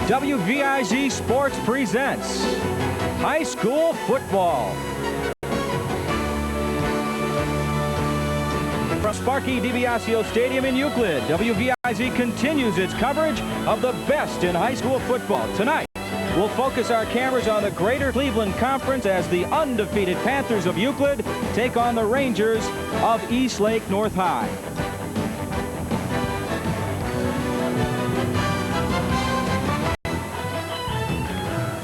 WVIZ Sports presents High School Football. From Sparky DiBiasio Stadium in Euclid, WVIZ continues its coverage of the best in high school football. Tonight, we'll focus our cameras on the Greater Cleveland Conference as the undefeated Panthers of Euclid take on the Rangers of Eastlake North High.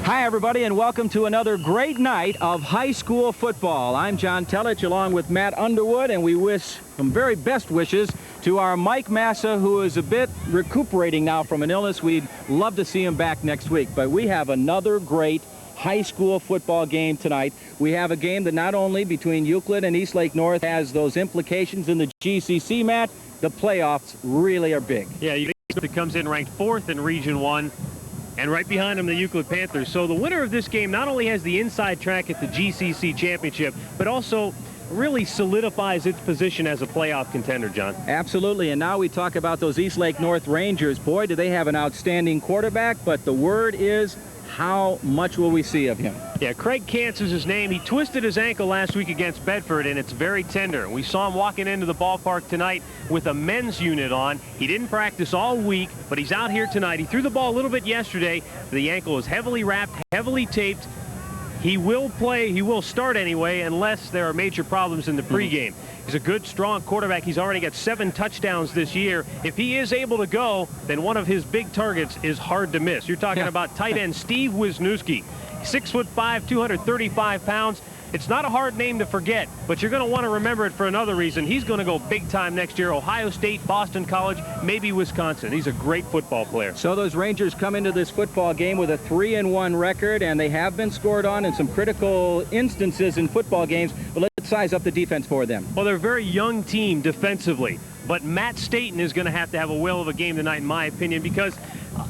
Hi, everybody, and welcome to another great night of high school football. I'm John Tellich, along with Matt Underwood, and we wish some very best wishes to our Mike Massa, who is a bit recuperating now from an illness. We'd love to see him back next week, but we have another great high school football game tonight. We have a game that not only between Euclid and Eastlake North has those implications in the GCC, Matt, the playoffs really are big. Yeah, Euclid comes in ranked 4th in Region 1. And right behind them, the Euclid Panthers. So the winner of this game not only has the inside track at the GCC Championship, but also really solidifies its position as a playoff contender, John. Absolutely. And now we talk about those Eastlake North Rangers. Boy, do they have an outstanding quarterback, but the word is, how much will we see of him? Yeah, Craig Kantz is his name. He twisted his ankle last week against Bedford, and it's very tender. We saw him walking into the ballpark tonight with a men's unit on. He didn't practice all week, but he's out here tonight. He threw the ball a little bit yesterday. The ankle is heavily wrapped, heavily taped. He will play, he will start anyway, unless there are major problems in the pregame. He's a good, strong quarterback. He's already got 7 touchdowns this year. If he is able to go, then one of his big targets is hard to miss. You're talking about tight end Steve Wisniewski. 6'5", 235 pounds. It's not a hard name to forget, but you're going to want to remember it for another reason. He's going to go big time next year. Ohio State, Boston College, maybe Wisconsin. He's a great football player. So those Rangers come into this football game with a 3-1 record, and they have been scored on in some critical instances in football games. But let's size up the defense for them. Well, they're a very young team defensively, but Matt Staten is going to have a whale of a game tonight, in my opinion, because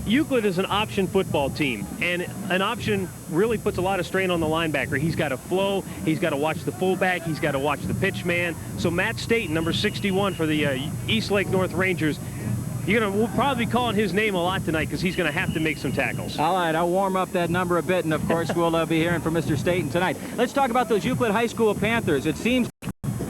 Euclid is an option football team, and an option really puts a lot of strain on the linebacker. He's got to flow, he's got to watch the fullback, he's got to watch the pitch man. So Matt Staten, number 61 for the Eastlake North Rangers, we'll probably be calling his name a lot tonight because he's going to have to make some tackles. All right, I'll warm up that number a bit, and of course we'll be hearing from Mr. Staten tonight. Let's talk about those Euclid High School Panthers. It seems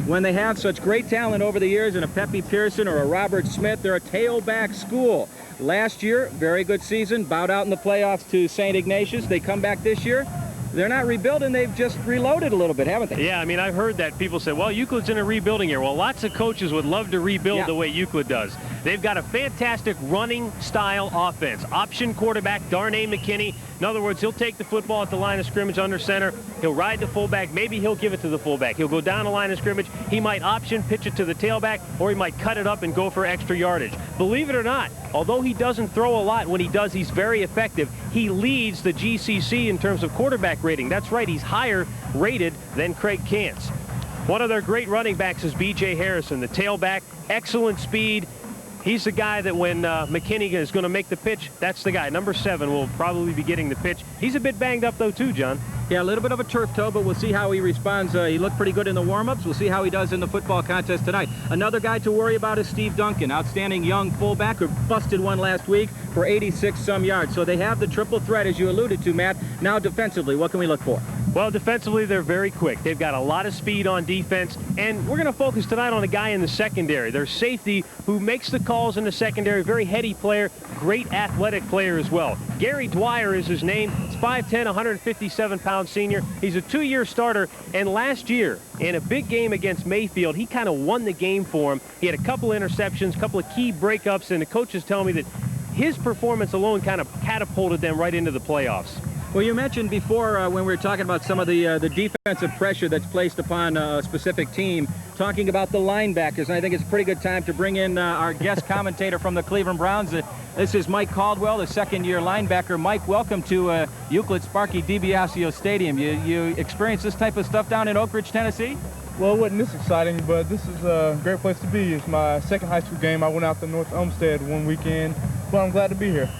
when they have such great talent over the years, and a Pepe Pearson or a Robert Smith, they're a tailback school. Last year, very good season, bowed out in the playoffs to St. Ignatius. They come back this year. They're not rebuilding, they've just reloaded a little bit, haven't they? Yeah, I mean, I've heard that people say, well, Euclid's in a rebuilding year. Well, lots of coaches would love to rebuild the way Euclid does. They've got a fantastic running style offense. Option quarterback, Darnay McKinney. In other words, he'll take the football at the line of scrimmage under center. He'll ride the fullback. Maybe he'll give it to the fullback. He'll go down the line of scrimmage. He might option pitch it to the tailback, or he might cut it up and go for extra yardage. Believe it or not, although he doesn't throw a lot, when he does, he's very effective. He leads the GCC in terms of quarterback rating. That's right, he's higher rated than Craig Kantz. One of their great running backs is B.J. Harrison, the tailback, excellent speed. He's the guy that when McKinney is going to make the pitch, that's the guy. Number 7 will probably be getting the pitch. He's a bit banged up, though, too, John. Yeah, a little bit of a turf toe, but we'll see how he responds. He looked pretty good in the warm-ups. We'll see how he does in the football contest tonight. Another guy to worry about is Steve Duncan, outstanding young fullback who busted one last week for 86-some yards. So they have the triple threat, as you alluded to, Matt. Now defensively, what can we look for? Well, defensively, they're very quick. They've got a lot of speed on defense, and we're going to focus tonight on a guy in the secondary. Their safety who makes the calls in the secondary, very heady player, great athletic player as well. Gary Dwyer is his name. He's 5'10", 157-pound senior. He's a 2-year starter, and last year, in a big game against Mayfield, he kind of won the game for him. He had a couple interceptions, a couple of key breakups, and the coaches tell me that his performance alone kind of catapulted them right into the playoffs. Well, you mentioned before when we were talking about some of the defensive pressure that's placed upon a specific team, talking about the linebackers, and I think it's a pretty good time to bring in our guest commentator from the Cleveland Browns. This is Mike Caldwell, the second-year linebacker. Mike, welcome to Euclid Sparky DiBiasio Stadium. You experienced this type of stuff down in Oak Ridge, Tennessee? Well, it wasn't this exciting, but this is a great place to be. It's my second high school game. I went out to North Olmsted one weekend, but I'm glad to be here.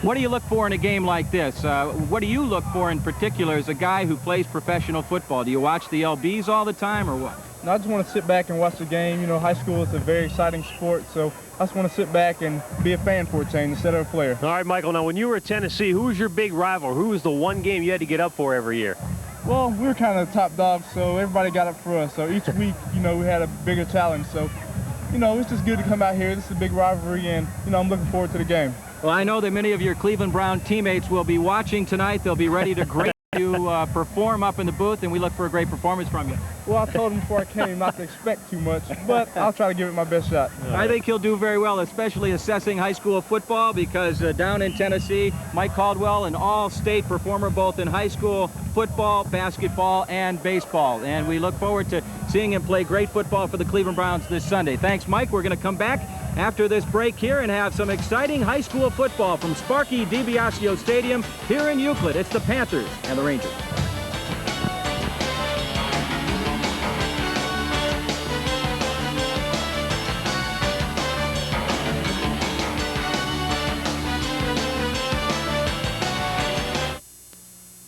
What do you look for in a game like this? What do you look for in particular as a guy who plays professional football? Do you watch the LBs all the time or what? And I just want to sit back and watch the game. You know, high school is a very exciting sport, so I just want to sit back and be a fan for a change instead of a player. All right, Michael, now when you were at Tennessee, who was your big rival? Who was the one game you had to get up for every year? Well, we were kind of top dogs, so everybody got up for us. So each week, you know, we had a bigger challenge. So, you know, it's just good to come out here. This is a big rivalry, and, you know, I'm looking forward to the game. Well, I know that many of your Cleveland Brown teammates will be watching tonight. They'll be ready to grade you perform up in the booth, and we look for a great performance from you. Well, I told him before I came not to expect too much, but I'll try to give it my best shot. I think he'll do very well, especially assessing high school football, because down in Tennessee, Mike Caldwell, an all-state performer both in high school football, basketball, and baseball. And we look forward to seeing him play great football for the Cleveland Browns this Sunday. Thanks, Mike. We're going to come back after this break here and have some exciting high school football from Sparky DiBiasio Stadium here in Euclid. It's the Panthers and the Rangers.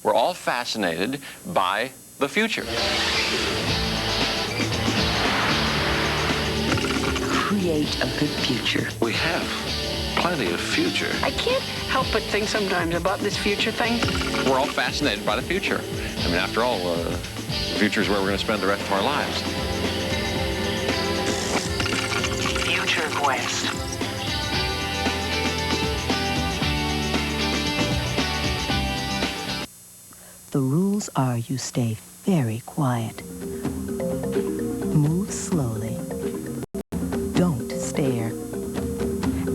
We're all fascinated by the future. Create a good future. We have plenty of future. I can't help but think sometimes about this future thing. We're all fascinated by the future. I mean, after all, the future is where we're going to spend the rest of our lives. Future Quest. The rules are you stay very quiet. Move slowly. Don't stare.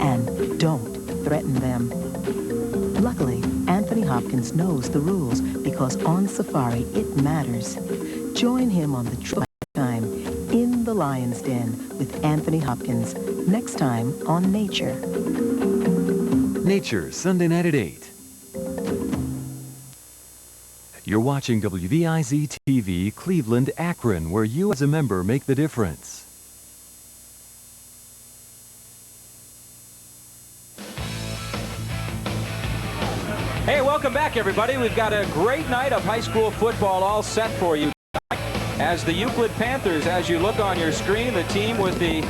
And don't threaten them. Luckily, Anthony Hopkins knows the rules because on safari it matters. Join him on the trip time in the Lion's Den with Anthony Hopkins next time on Nature. Nature, Sunday night at 8. You're watching WVIZ TV, Cleveland, Akron, where you as a member make the difference. Hey, welcome back, everybody. We've got a great night of high school football all set for you. As the Euclid Panthers, as you look on your screen, the team with the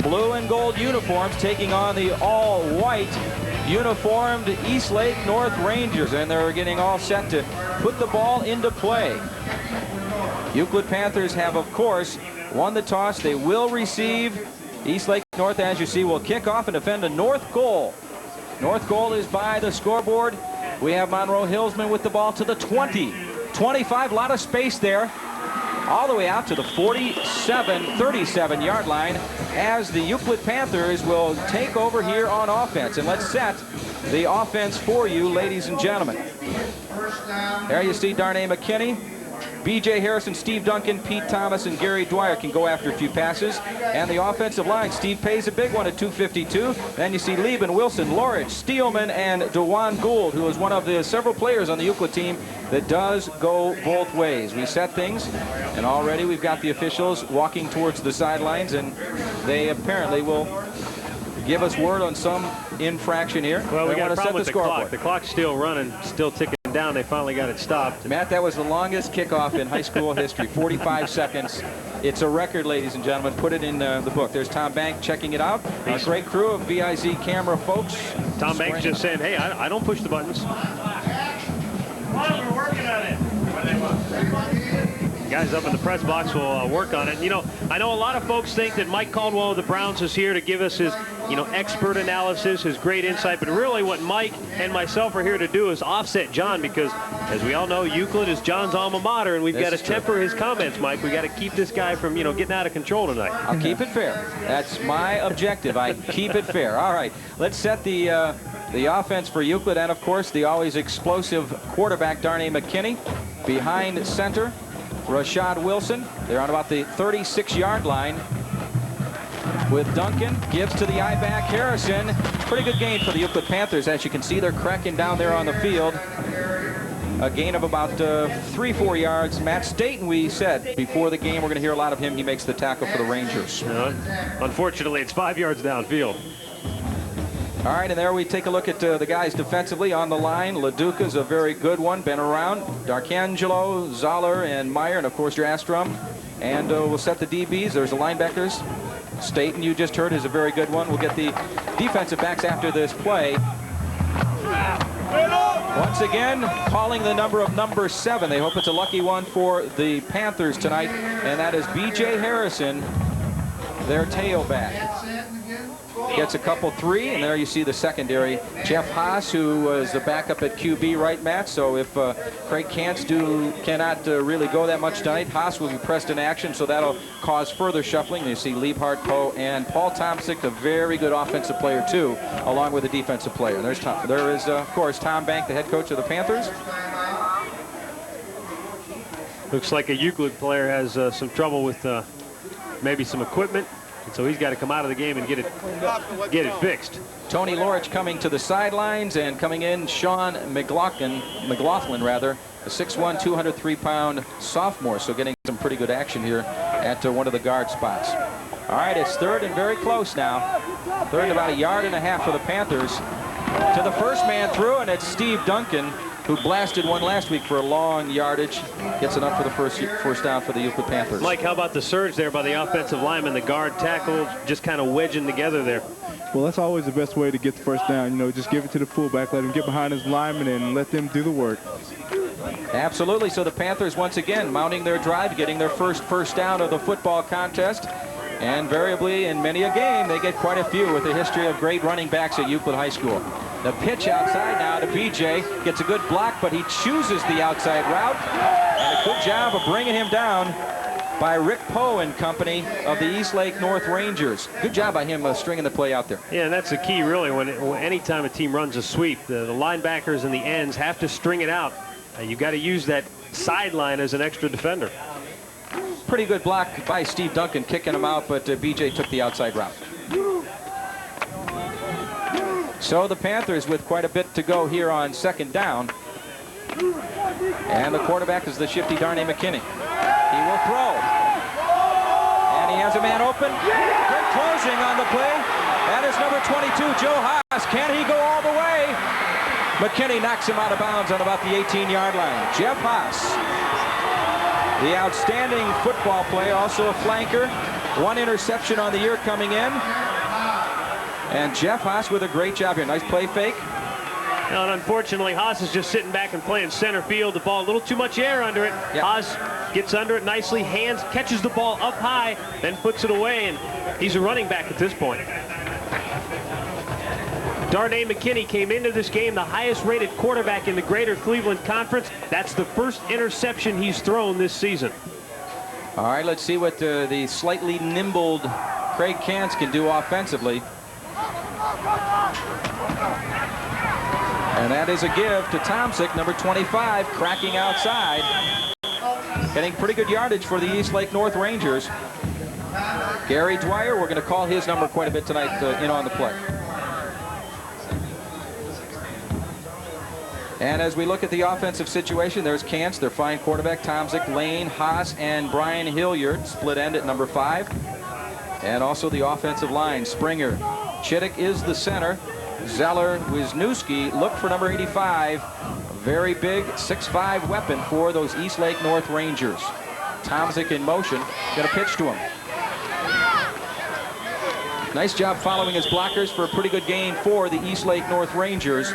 blue and gold uniforms taking on the all-white uniformed Eastlake North Rangers, and they're getting all set to put the ball into play. Euclid Panthers have, of course, won the toss. They will receive. Eastlake North, as you see, will kick off and defend a north goal. North goal is by the scoreboard. We have Monroe Hillsman with the ball to the 20. 25, a lot of space there. All the way out to the 37 yard line as the Euclid Panthers will take over here on offense. And let's set the offense for you, ladies and gentlemen. There you see Darnay McKinney, B.J. Harrison, Steve Duncan, Pete Thomas, and Gary Dwyer can go after a few passes. And the offensive line, Steve Pays a big one at 252. Then you see Lieben, Wilson, Lorich, Steelman, and DeJuan Gould, who is one of the several players on the Euclid team that does go both ways. We set things, and already we've got the officials walking towards the sidelines, and they apparently will give us word on some infraction here. Well, we got a problem with the scoreboard. clock. The clock's still running, still ticking down. They finally got it stopped. Matt, that was the longest kickoff in high school history, 45 seconds. It's a record, ladies and gentlemen. Put it in the book. There's Tom Bank checking it out. A great crew of VIZ camera folks. Tom Banks just saying, hey, I don't push the buttons. We're working on it. Guys up in the press box will work on it. And, you know, I know a lot of folks think that Mike Caldwell of the Browns is here to give us his, you know, expert analysis, his great insight. But really what Mike and myself are here to do is offset John, because, as we all know, Euclid is John's alma mater, and we've got to temper his comments, Mike. We've got to keep this guy from, you know, getting out of control tonight. I'll keep it fair. That's my objective. I keep it fair. All right, let's set the offense for Euclid, and, of course, the always explosive quarterback, Darnay McKinney. Behind center, Rashad Wilson. They're on about the 36-yard line with Duncan. Gives to the I-back Harrison. Pretty good game for the Euclid Panthers. As you can see, they're cracking down there on the field. A gain of about 3-4 yards. Matt Staten, we said before the game, we're going to hear a lot of him. He makes the tackle for the Rangers. Unfortunately, it's 5 yards downfield. All right, and there we take a look at the guys defensively on the line. LaDuca's a very good one, been around. D'Arcangelo, Zoller, and Meyer, and of course Drastrom. And we'll set the DBs. There's the linebackers. Staten, you just heard, is a very good one. We'll get the defensive backs after this play. Once again, calling the number 7. They hope it's a lucky one for the Panthers tonight, and that is B.J. Harrison, their tailback. Gets a couple 3, and there you see the secondary. Jeff Haas, who was the backup at QB, right, Matt? So if Craig Kantz cannot really go that much tonight, Haas will be pressed in action, so that'll cause further shuffling. You see Liebhart, Poe, and Paul Tomczyk, a very good offensive player, too, along with a defensive player. There is, of course, Tom Bank, the head coach of the Panthers. Looks like a Euclid player has some trouble with maybe some equipment. So he's got to come out of the game and get it fixed. Tony Lorich coming to the sidelines, and coming in Sean McLaughlin, a 6'1", 203-pound sophomore. So getting some pretty good action here at one of the guard spots. All right, it's 3rd and very close now. 3rd and about 1.5 yards for the Panthers. To the first man through, and it's Steve Duncan, who blasted one last week for a long yardage. Gets enough for the first down for the Euclid Panthers. Mike, how about the surge there by the offensive lineman? The guard tackle just kind of wedging together there. Well, that's always the best way to get the first down. You know, just give it to the fullback, let him get behind his lineman, and let them do the work. Absolutely. So the Panthers once again mounting their drive, getting their first down of the football contest. And invariably, in many a game, they get quite a few with a history of great running backs at Euclid High School. The pitch outside now to BJ. Gets a good block, but he chooses the outside route. And a good job of bringing him down by Rick Poe and company of the Eastlake North Rangers. Good job by him stringing the play out there. Yeah, and that's the key, really. When anytime a team runs a sweep, the linebackers and the ends have to string it out. You've got to use that sideline as an extra defender. Pretty good block by Steve Duncan, kicking him out, but BJ took the outside route. So the Panthers with quite a bit to go here on 2nd down. And the quarterback is the shifty Darnay McKinney. He will throw. And he has a man open. Good closing on the play. That is number 22, Joe Haas. Can he go all the way? McKinney knocks him out of bounds on about the 18-yard line. Jeff Haas, the outstanding football play, also a flanker. 1 interception on the year coming in. And Jeff Haas with a great job here. Nice play fake. And unfortunately, Haas is just sitting back and playing center field. The ball, a little too much air under it. Yep. Haas gets under it nicely, catches the ball up high, then puts it away, and he's a running back at this point. Darnay McKinney came into this game the highest-rated quarterback in the Greater Cleveland Conference. That's the first interception he's thrown this season. All right, let's see what the slightly nimbled Craig Kantz can do offensively. And that is a give to Tomczyk, number 25, cracking outside. Getting pretty good yardage for the Eastlake North Rangers. Gary Dwyer, we're going to call his number quite a bit tonight in on the play. And as we look at the offensive situation, there's Kantz, their fine quarterback, Tomczyk, Lane, Haas, and Brian Hilliard, split end at number 5. And also the offensive line, Springer. Chittick is the center. Zeller, Wisniewski, look for number 85. A very big 6'5" weapon for those Eastlake North Rangers. Tomczyk in motion, gonna pitch to him. Nice job following his blockers for a pretty good gain for the Eastlake North Rangers.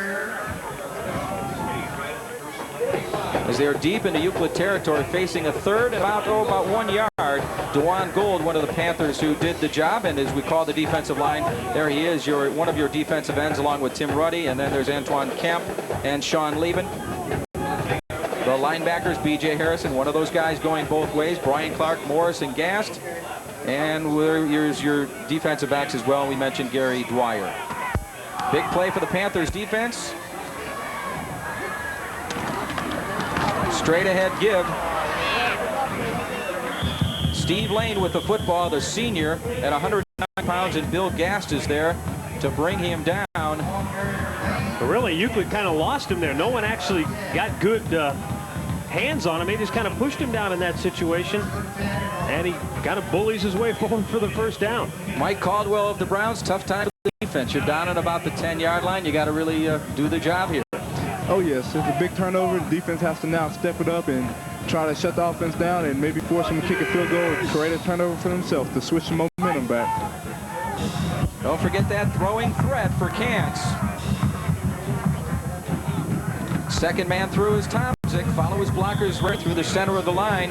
As they're deep into Euclid territory, facing a 3rd and about 1 yard. DeJuan Gould, one of the Panthers who did the job, and as we call the defensive line, there he is, one of your defensive ends, along with Tim Ruddy, and then there's Antoine Kemp and Sean Lieben. The linebackers, B.J. Harrison, one of those guys going both ways, Brian Clark, Morris, and Gast. And here's your defensive backs as well. We mentioned Gary Dwyer. Big play for the Panthers defense. Straight ahead give. Steve Lane with the football, the senior, at 109 pounds, and Bill Gast is there to bring him down. But really, Euclid kind of lost him there. No one actually got good hands on him. They just kind of pushed him down in that situation, and he kind of bullies his way forward for the first down. Mike Caldwell of the Browns, tough time for the defense. You're down at about the 10-yard line. You got to really do the job here. Oh, yes. It's a big turnover. The defense has to now step it up and try to shut the offense down and maybe force them to kick a field goal or create a turnover for themselves to switch the momentum back. Don't forget that throwing threat for Kantz. Second man through is Tomczyk. Follow his blockers right through the center of the line.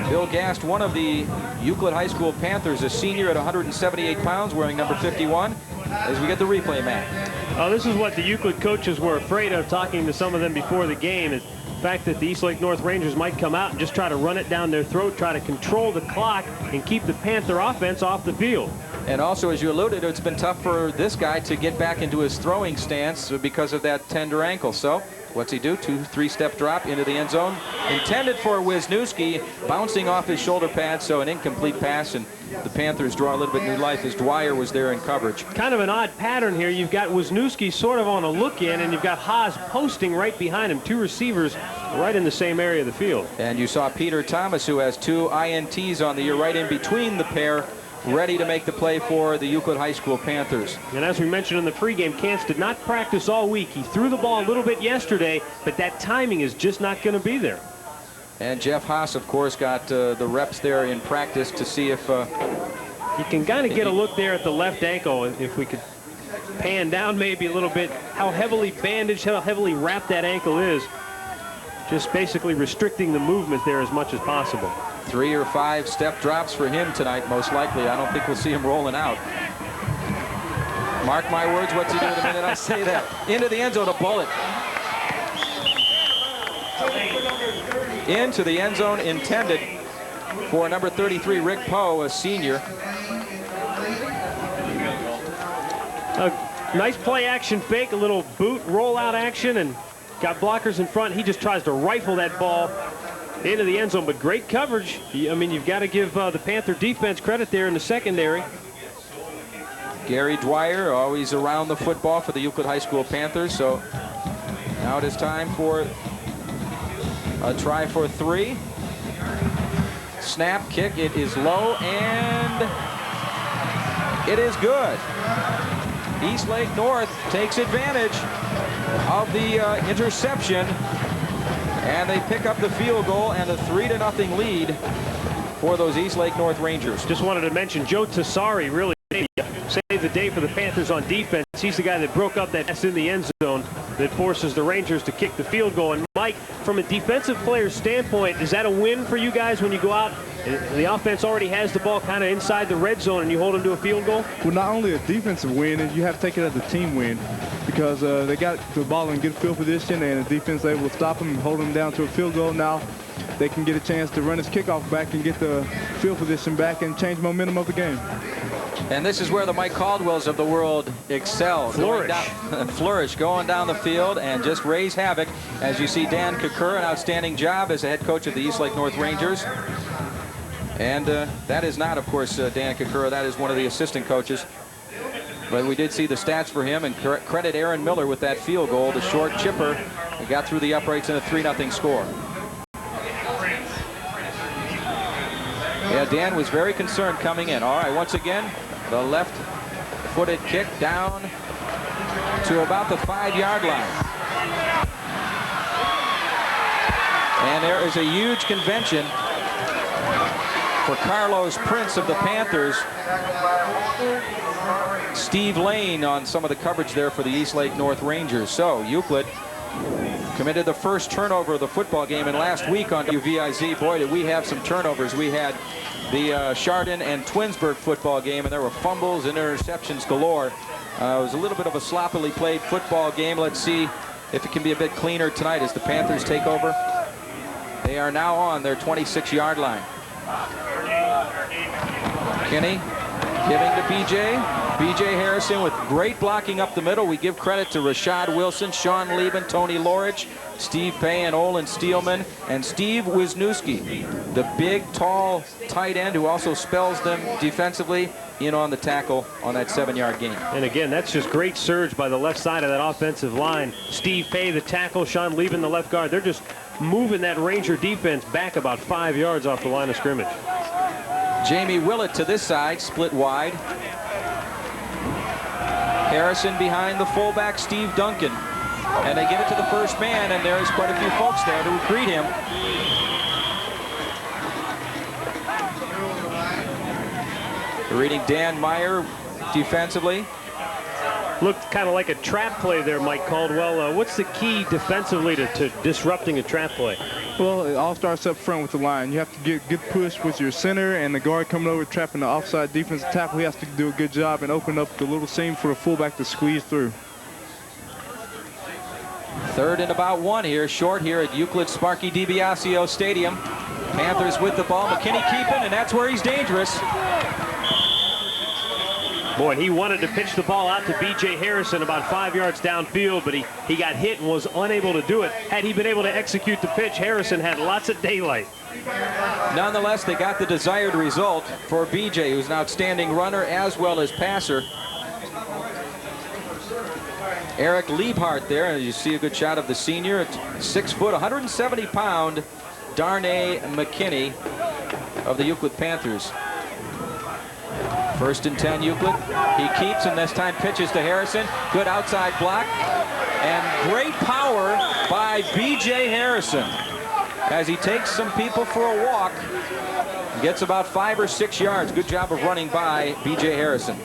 Bill Gast, one of the Euclid High School Panthers, a senior at 178 pounds, wearing number 51, as we get the replay, Matt. This is what the Euclid coaches were afraid of, talking to some of them before the game, is the fact that the Eastlake North Rangers might come out and just try to run it down their throat, try to control the clock, and keep the Panther offense off the field. And also, as you alluded, it's been tough for this guy to get back into his throwing stance because of that tender ankle. So what's he do? 2-3-step drop into the end zone. Intended for Wisniewski, bouncing off his shoulder pad, so an incomplete pass, and the Panthers draw a little bit new life as Dwyer was there in coverage. Kind of an odd pattern here. You've got Wisniewski sort of on a look-in, and you've got Haas posting right behind him. Two receivers right in the same area of the field. And you saw Peter Thomas, who has 2 INTs on the year, right in between the pair, ready to make the play for the Euclid High School Panthers. And as we mentioned in the pregame, Kantz did not practice all week. He threw the ball a little bit yesterday, but that timing is just not going to be there. And Jeff Haas, of course, got the reps there in practice to see if... you can kind of get a look there at the left ankle, if we could pan down maybe a little bit, how heavily bandaged, how heavily wrapped that ankle is. Just basically restricting the movement there as much as possible. 3 or 5 step drops for him tonight, most likely. I don't think we'll see him rolling out. Mark my words, what's he doing the minute I say that? Into the end zone, a bullet. Into the end zone, intended for number 33, Rick Poe, a senior. A nice play action fake, a little boot rollout action, and got blockers in front. He just tries to rifle that ball into the end zone, but great coverage. I mean, you've got to give the Panther defense credit there in the secondary. Gary Dwyer always around the football for the Euclid High School Panthers. So now it is time for a try for 3. Snap, kick, it is low, and it is good. Eastlake North takes advantage of the interception, and they pick up the field goal and a 3-0 lead for those Eastlake North Rangers. Just wanted to mention Joe Tassari really saved the day for the Panthers on defense. He's the guy that broke up that mess in the end zone that forces the Rangers to kick the field goal. And Mike, from a defensive player's standpoint, is that a win for you guys when you go out and the offense already has the ball kind of inside the red zone and you hold them to a field goal? Well, not only a defensive win, and you have to take it as a team win, because they got the ball in good field position and the defense able to stop them and hold them down to a field goal. Now they can get a chance to run his kickoff back and get the field position back and change momentum of the game. And this is where the Mike Caldwells of the world excel. Flourish going down the field and just raise havoc. As you see, Dan Kakur, an outstanding job as the head coach of the Eastlake North Rangers. And that is not, of course, Dan Kakur. That is one of the assistant coaches. But we did see the stats for him, and credit Aaron Miller with that field goal. The short chipper got through the uprights in a 3-0 score. Yeah, Dan was very concerned coming in. All right, once again, the left-footed kick down to about the 5-yard line. And there is a huge convention for Carlos Prince of the Panthers. Steve Lane on some of the coverage there for the Eastlake North Rangers. So Euclid committed the first turnover of the football game, and last week on WVIZ, boy, did we have some turnovers. We had the Chardon and Twinsburg football game, and there were fumbles and interceptions galore. It was a little bit of a sloppily played football game. Let's see if it can be a bit cleaner tonight as the Panthers take over. They are now on their 26-yard line. Kinney giving to B.J. Harrison with great blocking up the middle. We give credit to Rashad Wilson, Sean Lieben, Tony Lorich, Steve Payne, Olin Steelman, and Steve Wisniewski, the big, tall tight end who also spells them defensively, in on the tackle on that 7-yard gain. And again, that's just great surge by the left side of that offensive line. Steve Pay, the tackle, Sean Lieben, the left guard. They're just moving that Ranger defense back about 5 yards off the line of scrimmage. Jamie Willett to this side, split wide. Harrison behind the fullback, Steve Duncan. And they give it to the first man, and there's quite a few folks there to greet him. Reading Dan Meyer defensively. Looked kind of like a trap play there, Mike Caldwell. What's the key defensively to disrupting a trap play? Well, it all starts up front with the line. You have to get good push with your center, and the guard coming over trapping the offside defensive tackle. He has to do a good job and open up the little seam for the fullback to squeeze through. 3rd and about 1 here, short here at Euclid Sparky DiBiasio Stadium. Panthers with the ball. McKinney keeping, and that's where he's dangerous. Boy, he wanted to pitch the ball out to B.J. Harrison about 5 yards downfield, but he got hit and was unable to do it. Had he been able to execute the pitch, Harrison had lots of daylight. Nonetheless, they got the desired result for B.J., who's an outstanding runner as well as passer. Eric Liebhart there, and you see a good shot of the senior at 6 foot, 170-pound Darnay McKinney of the Euclid Panthers. 1st and 10 Euclid. He keeps, and this time pitches to Harrison. Good outside block. And great power by B.J. Harrison as he takes some people for a walk. Gets about 5 or 6 yards. Good job of running by B.J. Harrison.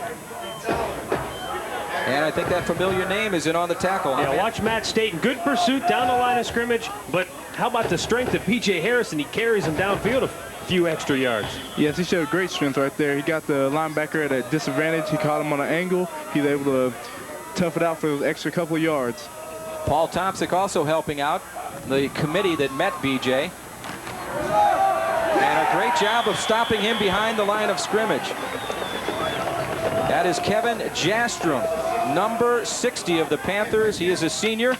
And I think that familiar name is in on the tackle. Yeah, watch Matt Staten. Good pursuit down the line of scrimmage, but how about the strength of B.J. Harrison? He carries him downfield a few extra yards. Yes, he showed great strength right there. He got the linebacker at a disadvantage. He caught him on an angle. He was able to tough it out for those extra couple of yards. Paul Tomczyk also helping out the committee that met B.J. And a great job of stopping him behind the line of scrimmage. That is Kevin Jastrom, number 60 of the Panthers. He is a senior,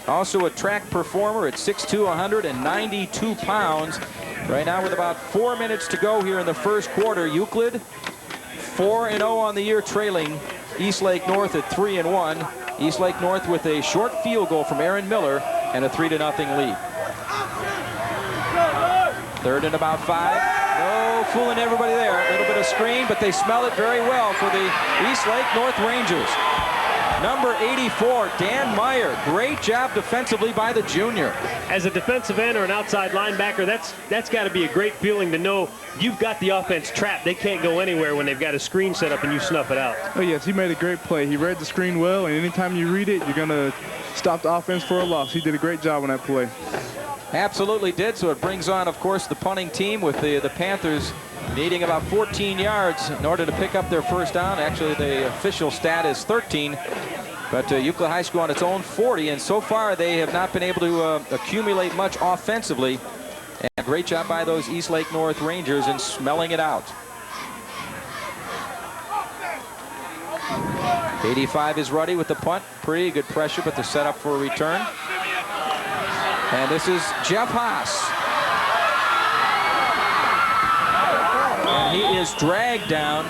also a track performer at 6'2", 192 pounds. Right now with about 4 minutes to go here in the first quarter, Euclid 4-0 on the year, trailing Eastlake North at 3-1. Eastlake North with a short field goal from Aaron Miller and a 3-0 lead. 3rd and about 5. No fooling everybody there. A little bit of screen, but they smell it very well for the Eastlake North Rangers. Number 84, Dan Meyer. Great job defensively by the junior. As a defensive end or an outside linebacker, that's got to be a great feeling to know you've got the offense trapped. They can't go anywhere when they've got a screen set up and you snuff it out. Oh, yes, he made a great play. He read the screen well, and anytime you read it, you're going to stop the offense for a loss. He did a great job on that play. Absolutely did. So it brings on, of course, the punting team with the Panthers needing about 14 yards in order to pick up their first down. Actually, the official stat is 13. But Euclid High School on its own 40, and so far they have not been able to accumulate much offensively. And great job by those Eastlake North Rangers in smelling it out. 85 is ready with the punt. Pretty good pressure, but the setup for a return. And this is Jeff Haas. And he is dragged down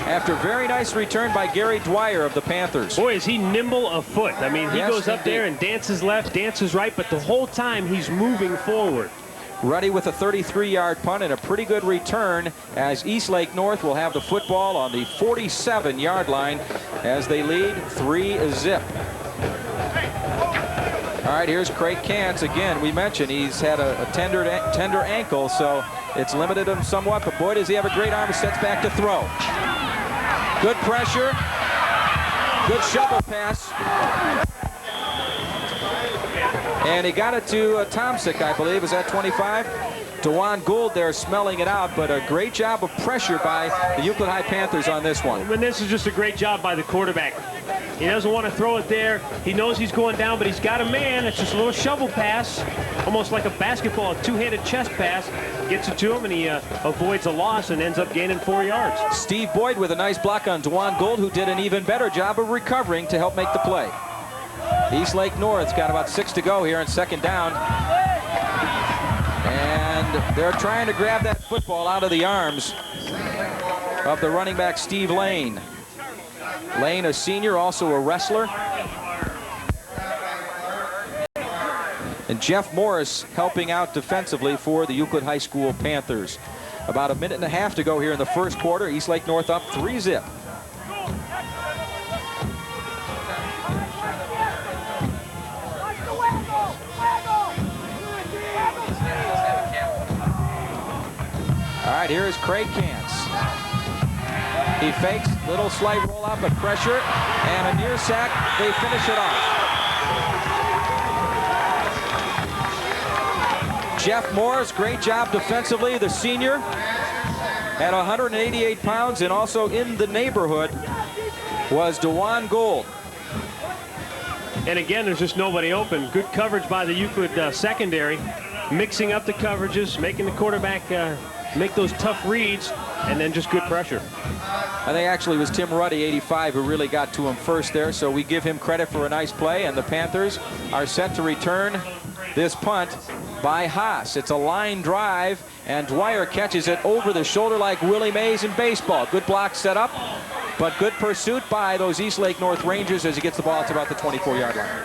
after a very nice return by Gary Dwyer of the Panthers. Boy, is he nimble of foot. I mean, he goes up there and dances left, dances right, but the whole time he's moving forward. Ready with a 33-yard punt and a pretty good return as Eastlake North will have the football on the 47-yard line as they lead 3-0. All right, here's Craig Kantz again. We mentioned he's had a tender ankle, so it's limited him somewhat, but boy, does he have a great arm. He sets back to throw. Good pressure. Good shovel pass. And he got it to Tomczyk, I believe. Is that 25? DeJuan Gould there smelling it out, but a great job of pressure by the Euclid High Panthers on this one. And this is just a great job by the quarterback. He doesn't want to throw it there. He knows he's going down, but he's got a man. It's just a little shovel pass, almost like a basketball, a two-handed chest pass. Gets it to him, and he avoids a loss and ends up gaining 4 yards. Steve Boyd with a nice block on DeJuan Gould, who did an even better job of recovering to help make the play. Eastlake North's got about 6 to go here on 2nd down. And they're trying to grab that football out of the arms of the running back, Steve Lane. Lane, a senior, also a wrestler. And Jeff Morris helping out defensively for the Euclid High School Panthers. About a minute and a half to go here in the first quarter. Eastlake North up 3-0. All right, here is Craig Kantz. He fakes, little slight roll out, but pressure, and a near sack. They finish it off. Jeff Morris, great job defensively, the senior, at 188 pounds, and also in the neighborhood was DeJuan Gould. And again, there's just nobody open. Good coverage by the Euclid secondary, mixing up the coverages, making the quarterback make those tough reads, and then just good pressure. I think actually it was Tim Ruddy, 85, who really got to him first there, so we give him credit for a nice play, and the Panthers are set to return this punt by Haas. It's a line drive, and Dwyer catches it over the shoulder like Willie Mays in baseball. Good block set up, but good pursuit by those Eastlake North Rangers as he gets the ball to about the 24-yard line.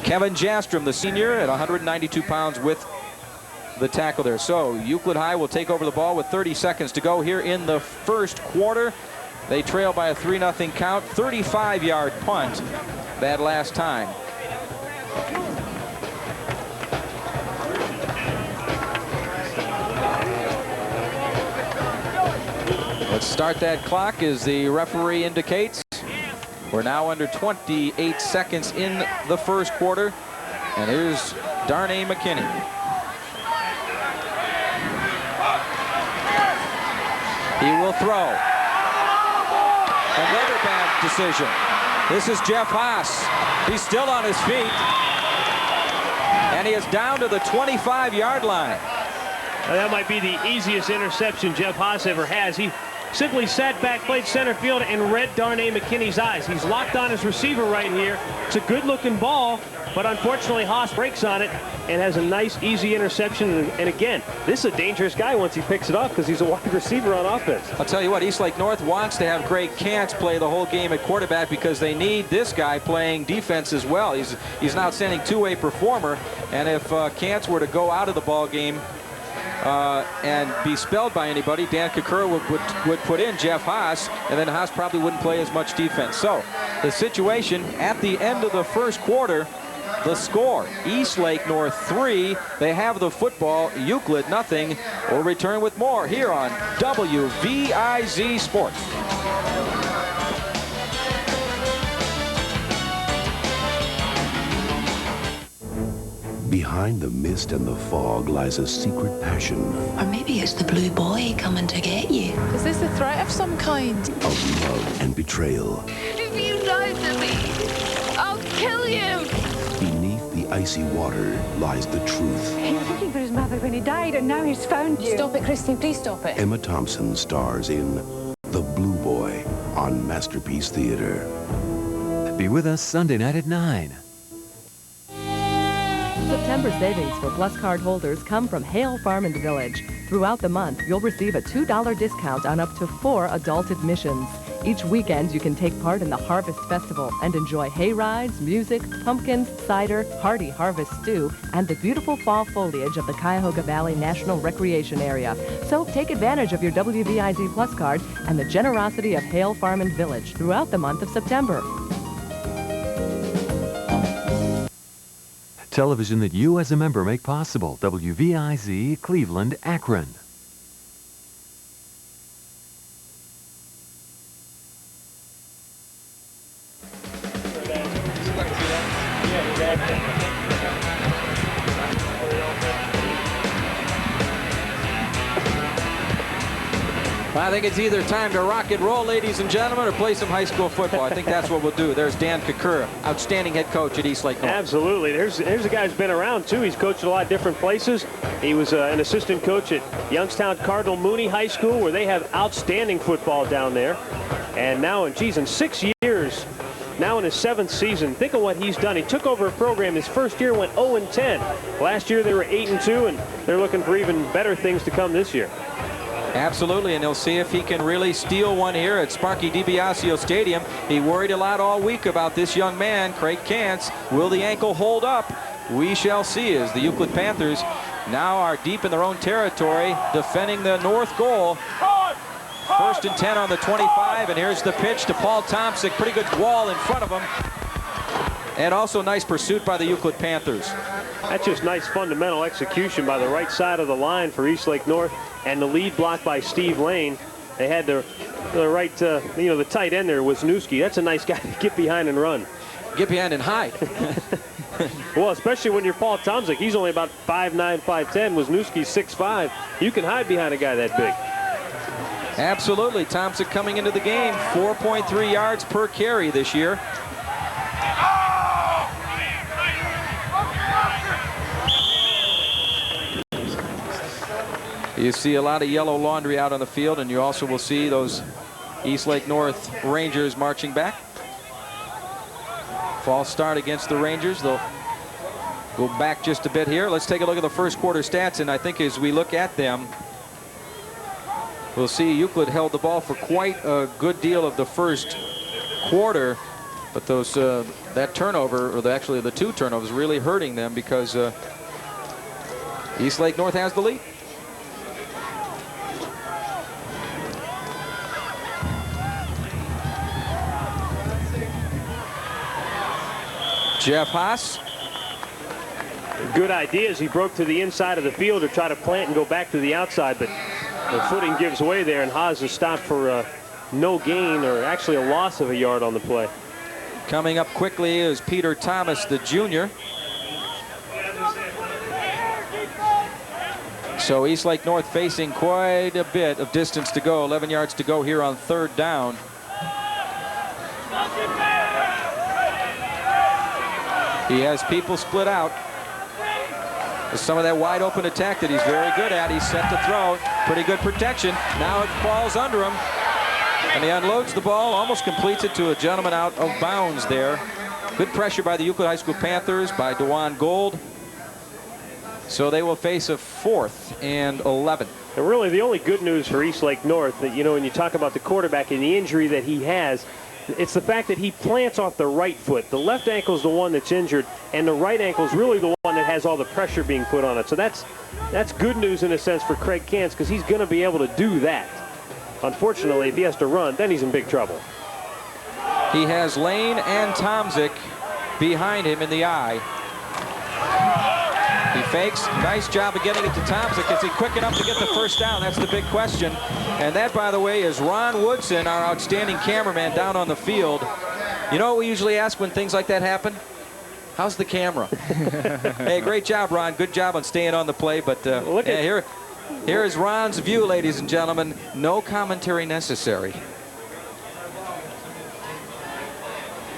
Kevin Jastrom, the senior, at 192 pounds with the tackle there. So Euclid High will take over the ball with 30 seconds to go here in the first quarter. They trail by a 3-0 count. 35-yard punt that last time. Let's start that clock as the referee indicates. We're now under 28 seconds in the first quarter. And here's Darnay McKinney. He will throw. Another bad decision. This is Jeff Haas. He's still on his feet. And he is down to the 25-yard line. Now, that might be the easiest interception Jeff Haas ever has. He simply sat back, played center field, and read Darnay McKinney's eyes. He's locked on his receiver right here. It's a good-looking ball, but unfortunately Haas breaks on it and has a nice, easy interception. And again, this is a dangerous guy once he picks it off because he's a wide receiver on offense. I'll tell you what, Eastlake North wants to have Craig Kantz play the whole game at quarterback because they need this guy playing defense as well. He's an outstanding two-way performer, and if Kantz were to go out of the ball game and be spelled by anybody, Dan Kakura would put in Jeff Haas, and then Haas probably wouldn't play as much defense. So the situation at the end of the first quarter, the score, Eastlake North 3. They have the football, Euclid 0. We'll return with more here on WVIZ Sports. Behind the mist and the fog lies a secret passion. Or maybe it's the blue boy coming to get you. Is this a threat of some kind? Of love and betrayal. If you lie to me, I'll kill you! Beneath the icy water lies the truth. He was looking for his mother when he died, and now he's found you. Stop it, Christine, please stop it. Emma Thompson stars in The Blue Boy on Masterpiece Theater. Be with us Sunday night at 9. September savings for Plus card holders come from Hale Farm and Village. Throughout the month, you'll receive a $2 discount on up to 4 adult admissions. Each weekend, you can take part in the Harvest Festival and enjoy hay rides, music, pumpkins, cider, hearty harvest stew, and the beautiful fall foliage of the Cuyahoga Valley National Recreation Area. So take advantage of your WVIZ Plus card and the generosity of Hale Farm and Village throughout the month of September. Television that you as a member make possible. WVIZ Cleveland, Akron. I think it's either time to rock and roll, ladies and gentlemen, or play some high school football. I think that's what we'll do. There's Dan Kakura, outstanding head coach at Eastlake North. Absolutely. There's a guy who's been around, too. He's coached at a lot of different places. He was an assistant coach at Youngstown Cardinal Mooney High School, where they have outstanding football down there. And now, in 6 years, now in his 7th season, think of what he's done. He took over a program. His first year went 0-10. Last year, they were 8-2, and they're looking for even better things to come this year. Absolutely, and he'll see if he can really steal one here at Sparky DiBiasio Stadium. He worried a lot all week about this young man, Craig Kantz. Will the ankle hold up? We shall see, as the Euclid Panthers now are deep in their own territory, defending the north goal. 1st and 10 on the 25, and here's the pitch to Paul Tomczyk. Pretty good wall in front of him. And also nice pursuit by the Euclid Panthers. That's just nice fundamental execution by the right side of the line for Eastlake North, and the lead block by Steve Lane. They had the right, the tight end there, Wisniewski. That's a nice guy to get behind and run. Get behind and hide. Well, especially when you're Paul Tomczyk. He's only about 5'9", 5'10". Wisniewski's 6'5". You can hide behind a guy that big. Absolutely. Tomczyk coming into the game, 4.3 yards per carry this year. You see a lot of yellow laundry out on the field, and you also will see those Eastlake North Rangers marching back. False start against the Rangers. They'll go back just a bit here. Let's take a look at the first quarter stats, and I think as we look at them, we'll see Euclid held the ball for quite a good deal of the first quarter, but those that turnover, or actually the 2 turnovers, really hurting them because Eastlake North has the lead. Jeff Haas. Good ideas. He broke to the inside of the field to try to plant and go back to the outside, but the footing gives way there, and Haas is stopped for no gain, or actually a loss of a yard on the play. Coming up quickly is Peter Thomas, the junior. So Eastlake North facing quite a bit of distance to go. 11 yards to go here on 3rd down. He has people split out. There's some of that wide open attack that he's very good at. He's set to throw. Pretty good protection. Now it falls under him. And he unloads the ball, almost completes it to a gentleman out of bounds there. Good pressure by the Euclid High School Panthers, by DeJuan Gold. So they will face a 4th and 11. And really the only good news for Eastlake North, that, when you talk about the quarterback and the injury that he has, it's the fact that he plants off the right foot. The left ankle is the one that's injured, and the right ankle is really the one that has all the pressure being put on it. So that's good news in a sense for Craig Kantz, because he's going to be able to do that. Unfortunately, if he has to run, then he's in big trouble. He has Lane and Tomczyk behind him in the eye. He fakes. Nice job of getting it to Tomczyk. Is he quick enough to get the first down? That's the big question. And that, by the way, is Ron Woodson, our outstanding cameraman down on the field. You know what we usually ask when things like that happen? How's the camera? Hey, great job, Ron. Good job on staying on the play. But here is Ron's view, ladies and gentlemen. No commentary necessary.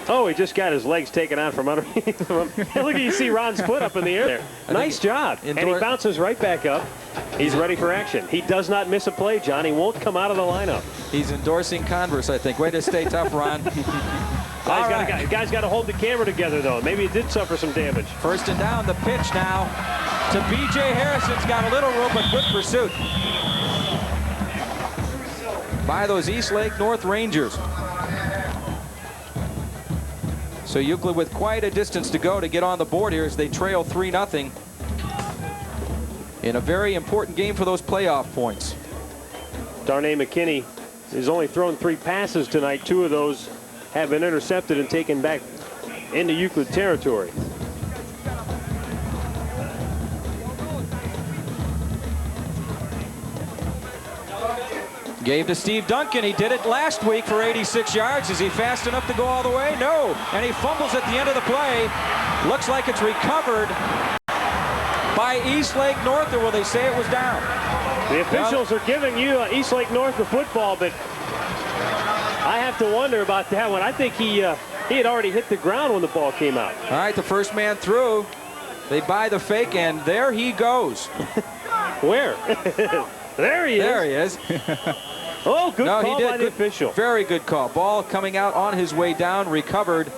Oh, he just got his legs taken out from underneath him. Look, you see Ron's foot up in the air there. Nice job. And he bounces right back up. He's ready for action. He does not miss a play, John. He won't come out of the lineup. He's endorsing Converse, I think. Way to stay tough, Ron. Guy's got to hold the camera together, though. Maybe it did suffer some damage. 1st and down. The pitch now to B.J. Harrison's got a little room, but good pursuit by those Eastlake North Rangers. So Euclid with quite a distance to go to get on the board here as they trail 3-0 in a very important game for those playoff points. Darnay McKinney has only thrown 3 passes tonight. 2 of those have been intercepted and taken back into Euclid territory. Gave to Steve Duncan. He did it last week for 86 yards. Is he fast enough to go all the way? No. And he fumbles at the end of the play. Looks like it's recovered by Eastlake North, or will they say it was down? The officials are giving you Eastlake North the football, but I have to wonder about that one. I think he had already hit the ground when the ball came out. All right, the first man through. They buy the fake, and there he goes. Where? There he is. There he is. Oh, good call by the official. Very good call. Ball coming out on his way down, recovered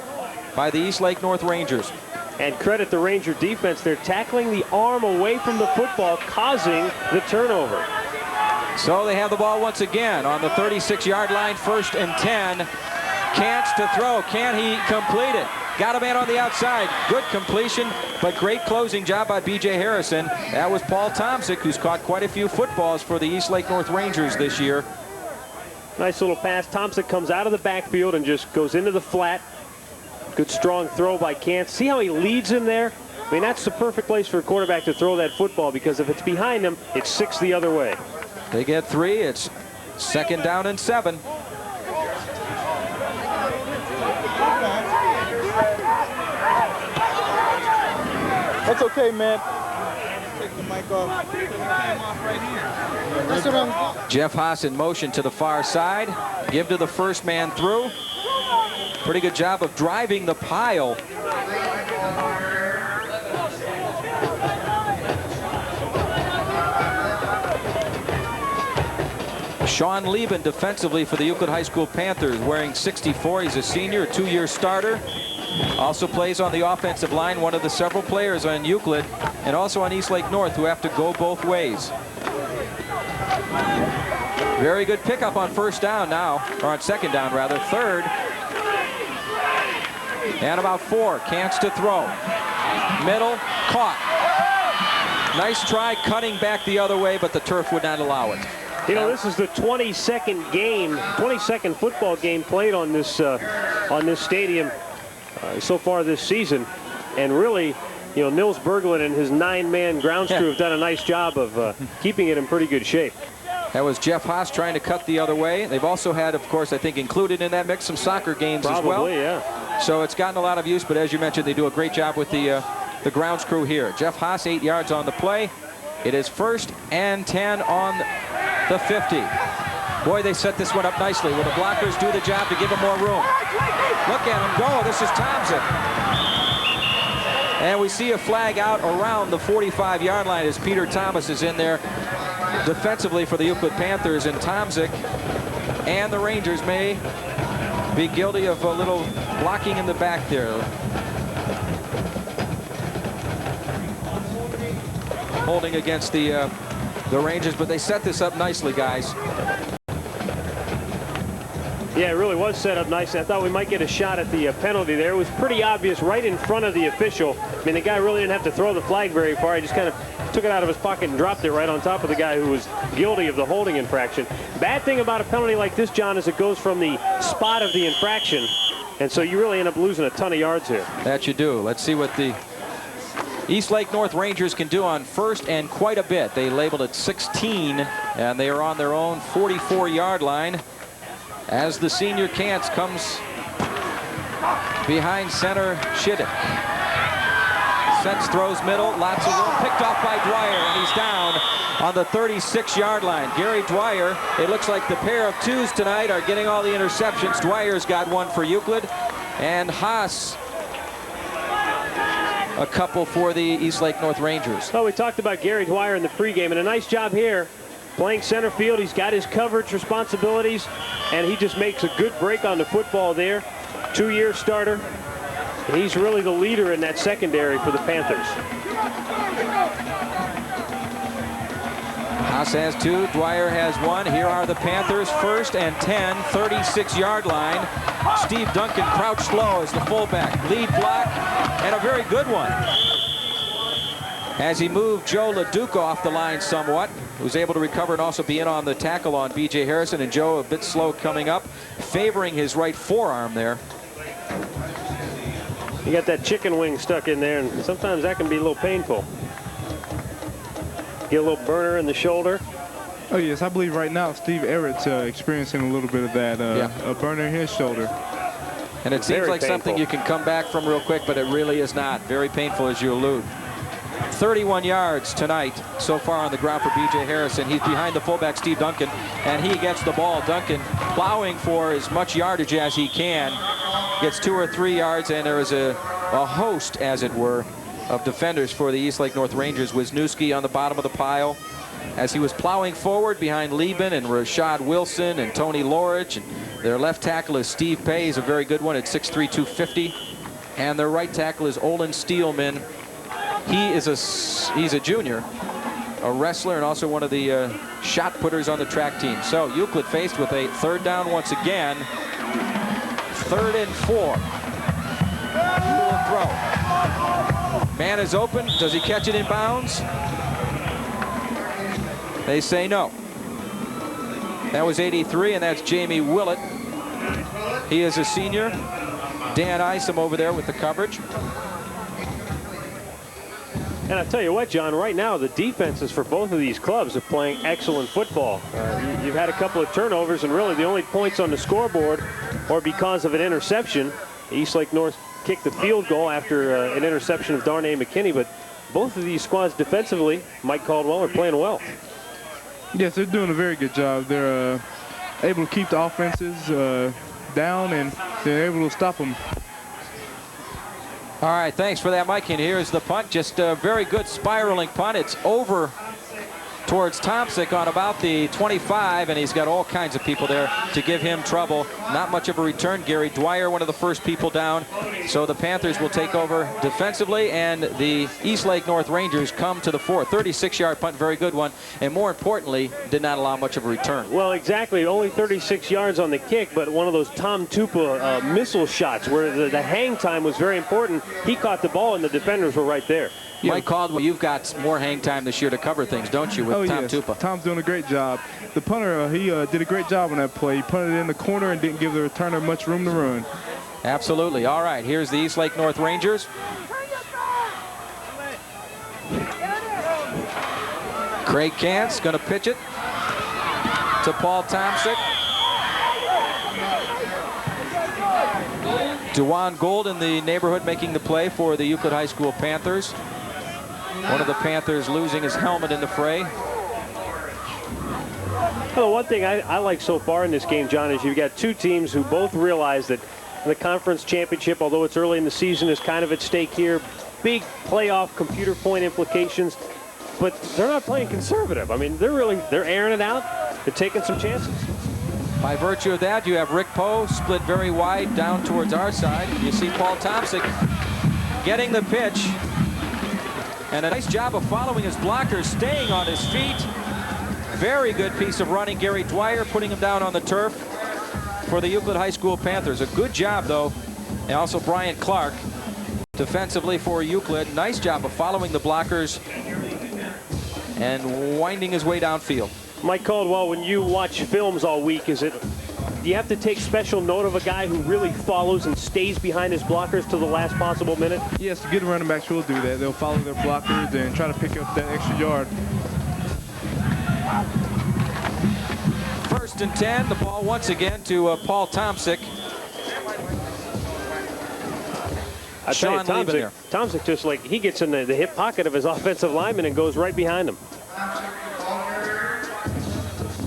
by the Eastlake North Rangers. And credit the Ranger defense. They're tackling the arm away from the football, causing the turnover. So they have the ball once again on the 36-yard line, 1st and 10. Kantz to throw. Can he complete it? Got a man on the outside. Good completion, but great closing job by B.J. Harrison. That was Paul Tomczyk, who's caught quite a few footballs for the Eastlake North Rangers this year. Nice little pass. Tomczyk comes out of the backfield and just goes into the flat. Good strong throw by Kant. See how he leads him there? I mean, that's the perfect place for a quarterback to throw that football, because if it's behind him, it's 6 the other way. They get 3. It's 2nd down and 7. That's okay, man. Take the mic off. Jeff Haas in motion to the far side. Give to the first man through. Pretty good job of driving the pile. Sean Lieben defensively for the Euclid High School Panthers, wearing 64. He's a senior, a 2-year starter. Also plays on the offensive line, one of the several players on Euclid and also on Eastlake North who have to go both ways. Very good pickup on 1st down now, or on 2nd down rather. 3rd. And about 4. Kants to throw. Middle, caught. Nice try cutting back the other way, but the turf would not allow it. You know, this is the 22nd football game played on this stadium so far this season, and really, you know, Nils Berglund and his 9-man grounds crew have done a nice job of keeping it in pretty good shape. That was Jeff Haas trying to cut the other way. They've also had, of course, I think included in that mix some soccer games as well. Yeah. So it's gotten a lot of use, but as you mentioned, they do a great job with the grounds crew here. Jeff Haas 8 yards on the play. It is 1st and 10 on the 50. Boy, they set this one up nicely. Will the blockers do the job to give him more room? Look at him go. This is Thompson. And we see a flag out around the 45-yard line as Peter Thomas is in there defensively for the Euclid Panthers. And Tomzik and the Rangers may be guilty of a little blocking in the back there. Holding against the Rangers, but they set this up nicely, guys. Yeah, it really was set up nicely. I thought we might get a shot at the penalty there. It was pretty obvious right in front of the official. I mean, the guy really didn't have to throw the flag very far. He just kind of took it out of his pocket and dropped it right on top of the guy who was guilty of the holding infraction. Bad thing about a penalty like this, John, is it goes from the spot of the infraction, and so you really end up losing a ton of yards here. That you do. Let's see what the Eastlake North Rangers can do on 1st and quite a bit. They labeled it 16, and they are on their own 44-yard line as the senior Kants comes behind center Shiddick. Sets, throws middle, lots of room, picked off by Dwyer, and he's down on the 36-yard line. Gary Dwyer, it looks like the pair of twos tonight are getting all the interceptions. Dwyer's got one for Euclid, and Haas a couple for the Eastlake North Rangers. Well, we talked about Gary Dwyer in the pregame, and a nice job here playing center field. He's got his coverage responsibilities, and he just makes a good break on the football there. 2-year starter. He's really the leader in that secondary for the Panthers. Haas has 2, Dwyer has 1. Here are the Panthers, 1st and 10, 36-yard line. Steve Duncan crouched low as the fullback. Lead block, and a very good one. As he moved Joe LaDuca off the line somewhat, was able to recover and also be in on the tackle on B.J. Harrison, and Joe a bit slow coming up, favoring his right forearm there. You got that chicken wing stuck in there, and sometimes that can be a little painful. Get a little burner in the shoulder. Oh, yes, I believe right now Steve Everett's experiencing a little bit of that, a burner in his shoulder. And it seems like something you can come back from real quick, but it really is not. Very painful, as you allude. 31 yards tonight so far on the ground for B.J. Harrison. He's behind the fullback, Steve Duncan, and he gets the ball. Duncan plowing for as much yardage as he can. Gets 2 or 3 yards, and there is a host, as it were, of defenders for the Eastlake North Rangers. Wisniewski on the bottom of the pile as he was plowing forward behind Lieben and Rashad Wilson and Tony Lorich. And their left tackle is Steve Pay. He's a very good one at 6'3", 250. And their right tackle is Olin Steelman. He's a junior, a wrestler, and also one of the shot putters on the track team. So Euclid faced with a 3rd down once again. 3rd and 4. Throw. Man is open. Does he catch it in bounds? They say no. That was 83, and that's Jamie Willett. He is a senior. Dan Isom over there with the coverage. And I tell you what, John, right now the defenses for both of these clubs are playing excellent football. You've had a couple of turnovers, and really the only points on the scoreboard are because of an interception. Eastlake North kicked the field goal after an interception of Darnay McKinney, but both of these squads defensively, Mike Caldwell, are playing well. Yes, they're doing a very good job. They're able to keep the offenses down, and they're able to stop them. All right, thanks for that, Mike. And here's the punt. Just a very good spiraling punt. It's over towards Tomsic on about the 25, and he's got all kinds of people there to give him trouble. Not much of a return. Gary Dwyer, one of the first people down. So the Panthers will take over defensively, and the Eastlake North Rangers come to the 4. 36-yard punt, very good one, and more importantly, did not allow much of a return. Well, exactly. Only 36 yards on the kick, but one of those Tom Tupa missile shots where the hang time was very important. He caught the ball, and the defenders were right there. Mike Caldwell, you've got more hang time this year to cover things, don't you, with Tom Tupa? Tom's doing a great job. The punter, he did a great job on that play. He punted it in the corner and didn't give the returner much room to run. Absolutely. All right, here's the Eastlake North Rangers. Craig Kantz going to pitch it to Paul Tomsic. Dewan Gold in the neighborhood making the play for the Euclid High School Panthers. One of the Panthers losing his helmet in the fray. Well, one thing I like so far in this game, John, is you've got two teams who both realize that the conference championship, although it's early in the season, is kind of at stake here. Big playoff computer point implications, but they're not playing conservative. I mean, they're airing it out. They're taking some chances. By virtue of that, you have Rick Poe split very wide down towards our side. You see Paul Tomsic getting the pitch. And a nice job of following his blockers, staying on his feet. Very good piece of running. Gary Dwyer putting him down on the turf for the Euclid High School Panthers. A good job, though. And also Brian Clark defensively for Euclid. Nice job of following the blockers and winding his way downfield. Mike Caldwell, when you watch films all week, do you have to take special note of a guy who really follows and stays behind his blockers to the last possible minute? Yes, good running backs will do that. They'll follow their blockers and try to pick up that extra yard. 1st and 10. The ball once again to Paul Tomsic. Sean Tomsic just like he gets in the hip pocket of his offensive lineman and goes right behind him.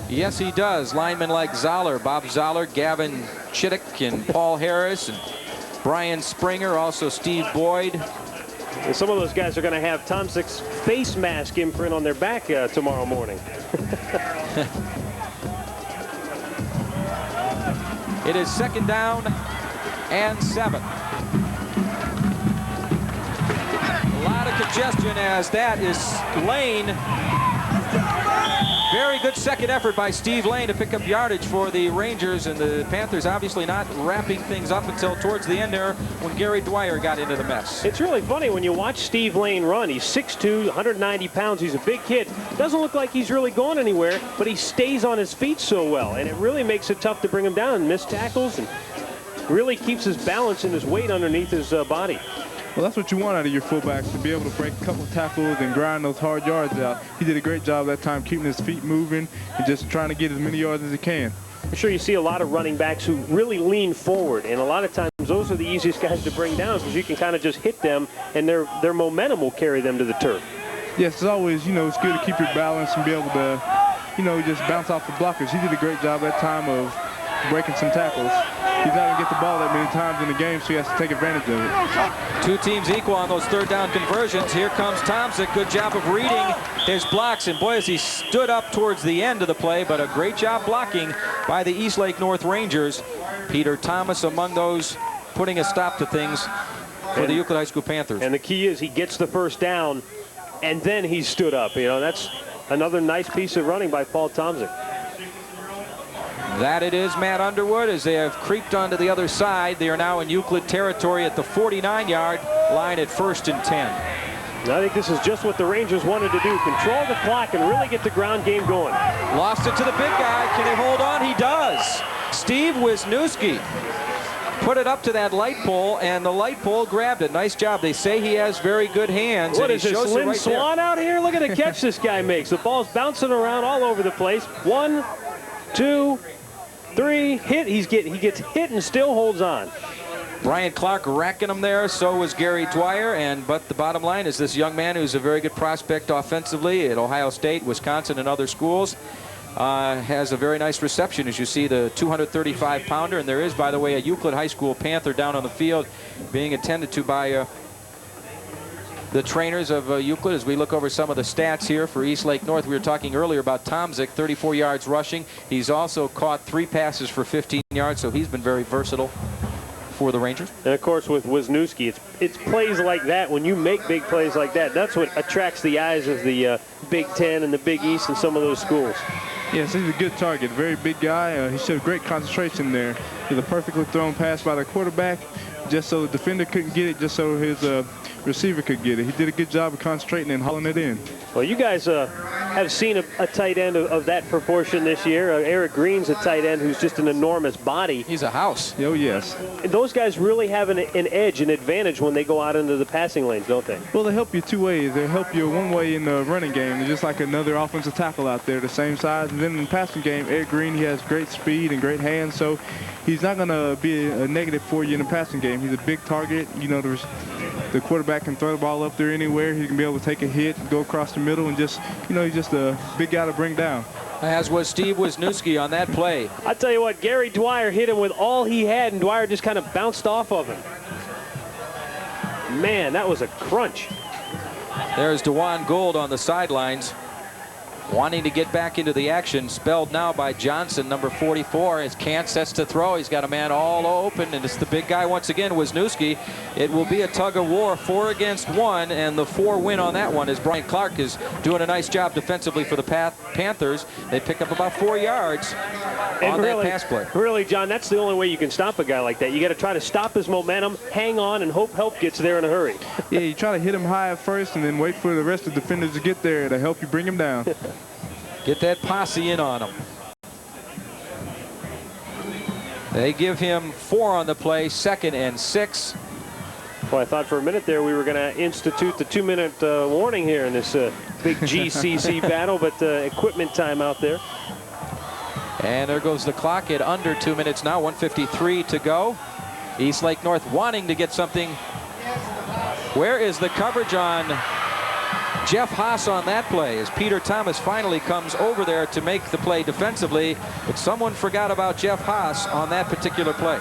Yes, he does. Linemen like Zoller, Bob Zoller, Gavin Chittick, and Paul Harris, and Brian Springer, also Steve Boyd. And some of those guys are going to have Tomsic's face mask imprint on their back tomorrow morning. It is 2nd down and 7. A lot of congestion as that is Lane. Very good second effort by Steve Lane to pick up yardage for the Rangers, and the Panthers obviously not wrapping things up until towards the end there when Gary Dwyer got into the mess. It's really funny when you watch Steve Lane run. He's 6'2", 190 pounds. He's a big kid. Doesn't look like he's really going anywhere, but he stays on his feet so well, and it really makes it tough to bring him down and miss tackles, and really keeps his balance and his weight underneath his body. Well, that's what you want out of your fullbacks, to be able to break a couple of tackles and grind those hard yards out. He did a great job that time keeping his feet moving and just trying to get as many yards as he can. I'm sure you see a lot of running backs who really lean forward, and a lot of times those are the easiest guys to bring down because you can kind of just hit them and their momentum will carry them to the turf. Yes, it's always, it's good to keep your balance and be able to, just bounce off the blockers. He did a great job that time of breaking some tackles. He's not going to get the ball that many times in the game, so he has to take advantage of it. Two teams equal on those 3rd down conversions. Here comes Tomsic. Good job of reading his blocks, and boy, as he stood up towards the end of the play, but a great job blocking by the Eastlake North Rangers. Peter Thomas among those putting a stop to things for the Euclid High School Panthers. And the key is he gets the 1st down, and then he stood up. That's another nice piece of running by Paul Tomsic. That it is Matt Underwood as they have creeped onto the other side. They are now in Euclid territory at the 49-yard line at 1st and 10. And I think this is just what the Rangers wanted to do. Control the clock and really get the ground game going. Lost it to the big guy. Can he hold on? He does. Steve Wisniewski put it up to that light pole, and the light pole grabbed it. Nice job. They say he has very good hands. What is this, Lynn Swan out here? Look at the catch this guy makes. The ball's bouncing around all over the place. 1, 2, 3, hit. He gets hit and still holds on. Brian Clark racking him there. So was Gary Dwyer. But the bottom line is this young man who's a very good prospect offensively at Ohio State, Wisconsin, and other schools. Has a very nice reception, as you see, the 235-pounder. And there is, by the way, a Euclid High School Panther down on the field being attended to by the trainers of Euclid. As we look over some of the stats here for Eastlake North, we were talking earlier about Tomzik, 34 yards rushing. He's also caught 3 passes for 15 yards, so he's been very versatile for the Rangers. And of course with Wisniewski, it's plays like that. When you make big plays like that, that's what attracts the eyes of the Big Ten and the Big East and some of those schools. Yes, he's a good target. Very big guy. He showed great concentration there. With a perfectly thrown pass by the quarterback, just so the defender couldn't get it, just so his receiver could get it. He did a good job of concentrating and hauling it in. Well, you guys have seen a tight end of that proportion this year. Eric Green's a tight end who's just an enormous body. He's a house. Oh, yes. And those guys really have an edge, an advantage when they go out into the passing lanes, don't they? Well, they help you 2 ways. They help you one way in the running game. They're just like another offensive tackle out there, the same size. And then in the passing game, Eric Green, he has great speed and great hands, so he's not going to be a negative for you in the passing game. He's a big target. You know, the quarterback can throw the ball up there anywhere. He can be able to take a hit, go across the middle, and just, you know, he's just a big guy to bring down. As was Steve Wisniewski on that play. I tell you what, Gary Dwyer hit him with all he had, and Dwyer just kind of bounced off of him. Man, that was a crunch. There's DeJuan Gold on the sidelines, wanting to get back into the action, spelled now by Johnson, number 44. As Kant sets to throw, he's got a man all open, and it's the big guy once again, Wisniewski. It will be a tug of war, 4 against 1, and the 4 win on that one as Brian Clark is doing a nice job defensively for the Panthers. They pick up about 4 yards on that pass play. Really, John, that's the only way you can stop a guy like that. You got to try to stop his momentum, hang on, and hope help gets there in a hurry. Yeah, you try to hit him high at first and then wait for the rest of the defenders to get there to help you bring him down. Get that posse in on him. They give him 4 on the play, 2nd and 6. Well, I thought for a minute there we were going to institute the 2-minute warning here in this big GCC battle, but equipment time out there. And there goes the clock at under 2 minutes now, 1:53 to go. Eastlake North wanting to get something. Where is the coverage on Jeff Haas on that play as Peter Thomas finally comes over there to make the play defensively, but someone forgot about Jeff Haas on that particular play.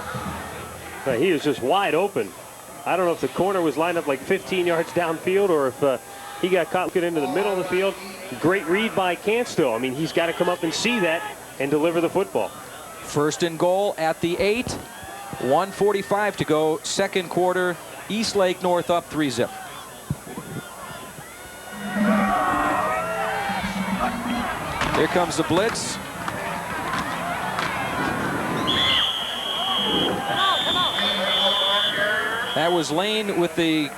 He is just wide open. I don't know if the corner was lined up like 15 yards downfield or if he got caught looking into the middle of the field. Great read by Canstill. I mean, he's got to come up and see that and deliver the football. 1st and goal at the 8. 1:45 to go, 2nd quarter. Eastlake North up 3-zip. Here comes the blitz. That was Lane with the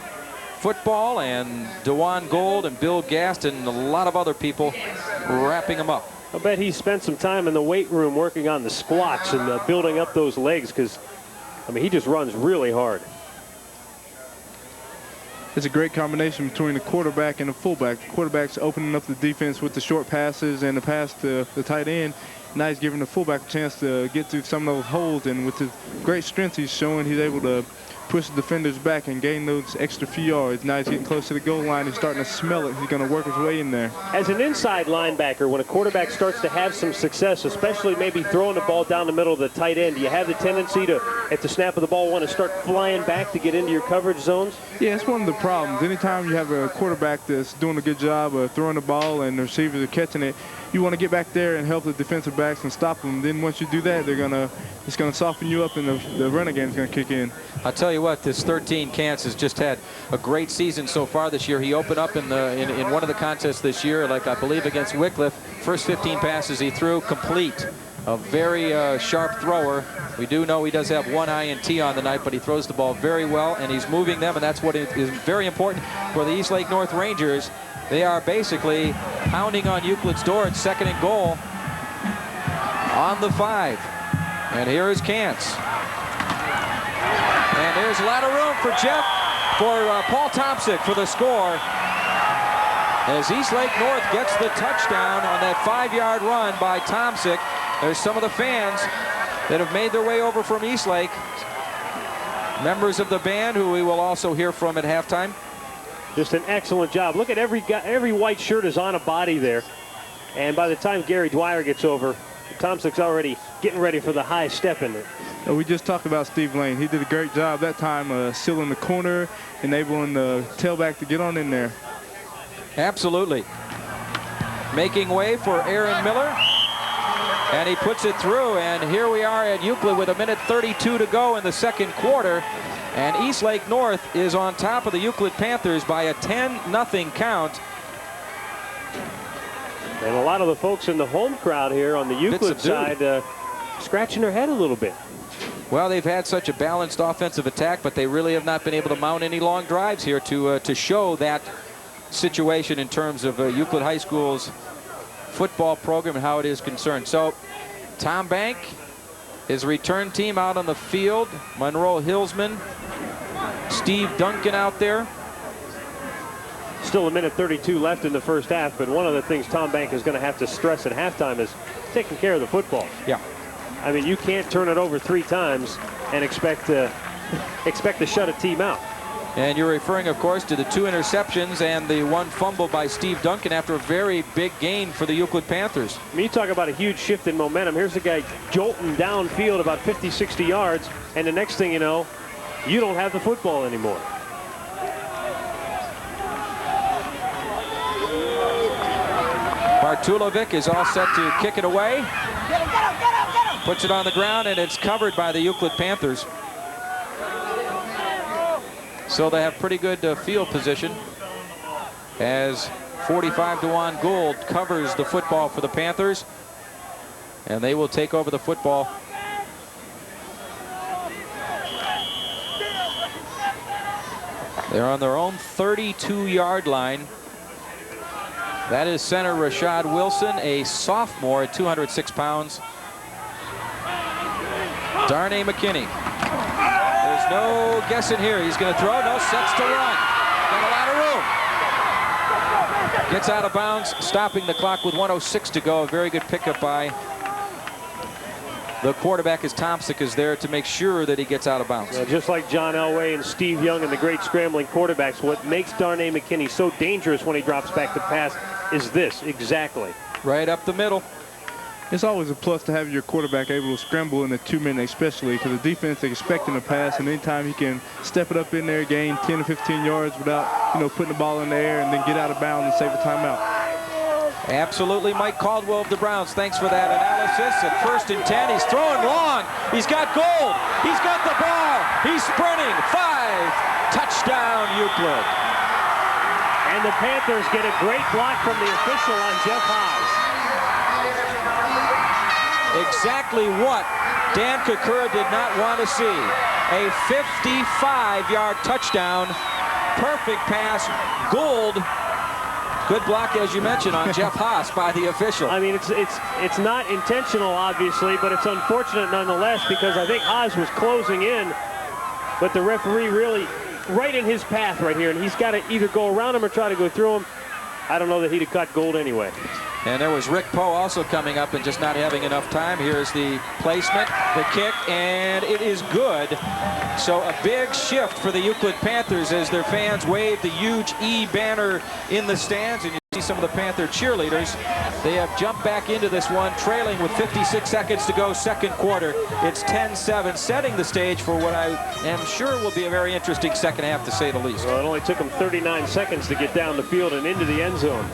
football, and DeJuan Gold and Bill Gaston and a lot of other people wrapping him up. I bet he spent some time in the weight room working on the squats and building up those legs, because, I mean, he just runs really hard. It's a great combination between the quarterback and the fullback. The quarterback's opening up the defense with the short passes and the pass to the tight end. Now he's giving the fullback a chance to get through some of those holes, and with his great strength he's showing, he's able to push the defenders back and gain those extra few yards. Now he's getting close to the goal line. He's starting to smell it. He's going to work his way in there. As an inside linebacker, when a quarterback starts to have some success, especially maybe throwing the ball down the middle of the tight end, do you have the tendency to, at the snap of the ball, want to start flying back to get into your coverage zones? Yeah, it's one of the problems. Anytime you have a quarterback that's doing a good job of throwing the ball and the receivers are catching it, you want to get back there and help the defensive backs and stop them. Then once you do that, it's going to soften you up, and the running game is going to kick in. I'll tell you what, this 13 Kants has just had a great season so far this year. He opened up in one of the contests this year, like I believe against Wycliffe. First 15 passes he threw complete. A very sharp thrower. We do know he does have 1 INT on the night, but he throws the ball very well, and he's moving them, and that's what is very important for the Eastlake North Rangers. They are basically pounding on Euclid's door at 2nd and goal on the 5. And here is Kants. And there's a lot of room for Paul Tomczyk for the score. As Eastlake North gets the touchdown on that 5-yard run by Tomczyk. There's some of the fans that have made their way over from Eastlake. Members of the band who we will also hear from at halftime. Just an excellent job. Look at every white shirt is on a body there. And by the time Gary Dwyer gets over, Tomczyk's already getting ready for the high step in it. We just talked about Steve Lane. He did a great job that time sealing the corner, enabling the tailback to get on in there. Absolutely. Making way for Aaron Miller. And he puts it through. And here we are at Euclid with 1:32 to go in the second quarter. And Eastlake North is on top of the Euclid Panthers by a 10-0 count. And a lot of the folks in the home crowd here on the Euclid side scratching their head a little bit. Well, they've had such a balanced offensive attack, but they really have not been able to mount any long drives here to show that situation in terms of Euclid High School's football program and how it is concerned. So Tom Bank, his return team out on the field. Monroe Hillsman, Steve Duncan out there. Still 1:32 left in the first half, but one of the things Tom Bank is going to have to stress at halftime is taking care of the football. Yeah. I mean, you can't turn it over 3 times and expect to shut a team out. And you're referring, of course, to the 2 interceptions and the 1 fumble by Steve Duncan after a very big gain for the Euclid Panthers. I mean, you talk about a huge shift in momentum. Here's the guy jolting downfield about 50, 60 yards, and the next thing you know, you don't have the football anymore. Bartulovic is all set to kick it away. Puts it on the ground, and it's covered by the Euclid Panthers. So they have pretty good field position as 45 DeJuan Gould covers the football for the Panthers, and they will take over the football. They're on their own 32-yard line. That is center Rashad Wilson, a sophomore at 206 pounds. Darnay McKinney. There's no guessing here. He's going to throw. No, sets to run. Got a lot of room. Gets out of bounds, stopping the clock with 1:06 to go. A very good pickup by the quarterback as Tomczyk is there to make sure that he gets out of bounds. Yeah, just like John Elway and Steve Young and the great scrambling quarterbacks, what makes Darnay McKinney so dangerous when he drops back to pass is this, exactly. Right up the middle. It's always a plus to have your quarterback able to scramble in the 2-minute, especially because the defense is expecting a pass, and anytime he can step it up in there, gain 10 to 15 yards without, putting the ball in the air and then get out of bounds and save a timeout. Absolutely. Mike Caldwell of the Browns, thanks for that analysis. At 1st and 10, he's throwing long. He's got Gould. He's got the ball. He's sprinting. 5. Touchdown, Euclid. And the Panthers get a great block from the official on Jeff Haas. Exactly what Dan Kakura did not want to see. A 55-yard touchdown. Perfect pass. Gould. Good block, as you mentioned, on Jeff Haas by the official. I mean, it's not intentional, obviously, but it's unfortunate nonetheless because I think Haas was closing in, but the referee really right in his path right here, and he's got to either go around him or try to go through him. I don't know that he'd have caught Gould anyway. And there was Rick Poe also coming up and just not having enough time. Here's the placement, the kick, and it is good. So a big shift for the Euclid Panthers as their fans wave the huge E banner in the stands. And you see some of the Panther cheerleaders. They have jumped back into this one, trailing with 56 seconds to go, second quarter. It's 10-7, setting the stage for what I am sure will be a very interesting second half, to say the least. Well, it only took them 39 seconds to get down the field and into the end zone.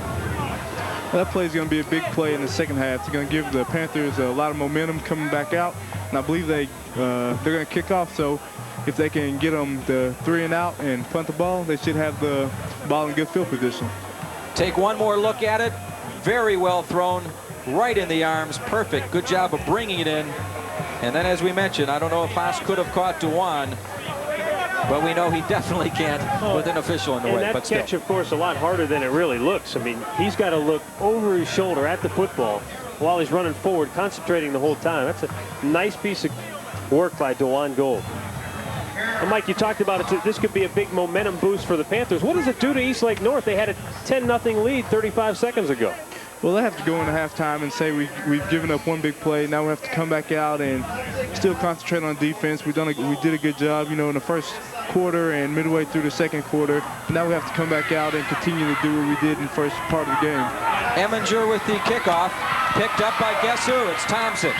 That play is going to be a big play in the second half. It's going to give the Panthers a lot of momentum coming back out, and I believe they're going to kick off. So if they can get them the 3 and out and punt the ball, they should have the ball in good field position. Take one more look at it. Very well thrown, right in the arms. Perfect. Good job of bringing it in. And then, as we mentioned, I don't know if Haas could have caught DeJuan, but we know he definitely can't with an official in the way. And that catch, of course, a lot harder than it really looks. I mean, he's got to look over his shoulder at the football while he's running forward, concentrating the whole time. That's a nice piece of work by DeJuan Gould. And Mike, you talked about it. This could be a big momentum boost for the Panthers. What does it do to Eastlake North? They had a 10-0 lead 35 seconds ago. Well, they have to go into halftime and say we've given up one big play. Now we have to come back out and still concentrate on defense. We did a good job, you know, in the first quarter and midway through the second quarter. Now we have to come back out and continue to do what we did in the first part of the game. Eminger with the kickoff, picked up by guess who? It's Thompson.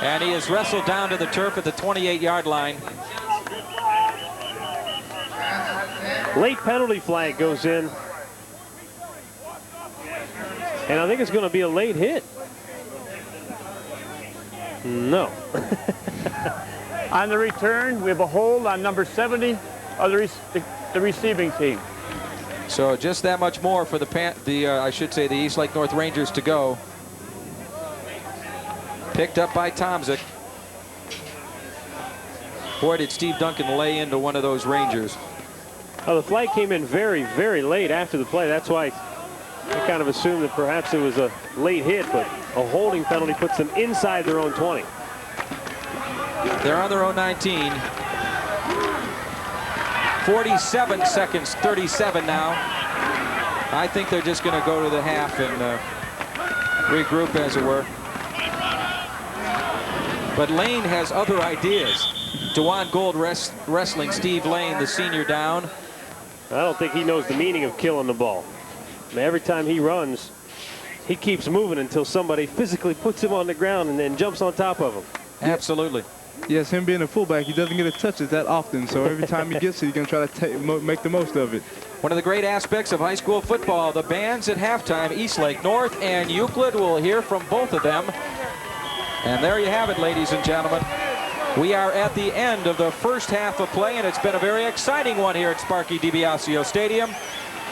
And he is wrestled down to the turf at the 28-yard line. Late penalty flag goes in. And I think it's going to be a late hit. No. On the return, we have a hold on number 70 of the receiving team. So just that much more for I should say the Eastlake North Rangers to go. Picked up by Tomczyk. Boy, did Steve Duncan lay into one of those Rangers. Well, the flag came in very, very late after the play. That's why I kind of assumed that perhaps it was a late hit, but a holding penalty puts them inside their own 20. They're on their own 19. 47 seconds, 37 now. I think they're just going to go to the half and regroup, as it were. But Lane has other ideas. DeJuan Gold wrestling Steve Lane, the senior, down. I don't think he knows the meaning of killing the ball. I mean, every time he runs, he keeps moving until somebody physically puts him on the ground and then jumps on top of him. Absolutely. Yes, him being a fullback, he doesn't get a touches that often, so every time he gets it, he's going to try to make the most of it. One of the great aspects of high school football, the bands at halftime, Eastlake North and Euclid. We'll hear from both of them. And there you have it, ladies and gentlemen. We are at the end of the first half of play, and it's been a very exciting one here at Sparky DiBiasio Stadium.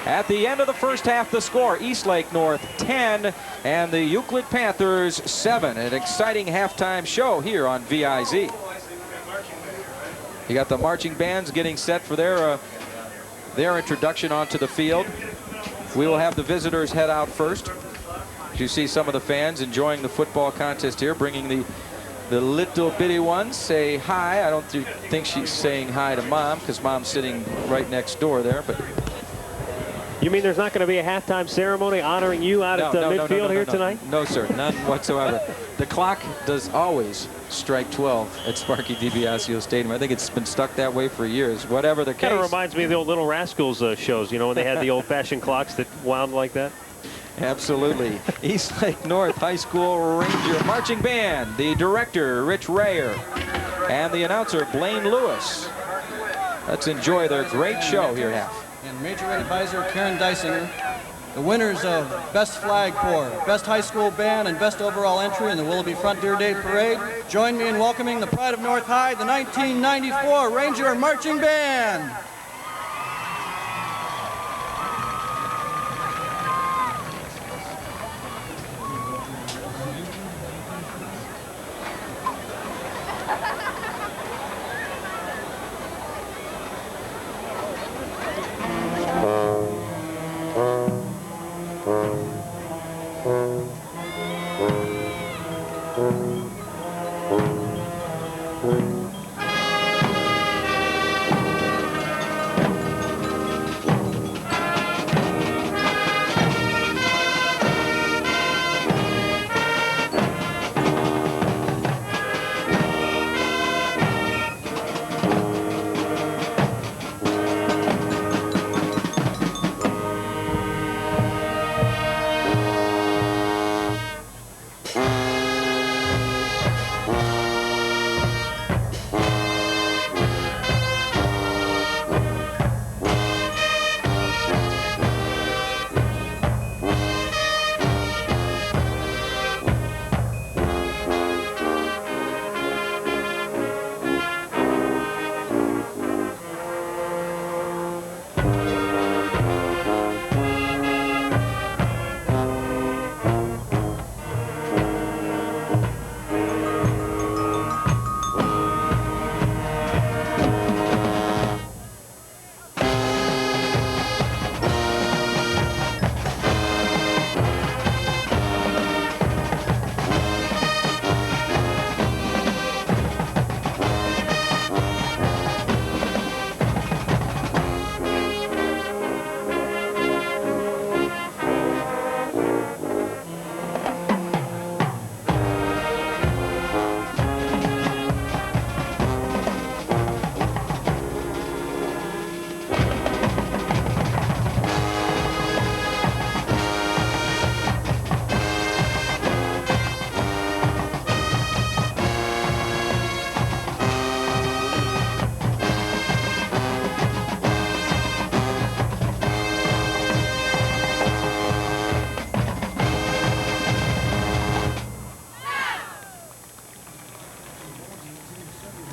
At the end of the first half, the score, Eastlake North 10 and the Euclid Panthers 7. An exciting halftime show here on VIZ. You got the marching bands getting set for their introduction onto the field. We will have the visitors head out first. You see some of the fans enjoying the football contest here, bringing the little bitty ones. Say hi. I don't think she's saying hi to Mom, because Mom's sitting right next door there. But you mean there's not going to be a halftime ceremony honoring you out at the midfield here tonight? No, sir, none whatsoever. The clock does always strike 12 at Sparky DiBiasio Stadium. I think it's been stuck that way for years. Whatever the case. Kind of reminds me of the old Little Rascals shows, you know, when they had the old-fashioned clocks that wound like that. Absolutely. Eastlake North High School Ranger Marching Band, the director, Rich Rayer, and the announcer, Blaine Lewis. Let's enjoy their great show here at half. And Major Advisor Karen Dysinger, the winners of Best Flag Corps, Best High School Band, and Best Overall Entry in the Willoughby Frontier Day Parade. Join me in welcoming the pride of North High, the 1994 Ranger Marching Band.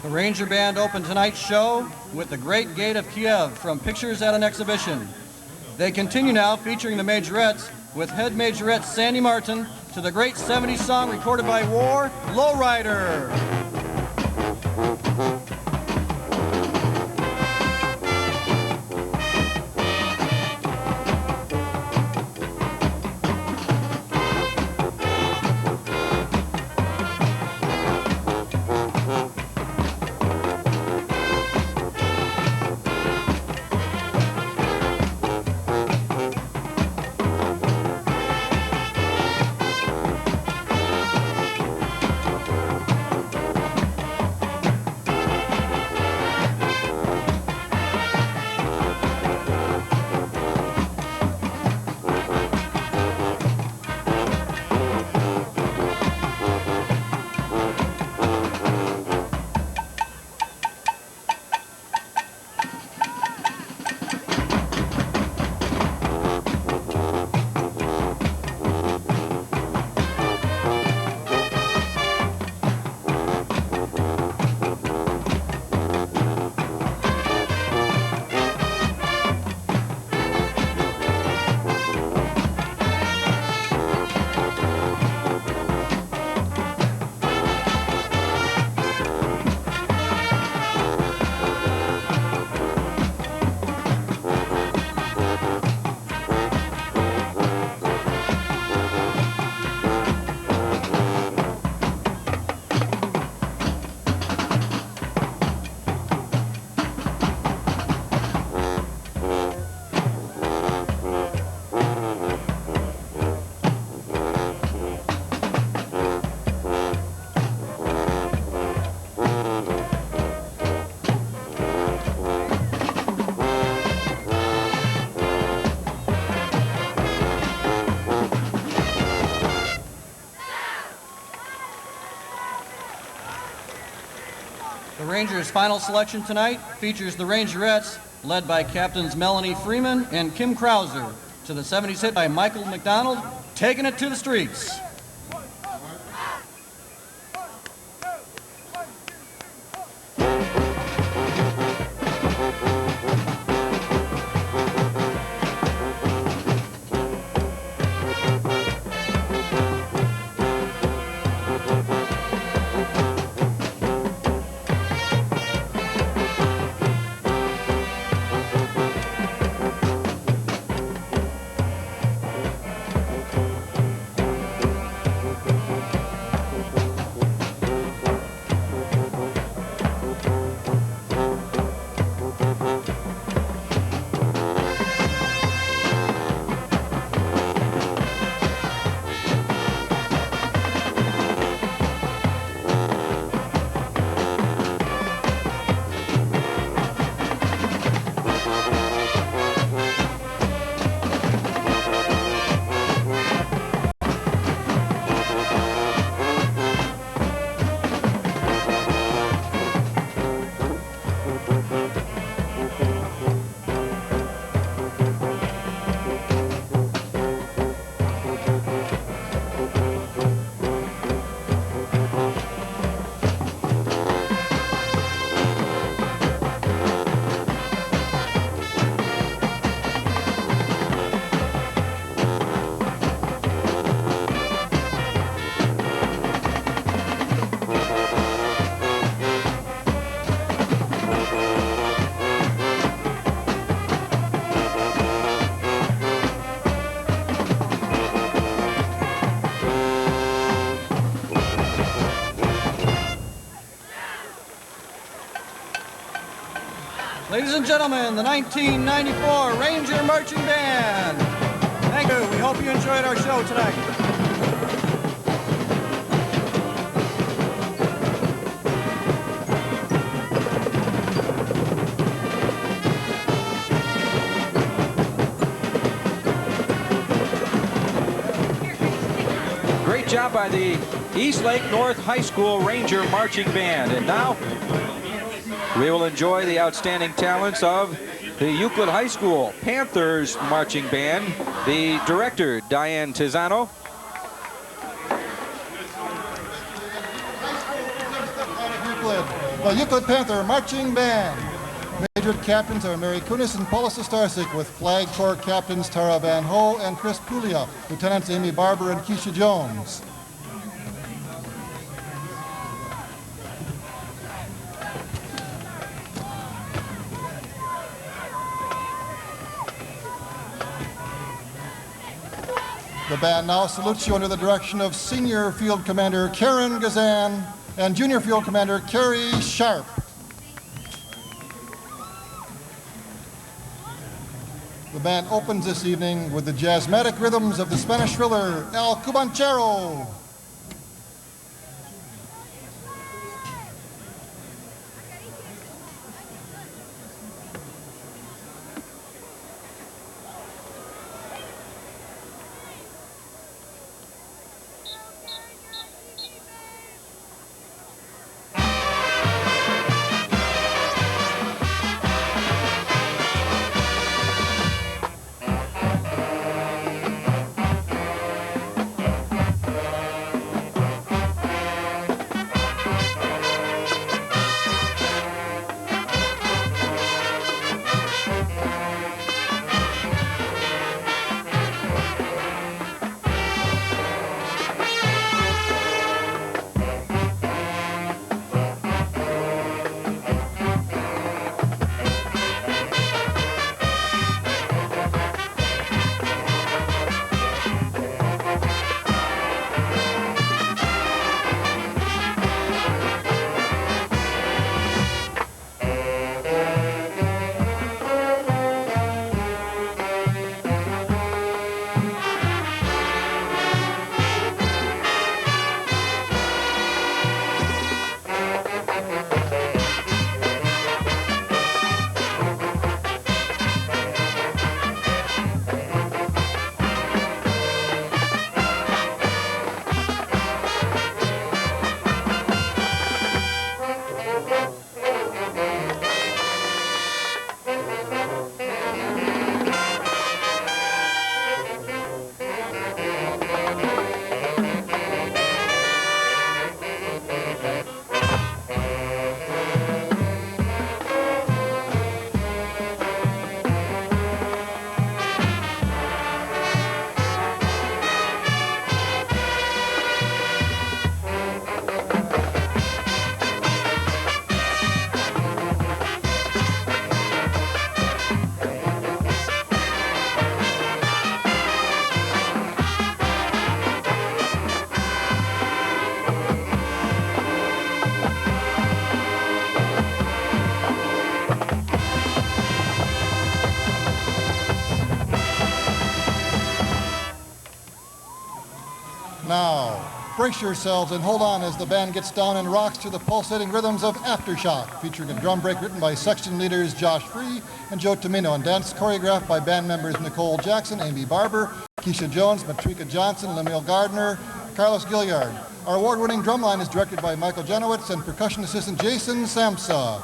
The Ranger Band opened tonight's show with The Great Gate of Kiev from Pictures at an Exhibition. They continue now featuring the Majorettes with head Majorette Sandy Martin to the great 70s song recorded by War, Lowrider. The Rangers' final selection tonight features the Rangerettes, led by Captains Melanie Freeman and Kim Krauser, to the 70s hit by Michael McDonald, Taking It to the Streets. Ladies and gentlemen, the 1994 Ranger Marching Band. Thank you. We hope you enjoyed our show tonight. Great job by the Eastlake North High School Ranger Marching Band. And now we will enjoy the outstanding talents of the Euclid High School Panthers Marching Band. The director, Diane Tizano. Euclid. the Euclid Panther Marching Band. Majored captains are Mary Kunis and Paula Sostarczyk, with Flag Corps captains Tara Van Ho and Chris Puglia, Lieutenants Amy Barber and Keisha Jones. The band now salutes you under the direction of Senior Field Commander Karen Gazan and Junior Field Commander Carrie Sharp. The band opens this evening with the jazzmatic rhythms of the Spanish thriller El Cubanchero. Now, brace yourselves and hold on as the band gets down and rocks to the pulsating rhythms of Aftershock, featuring a drum break written by section leaders Josh Free and Joe Tomino, and dance choreographed by band members Nicole Jackson, Amy Barber, Keisha Jones, Matrika Johnson, Lemuel Gardner, Carlos Gilliard. Our award-winning drumline is directed by Michael Janowitz and percussion assistant Jason Samsa.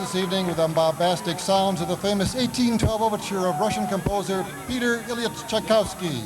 This evening with the bombastic sounds of the famous 1812 overture of Russian composer Peter Ilyich Tchaikovsky.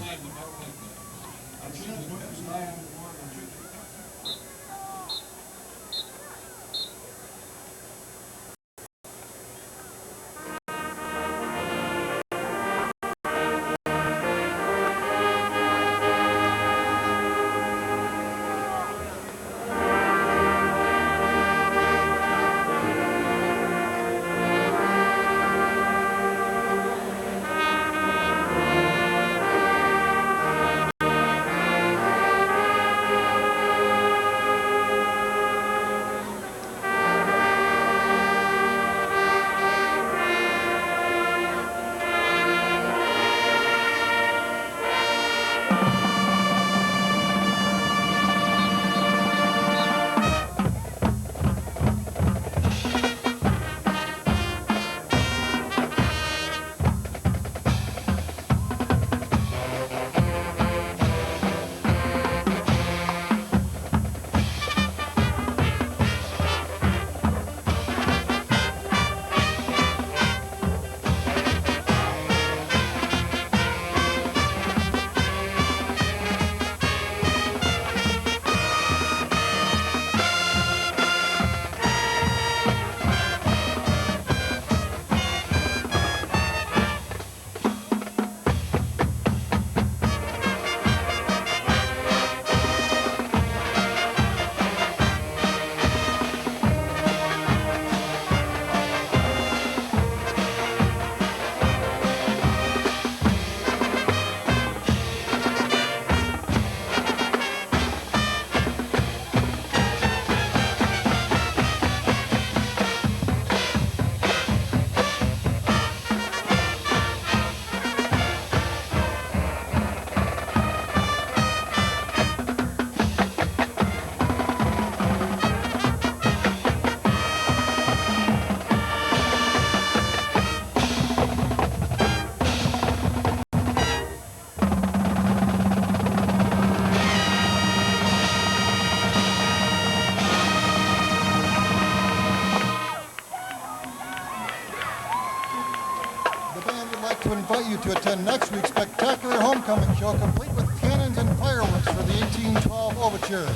To invite you to attend next week's spectacular homecoming show, complete with cannons and fireworks for the 1812 overture.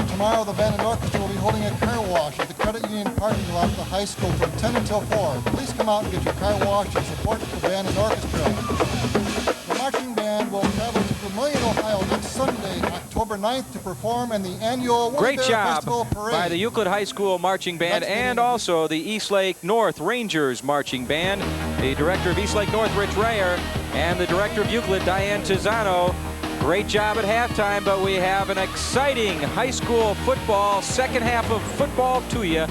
Tomorrow, the band and orchestra will be holding a car wash at the Credit Union parking lot at the high school from 10 until 4. Please come out and get your car washed and support the band and orchestra. The marching band will travel to Vermilion, Ohio next Sunday, October 9th, to perform in the annual Great job Festival Parade by the Euclid High School Marching Band and also the Eastlake North Rangers Marching Band. The director of Eastlake North, Rich Rayer, and the director of Euclid, Diane Tizano. Great job at halftime, but we have an exciting high school football, second half of football to you,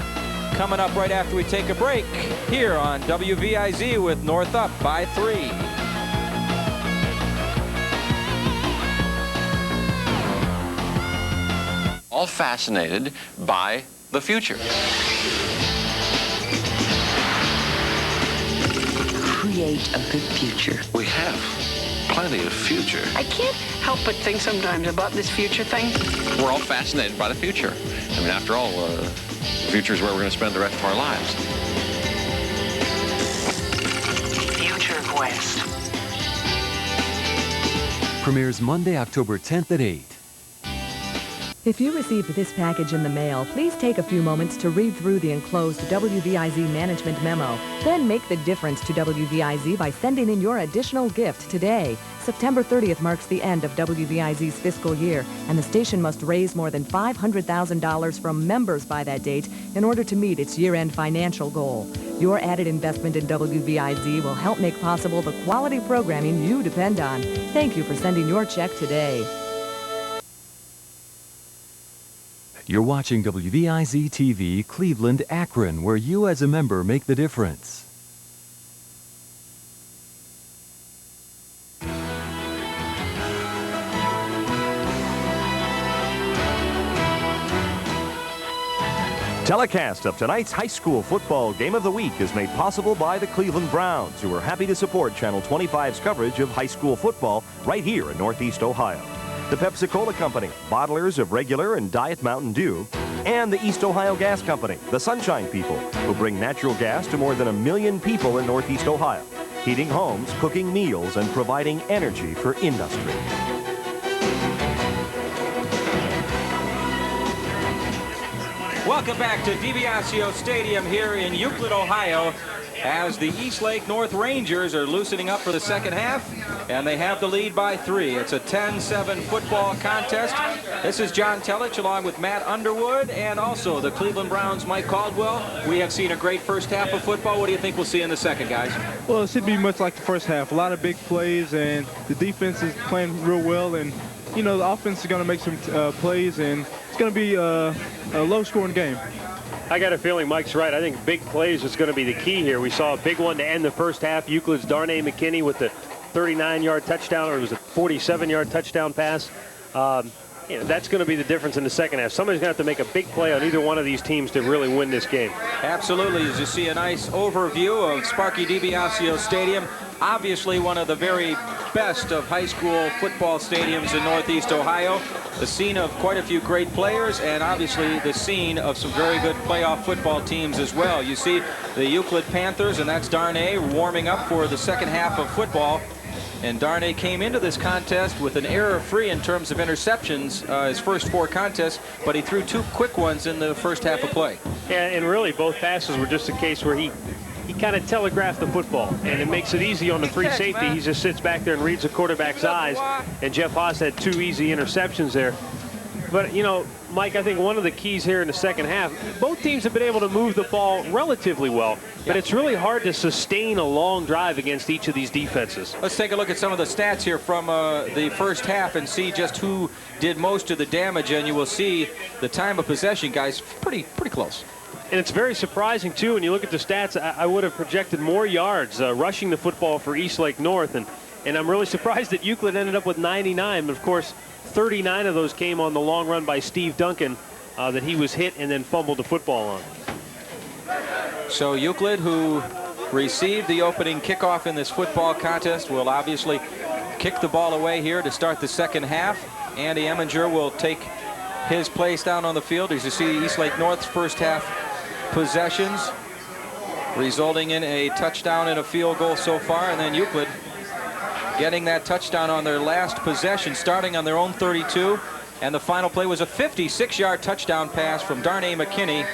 coming up right after we take a break here on WVIZ with North up by 3. All fascinated by the future. Create a good future. We have plenty of future. I can't help but think sometimes about this future thing. We're all fascinated by the future. I mean, after all, the future is where we're going to spend the rest of our lives. Future Quest. Premieres Monday, October 10th at 8. If you received this package in the mail, please take a few moments to read through the enclosed WVIZ management memo. Then make the difference to WVIZ by sending in your additional gift today. September 30th marks the end of WVIZ's fiscal year, and the station must raise more than $500,000 from members by that date in order to meet its year-end financial goal. Your added investment in WVIZ will help make possible the quality programming you depend on. Thank you for sending your check today. You're watching WVIZ TV, Cleveland, Akron, where you as a member make the difference. Telecast of tonight's high school football game of the week is made possible by the Cleveland Browns, who are happy to support Channel 25's coverage of high school football right here in Northeast Ohio. The Pepsi-Cola Company, bottlers of regular and Diet Mountain Dew, and the East Ohio Gas Company, the Sunshine People, who bring natural gas to more than 1 million people in Northeast Ohio, heating homes, cooking meals, and providing energy for industry. Welcome back to DiBiasio Stadium here in Euclid, Ohio, as the Eastlake North Rangers are loosening up for the second half, and they have the lead by 3. It's a 10-7 football contest. This is John Telich along with Matt Underwood and also the Cleveland Browns' Mike Caldwell. We have seen a great first half of football. What do you think we'll see in the second, guys? Well, it should be much like the first half. A lot of big plays, and the defense is playing real well, and you know, the offense is going to make some plays, and it's going to be a low-scoring game. I got a feeling Mike's right. I think big plays is going to be the key here. We saw a big one to end the first half. Euclid's Darnay McKinney with the 39-yard touchdown, or it was a 47-yard touchdown pass. You know, that's going to be the difference in the second half. Somebody's going to have to make a big play on either one of these teams to really win this game. Absolutely. As you see a nice overview of Sparky DiBiasio Stadium, obviously one of the very best of high school football stadiums in Northeast Ohio. The scene of quite a few great players, and obviously the scene of some very good playoff football teams as well. You see the Euclid Panthers, and that's Darnay, warming up for the second half of football. And Darnay came into this contest with an error-free in terms of interceptions, his first 4 contests, but he threw 2 quick ones in the first half of play. Yeah, and really both passes were just a case where he kind of telegraphed the football, and it makes it easy on the free safety. He just sits back there and reads the quarterback's eyes, and Jeff Haas had 2 easy interceptions there. But, you know, Mike, I think one of the keys here in the second half, both teams have been able to move the ball relatively well, but it's really hard to sustain a long drive against each of these defenses. Let's take a look at some of the stats here from the first half and see just who did most of the damage, and you will see the time of possession, guys, pretty close. And it's very surprising, too, when you look at the stats. I would have projected more yards rushing the football for Eastlake North, and I'm really surprised that Euclid ended up with 99, but of course 39 of those came on the long run by Steve Duncan that he was hit and then fumbled the football on. So Euclid, who received the opening kickoff in this football contest, will obviously kick the ball away here to start the second half. Andy Eminger will take his place down on the field. As you see, Eastlake North's first half possessions resulting in a touchdown and a field goal so far, and then Euclid getting that touchdown on their last possession, starting on their own 32, and the final play was a 56-yard touchdown pass from Darnay McKinney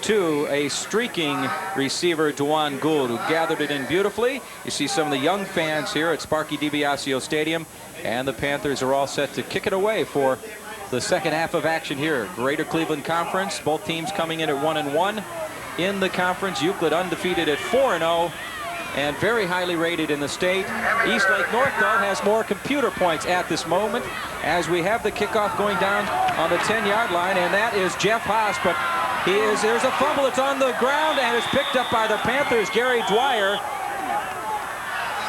to a streaking receiver, Dewan Gould, who gathered it in beautifully. You see some of the young fans here at Sparky DiBiasio Stadium, and the Panthers are all set to kick it away for the second half of action here. Greater Cleveland Conference, both teams coming in at 1-1 in the conference. Euclid undefeated at 4-0 and very highly rated in the state. Eastlake North, though, has more computer points at this moment as we have the kickoff going down on the 10-yard line, and that is Jeff Haas, but there's a fumble. It's on the ground and it's picked up by the Panthers, Gary Dwyer.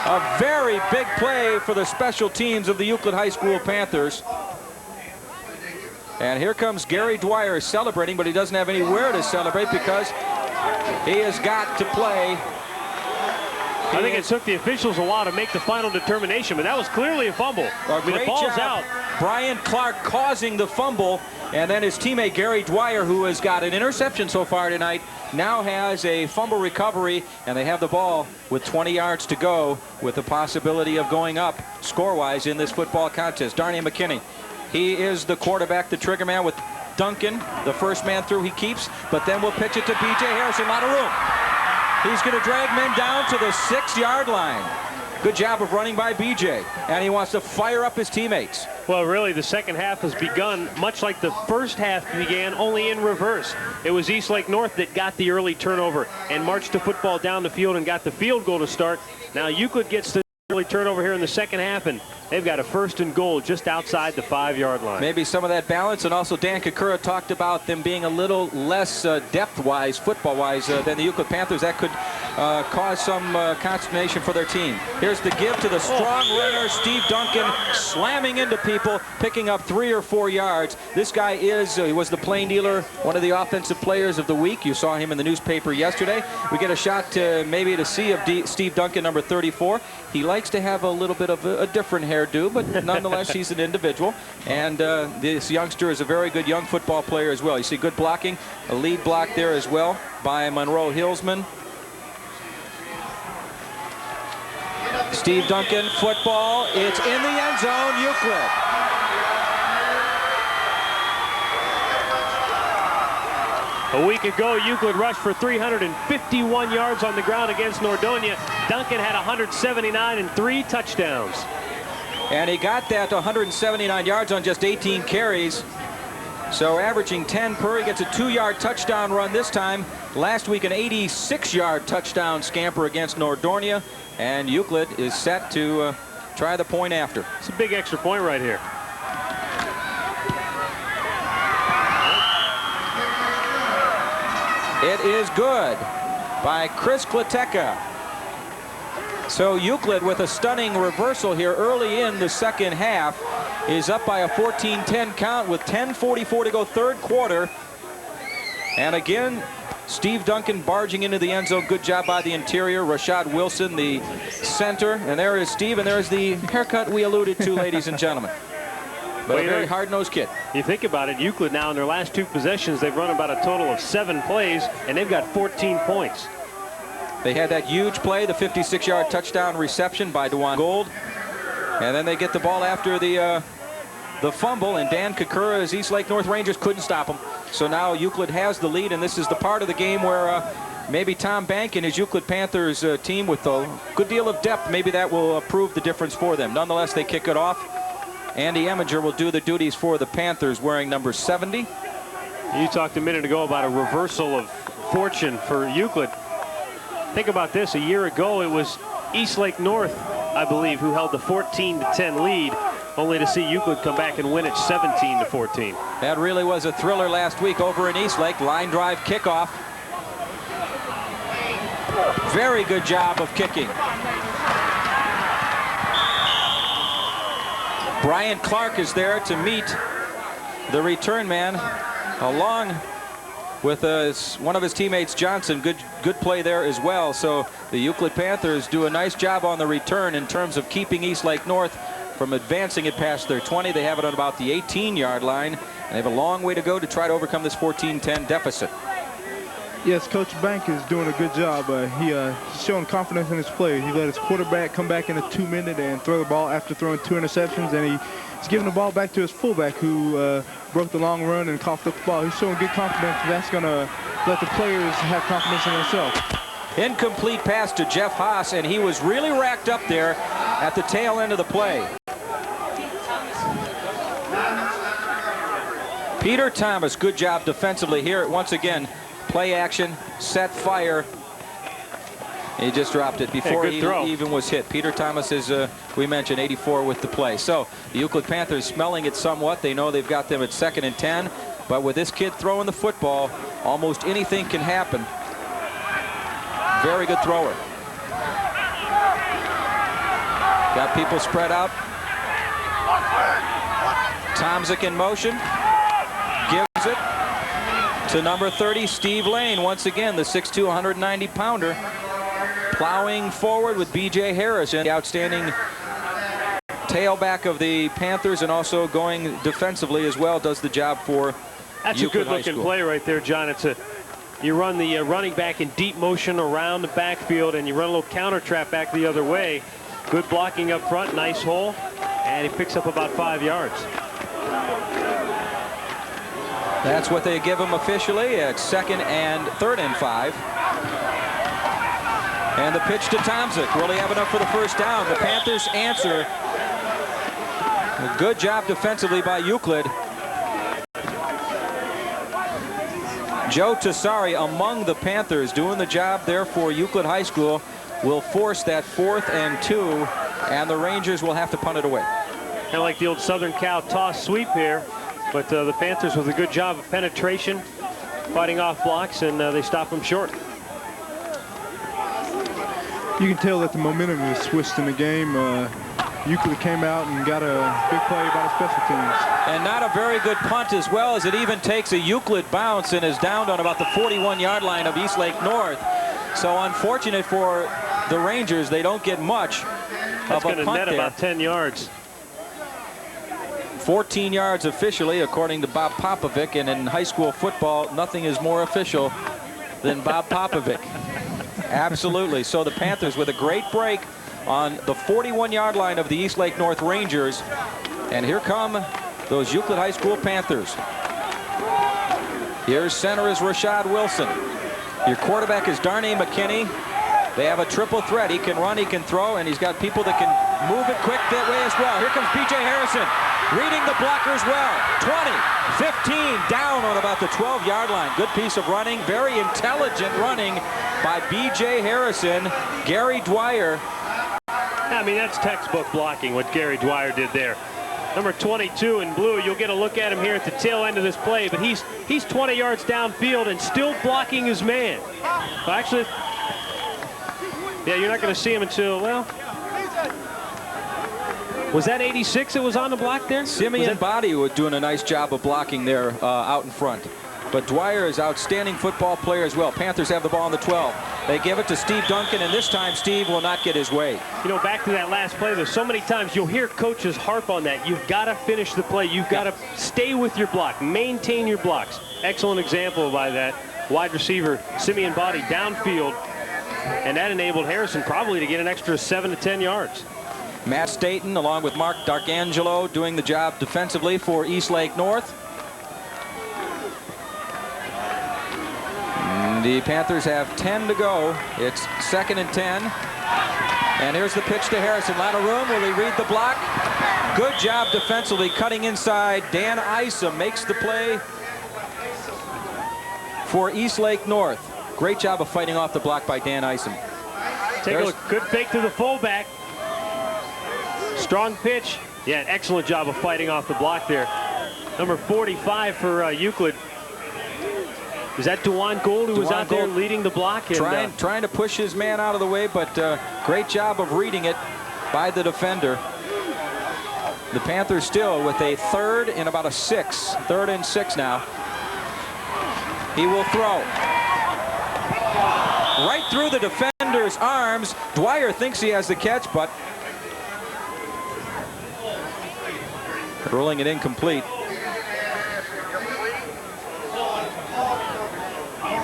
A very big play for the special teams of the Euclid High School Panthers. And here comes Gary Dwyer celebrating, but he doesn't have anywhere to celebrate because he has got to play. I think it took the officials a while to make the final determination, but that was clearly a fumble. The ball's out. Brian Clark causing the fumble, and then his teammate Gary Dwyer, who has got an interception so far tonight, now has a fumble recovery, and they have the ball with 20 yards to go with the possibility of going up score-wise in this football contest. Darnay McKinney, He is the quarterback, the trigger man with Duncan. The first man through he keeps, but then we'll pitch it to B.J. Harrison. A lot of room. He's going to drag men down to the 6-yard line. Good job of running by B.J. And he wants to fire up his teammates. Well, really, the second half has begun much like the first half began, only in reverse. It was Eastlake North that got the early turnover and marched the football down the field and got the field goal to start. Now Euclid gets the early turnover here in the second half, and they've got a 1st and goal just outside the 5-yard line. Maybe some of that balance, and also Dan Kakura talked about them being a little less depth-wise, football-wise, than the Euclid Panthers. That could cause some consternation for their team. Here's the give to the strong runner, Steve Duncan, slamming into people, picking up 3 or 4 yards. This guy he was the plain dealer, one of the offensive players of the week. You saw him in the newspaper yesterday. We get a shot maybe to see of Steve Duncan, number 34. He likes to have a little bit of a different hairdo, but nonetheless, he's an individual. And this youngster is a very good young football player as well. You see good blocking, a lead block there as well by Monroe Hillsman. Steve Duncan, football. It's in the end zone, Euclid. A week ago, Euclid rushed for 351 yards on the ground against Nordonia. Duncan had 179 and 3 touchdowns. And he got that to 179 yards on just 18 carries. So averaging 10 per. He gets a 2-yard touchdown run this time. Last week, an 86-yard touchdown scamper against Nordonia. And Euclid is set to try the point after. It's a big extra point right here. It is good by Chris Klateca. So Euclid, with a stunning reversal here early in the second half, is up by a 14-10 count with 10:44 to go, third quarter. And again, Steve Duncan barging into the end zone. Good job by the interior. Rashad Wilson, the center. And there is Steve, and there's the haircut we alluded to, ladies and gentlemen. But a very hard-nosed kid. You think about it, Euclid now in their last 2 possessions, they've run about a total of 7 plays, and they've got 14 points. They had that huge play, the 56-yard touchdown reception by DeJuan Gold. And then they get the ball after the fumble, and Dan Kakura's Eastlake North Rangers couldn't stop him. So now Euclid has the lead, and this is the part of the game where maybe Tom Bank and his Euclid Panthers team with a good deal of depth, maybe that will prove the difference for them. Nonetheless, they kick it off. Andy Eminger will do the duties for the Panthers, wearing number 70. You talked a minute ago about a reversal of fortune for Euclid. Think about this. A year ago, it was Eastlake North, I believe, who held the 14-10 lead, only to see Euclid come back and win it 17-14. That really was a thriller last week over in Eastlake. Line drive kickoff. Very good job of kicking. Brian Clark is there to meet the return man, along with one of his teammates, Johnson. Good play there as well. So the Euclid Panthers do a nice job on the return in terms of keeping Eastlake North from advancing it past their 20. They have it on about the 18-yard line, and they have a long way to go to try to overcome this 14-10 deficit. Yes, Coach Bank is doing a good job. He's showing confidence in his play. He let his quarterback come back in a 2-minute and throw the ball after throwing 2 interceptions, and he's giving the ball back to his fullback, who broke the long run and coughed up the ball. He's showing good confidence. That's going to let the players have confidence in themselves. Incomplete pass to Jeff Haas, and he was really racked up there at the tail end of the play. Peter Thomas, good job defensively here. Once again, play action, set, fire. He just dropped it before he even was hit. Peter Thomas is, we mentioned, 84 with the play. So the Euclid Panthers smelling it somewhat. They know they've got them at 2nd and 10. But with this kid throwing the football, almost anything can happen. Very good thrower. Got people spread out. Tomzik in motion. Gives it to number 30, Steve Lane. Once again, the 6'2", 190-pounder. Plowing forward with B.J. Harris, and the outstanding tailback of the Panthers, and also going defensively as well, does the job for That's Euclid a good-looking play right there, John. You run the running back in deep motion around the backfield, and you run a little counter trap back the other way. Good blocking up front, nice hole, and he picks up about 5 yards. That's what they give him officially at 2nd and 3rd and 5. And the pitch to Tomczyk. Will he have enough for the first down? The Panthers answer. A good job defensively by Euclid. Joe Tessari among the Panthers doing the job there for Euclid High School will force that 4th and 2, and the Rangers will have to punt it away. Kind of like the old Southern Cal toss sweep here, but the Panthers with a good job of penetration, fighting off blocks, and they stop them short. You can tell that the momentum is switched in the game. Euclid came out and got a big play by the special teams. And not a very good punt as well, as it even takes a Euclid bounce and is downed on about the 41-yard line of Eastlake North. So unfortunate for the Rangers, they don't get much That's of a going to punt net there. about 10 yards. 14 yards officially, according to Bob Popovic, and in high school football, nothing is more official than Bob Popovic. Absolutely. So the Panthers with a great break on the 41-yard line of the Eastlake North Rangers. And here come those Euclid High School Panthers. Here's center is Rashad Wilson. Your quarterback is Darnay McKinney. They have a triple threat. He can run, he can throw, and he's got people that can move it quick that way as well. Here comes B.J. Harrison, reading the blockers well. 20, 15, down on about the 12-yard line. Good piece of running, very intelligent running by B.J. Harrison. Gary Dwyer. I mean, that's textbook blocking, what Gary Dwyer did there. Number 22 in blue, you'll get a look at him here at the tail end of this play, but he's 20 yards downfield and still blocking his man. Well, actually, yeah, you're not going to see him until, well, was that 86 that was on the block there? Simeon Body was doing a nice job of blocking there out in front. But Dwyer is outstanding football player as well. Panthers have the ball on the 12. They give it to Steve Duncan, and this time Steve will not get his way. You know, back to that last play, there's so many times you'll hear coaches harp on that. You've got to finish the play. You've got to stay with your block, maintain your blocks. Excellent example by that wide receiver, Simeon Body, downfield, and that enabled Harrison probably to get an extra 7 to 10 yards. Matt Staten, along with Mark D'Arcangelo, doing the job defensively for Eastlake North. The Panthers have 10 to go. It's 2nd and 10. And here's the pitch to Harrison. A lot of room. Will he read the block? Good job defensively, cutting inside. Dan Isom makes the play for Eastlake North. Great job of fighting off the block by Dan Isom. Take a look. Good fake to the fullback. Strong pitch. Yeah, excellent job of fighting off the block there. Number 45 for Euclid. Is that DeJuan Gould who was out there leading the block? And, trying to push his man out of the way, but great job of reading it by the defender. The Panthers still with a 3rd and about a 6. 3rd and 6 now. He will throw. Right through the defender's arms. Dwyer thinks he has the catch, but rolling it incomplete.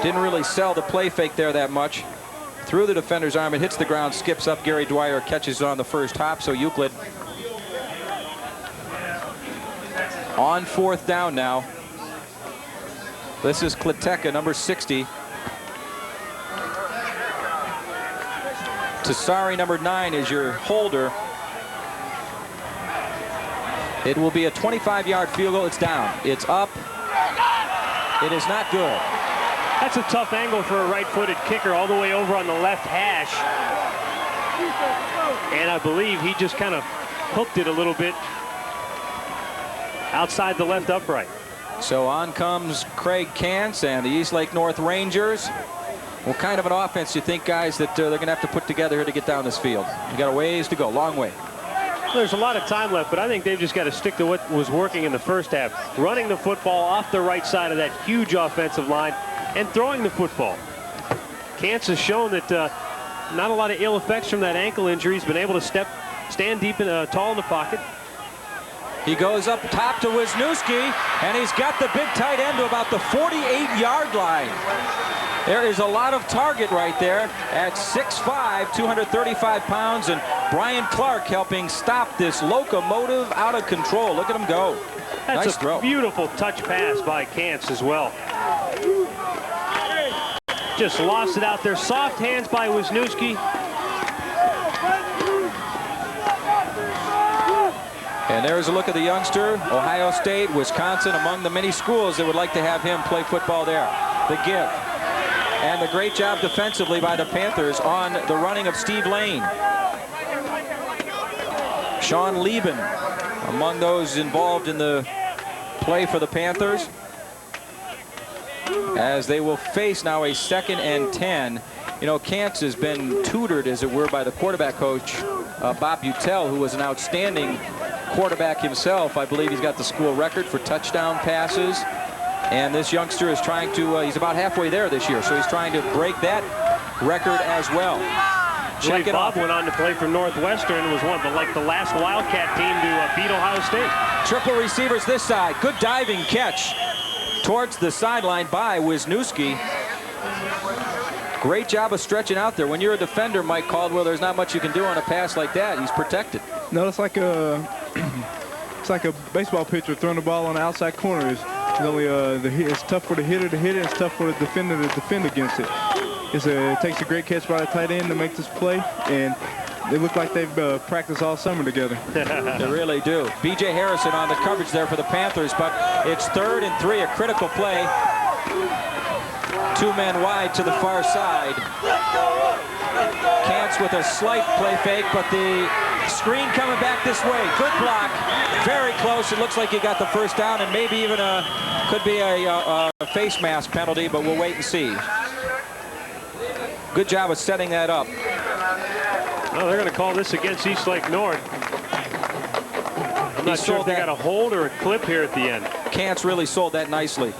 Didn't really sell the play fake there that much. Through the defender's arm, it hits the ground, skips up. Gary Dwyer catches it on the first hop, so Euclid on 4th down now. This is Kliteka, number 60. Tessari, number 9, is your holder. It will be a 25-yard field goal. It's down. It's up. It is not good. That's a tough angle for a right-footed kicker all the way over on the left hash. And I believe he just kind of hooked it a little bit outside the left upright. So on comes Craig Kantz and the Eastlake North Rangers. What kind of an offense do you think, guys, that they're going to have to put together here to get down this field? You got a ways to go, long way. There's a lot of time left, but I think they've just got to stick to what was working in the first half. Running the football off the right side of that huge offensive line and throwing the football. Kantz has shown that not a lot of ill effects from that ankle injury. He's been able to stand deep and tall in the pocket. He goes up top to Wisniewski, and he's got the big tight end to about the 48-yard line. There is a lot of target right there at 6'5", 235 pounds, and Brian Clark helping stop this locomotive out of control. Look at him go. That's nice a throw. Beautiful touch pass by Kantz as well. Just lost it out there. Soft hands by Wisniewski. And there's a look at the youngster. Ohio State, Wisconsin, among the many schools that would like to have him play football there. The give. And the great job defensively by the Panthers on the running of Steve Lane. Sean Lieben among those involved in the play for the Panthers, as they will face now a 2nd and 10. You know, Kantz has been tutored, as it were, by the quarterback coach, Bob Butel, who was an outstanding quarterback himself. I believe he's got the school record for touchdown passes. And this youngster is trying to, he's about halfway there this year, so he's trying to break that record as well. Check it Bob out. went on to play for Northwestern and was one of the last Wildcat team to beat Ohio State. Triple receivers this side. Good diving catch towards the sideline by Wisniewski. Great job of stretching out there. When you're a defender, Mike Caldwell, there's not much you can do on a pass like that. He's protected. No, it's like a baseball pitcher throwing the ball on the outside corner. It's tough for the hitter to hit it. It's tough for the defender to defend against it. It takes a great catch by the tight end to make this play, and they look like they've practiced all summer together. They really do. B.J. Harrison on the coverage there for the Panthers, but it's 3rd and 3, a critical play. 2 men wide to the far side. Kantz with a slight play fake, but the screen coming back this way. Good block. Very close. It looks like he got the first down, and maybe even could be a face mask penalty, but we'll wait and see. Good job of setting that up. Well, they're going to call this against Eastlake North. I'm not sure if they got a hold or a clip here at the end. Kantz really sold that nicely.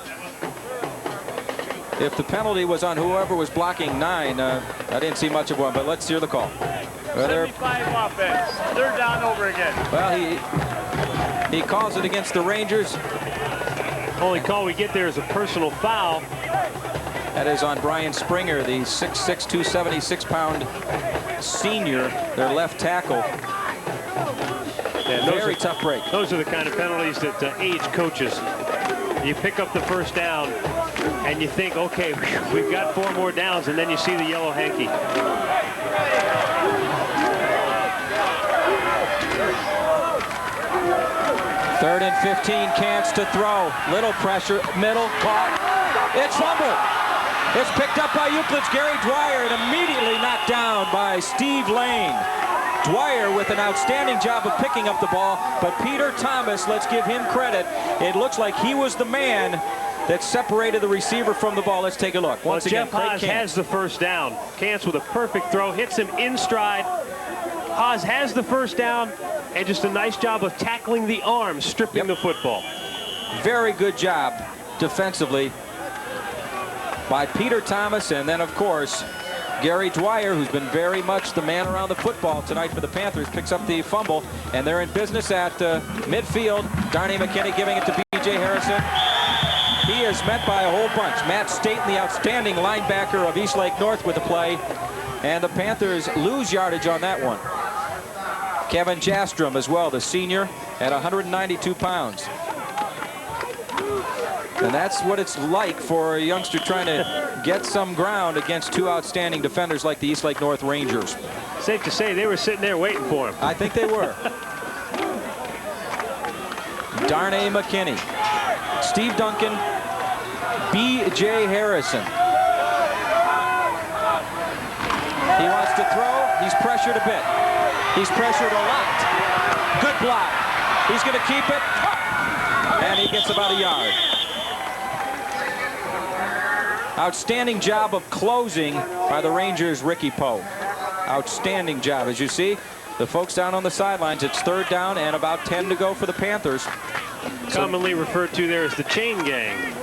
If the penalty was on whoever was blocking 9, I didn't see much of one, but let's hear the call. 75 offense. 3rd down over again. Well, he calls it against the Rangers. Only call we get there is a personal foul. That is on Brian Springer, the 6'6", 276-pound senior, their left tackle. Yeah, Very tough break. Those are the kind of penalties that age coaches. You pick up the first down, and you think, okay, we've got 4 more downs, and then you see the yellow hanky. 3rd and 15, Kantz to throw. Little pressure, middle, caught. It's fumbled. It's picked up by Euclid's Gary Dwyer and immediately knocked down by Steve Lane. Dwyer with an outstanding job of picking up the ball, but Peter Thomas, let's give him credit. It looks like he was the man that separated the receiver from the ball. Let's take a look. Once again, Jeff Haas has the first down. Kantz with a perfect throw, hits him in stride. Haas has the first down, and just a nice job of tackling the arm, stripping the football. Very good job defensively by Peter Thomas, and then, of course, Gary Dwyer, who's been very much the man around the football tonight for the Panthers, picks up the fumble, and they're in business at midfield. Darnay McKinney giving it to B.J. Harrison. He is met by a whole bunch. Matt Staten, the outstanding linebacker of Eastlake North, with the play, and the Panthers lose yardage on that one. Kevin Jastrom as well, the senior, at 192 pounds. And that's what it's like for a youngster trying to get some ground against 2 outstanding defenders like the Eastlake North Rangers. Safe to say they were sitting there waiting for him. I think they were. Darnay McKinney, Steve Duncan, B.J. Harrison. He wants to throw. He's pressured a bit. He's pressured a lot. Good block. He's going to keep it. And he gets about a yard. Outstanding job of closing by the Rangers' Ricky Poe. Outstanding job. As you see, the folks down on the sidelines, it's 3rd down and about 10 to go for the Panthers. Commonly referred to there as the chain gang.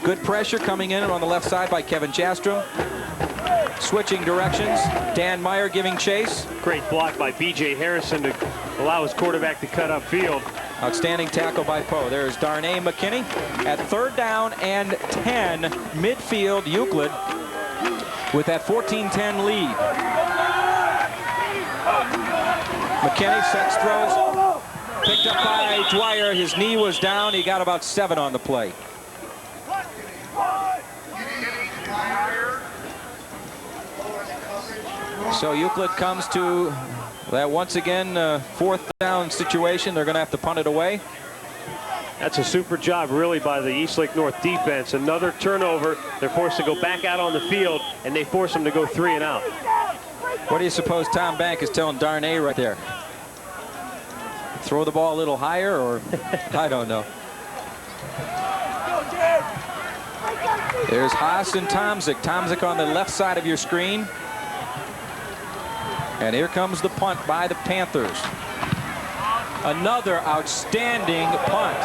Good pressure coming in on the left side by Kevin Jastrom. Switching directions. Dan Meyer giving chase. Great block by B.J. Harrison to allow his quarterback to cut upfield. Outstanding tackle by Poe. There's Darnay McKinney at 3rd down and 10, midfield, Euclid with that 14-10 lead. McKinney sets, throws. picked up by Dwyer. His knee was down. He got about 7 on the play. So Euclid comes to that once again 4th down situation. They're going to have to punt it away. That's a super job, really, by the Eastlake North defense. Another turnover. They're forced to go back out on the field, and they force them to go 3 and out. What do you suppose Tom Bank is telling Darnay right there? Throw the ball a little higher, or I don't know. There's Haas and Tomzik. Tomzik on the left side of your screen. And here comes the punt by the Panthers. Another outstanding punt.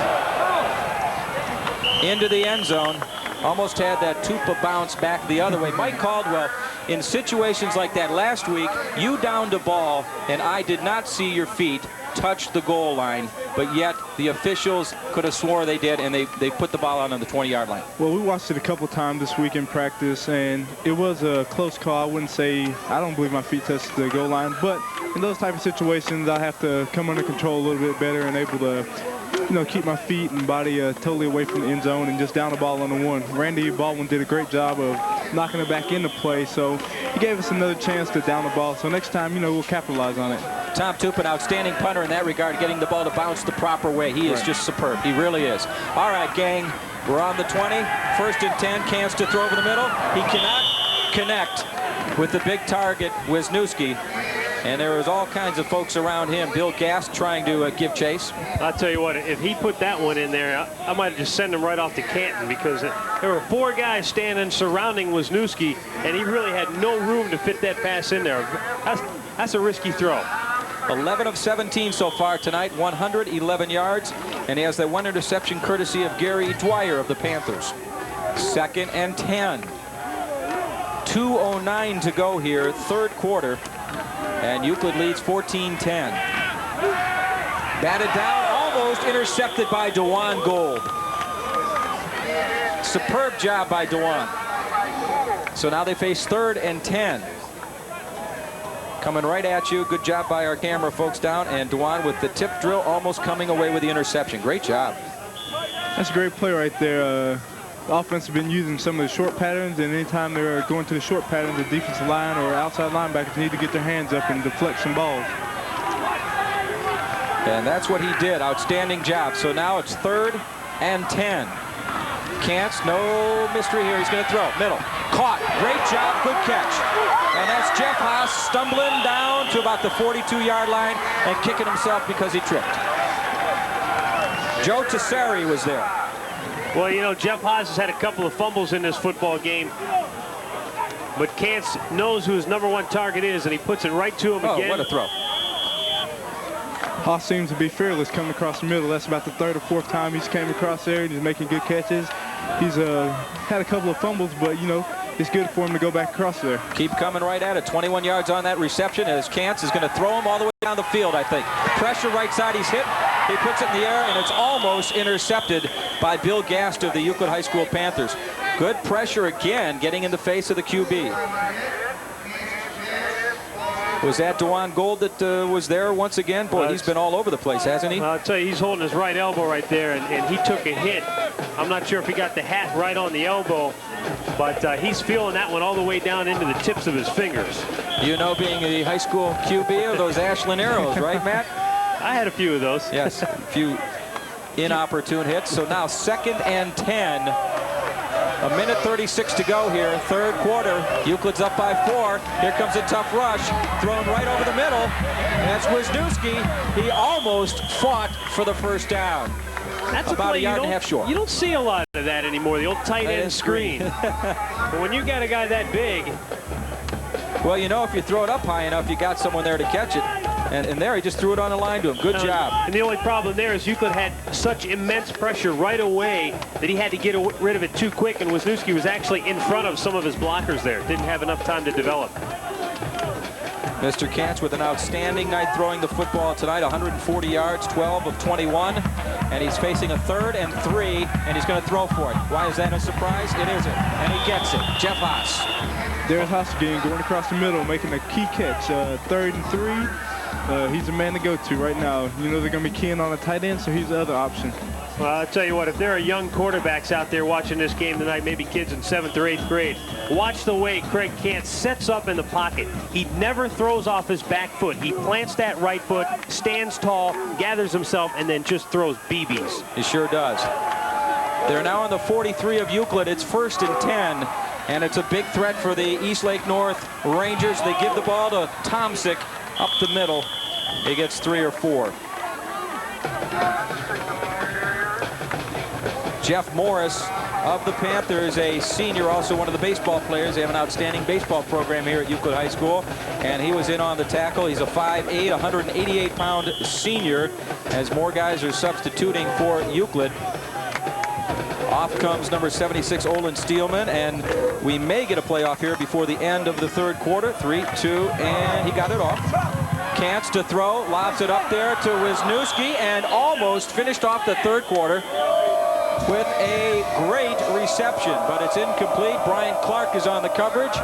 Into the end zone. Almost had that Tupa bounce back the other way. Mike Caldwell, in situations like that last week, you downed a ball, and I did not see your feet touch the goal line, but yet the officials could have swore they did, and they put the ball out on the 20-yard line. Well, we watched it a couple times this week in practice, and it was a close call. I wouldn't say I don't believe my feet touched the goal line, but in those type of situations, I have to come under control a little bit better and able to, you know, keep my feet and body totally away from the end zone and just down the ball on the one. Randy Baldwin did a great job of knocking it back into play, so he gave us another chance to down the ball. So next time, you know, we'll capitalize on it. Tom Tupa, outstanding punter in that regard, getting the ball to bounce the proper way. He is just superb. He really is. All right, gang, we're on the 20. 1st and 10. Cans to throw over the middle. He cannot connect with the big target, Wisniewski. And there was all kinds of folks around him. Bill Gast trying to give chase. I'll tell you what, if he put that one in there, I might have just sent him right off to Canton, because there were 4 guys standing surrounding Wisniewski, and he really had no room to fit that pass in there. That's a risky throw. 11 of 17 so far tonight, 111 yards, and he has that 1 interception courtesy of Gary Dwyer of the Panthers. 2nd and 10. 2:09 to go here, 3rd quarter, and Euclid leads 14-10. Batted down, almost intercepted by DeJuan Gold. Superb job by DeJuan. So now they face 3rd and 10. Coming right at you. Good job by our camera folks down. And DeJuan with the tip drill, almost coming away with the interception. Great job. That's a great play right there. The offense has been using some of the short patterns, and anytime they're going to the short patterns, the defensive line or outside linebackers need to get their hands up and deflect some balls. And that's what he did. Outstanding job. So now it's 3rd and 10. Kantz, no mystery here. He's going to throw. Middle. Caught. Great job. Good catch. And that's Jeff Haas stumbling down to about the 42-yard line and kicking himself because he tripped. Joe Tesseri was there. Well, you know, Jeff Haas has had a couple of fumbles in this football game, but Kantz knows who his #1 target is, and he puts it right to him again. Oh, what a throw. Haas seems to be fearless coming across the middle. That's about the 3rd or 4th time he's came across there, and he's making good catches. He's had a couple of fumbles, but, you know, it's good for him to go back across there. Keep coming right at it. 21 yards on that reception as Kantz is going to throw him all the way down the field, I think. Pressure right side, he's hit. He puts it in the air, and it's almost intercepted by Bill Gast of the Euclid High School Panthers. Good pressure again, getting in the face of the QB. Was that DeJuan Gold that was there once again? Boy, he's been all over the place, hasn't he? Well, I'll tell you, he's holding his right elbow right there, and he took a hit. I'm not sure if he got the hat right on the elbow, but he's feeling that one all the way down into the tips of his fingers. You know, being a high school QB of those Ashland arrows, right, Matt? I had a few of those. Yes, a few inopportune hits. So now 2nd and 10. A minute 36 to go here, 3rd quarter. Euclid's up by 4. Here comes a tough rush, thrown right over the middle. That's Wisniewski. He almost fought for the 1st down. That's about a yard and a half short. You don't see a lot of that anymore, the old tight end screen. But when you got a guy that big. Well, you know, if you throw it up high enough, you got someone there to catch it. And there, he just threw it on the line to him. Good job. And the only problem there is Euclid had such immense pressure right away that he had to get rid of it too quick, and Wisniewski was actually in front of some of his blockers there. Didn't have enough time to develop. Mr. Kantz with an outstanding night throwing the football tonight. 140 yards, 12 of 21. And he's facing a 3rd and 3, and he's going to throw for it. Why is that a surprise? It isn't. And he gets it. Jeff Haas. There's Haas again going across the middle, making a key catch. 3rd and 3. he's the man to go to right now. You know they're going to be keying on a tight end, so he's the other option. Well, I'll tell you what, if there are young quarterbacks out there watching this game tonight, maybe kids in 7th or 8th grade, watch the way Craig Cant sets up in the pocket. He never throws off his back foot. He plants that right foot, stands tall, gathers himself, and then just throws BBs. He sure does. They're now on the 43 of Euclid. It's 1st and 10, and it's a big threat for the Eastlake North Rangers. They give the ball to Tomsick up the middle. He gets 3 or 4. Jeff Morris of the Panthers, a senior, also one of the baseball players. They have an outstanding baseball program here at Euclid High School, and he was in on the tackle. He's a 5'8", 188-pound senior, as more guys are substituting for Euclid. Off comes number 76, Olin Steelman, and we may get a playoff here before the end of the 3rd quarter. 3-2, and he got it off. Cants to throw, lobs it up there to Wisniewski, and almost finished off the 3rd quarter with a great reception, but it's incomplete. Brian Clark is on the coverage,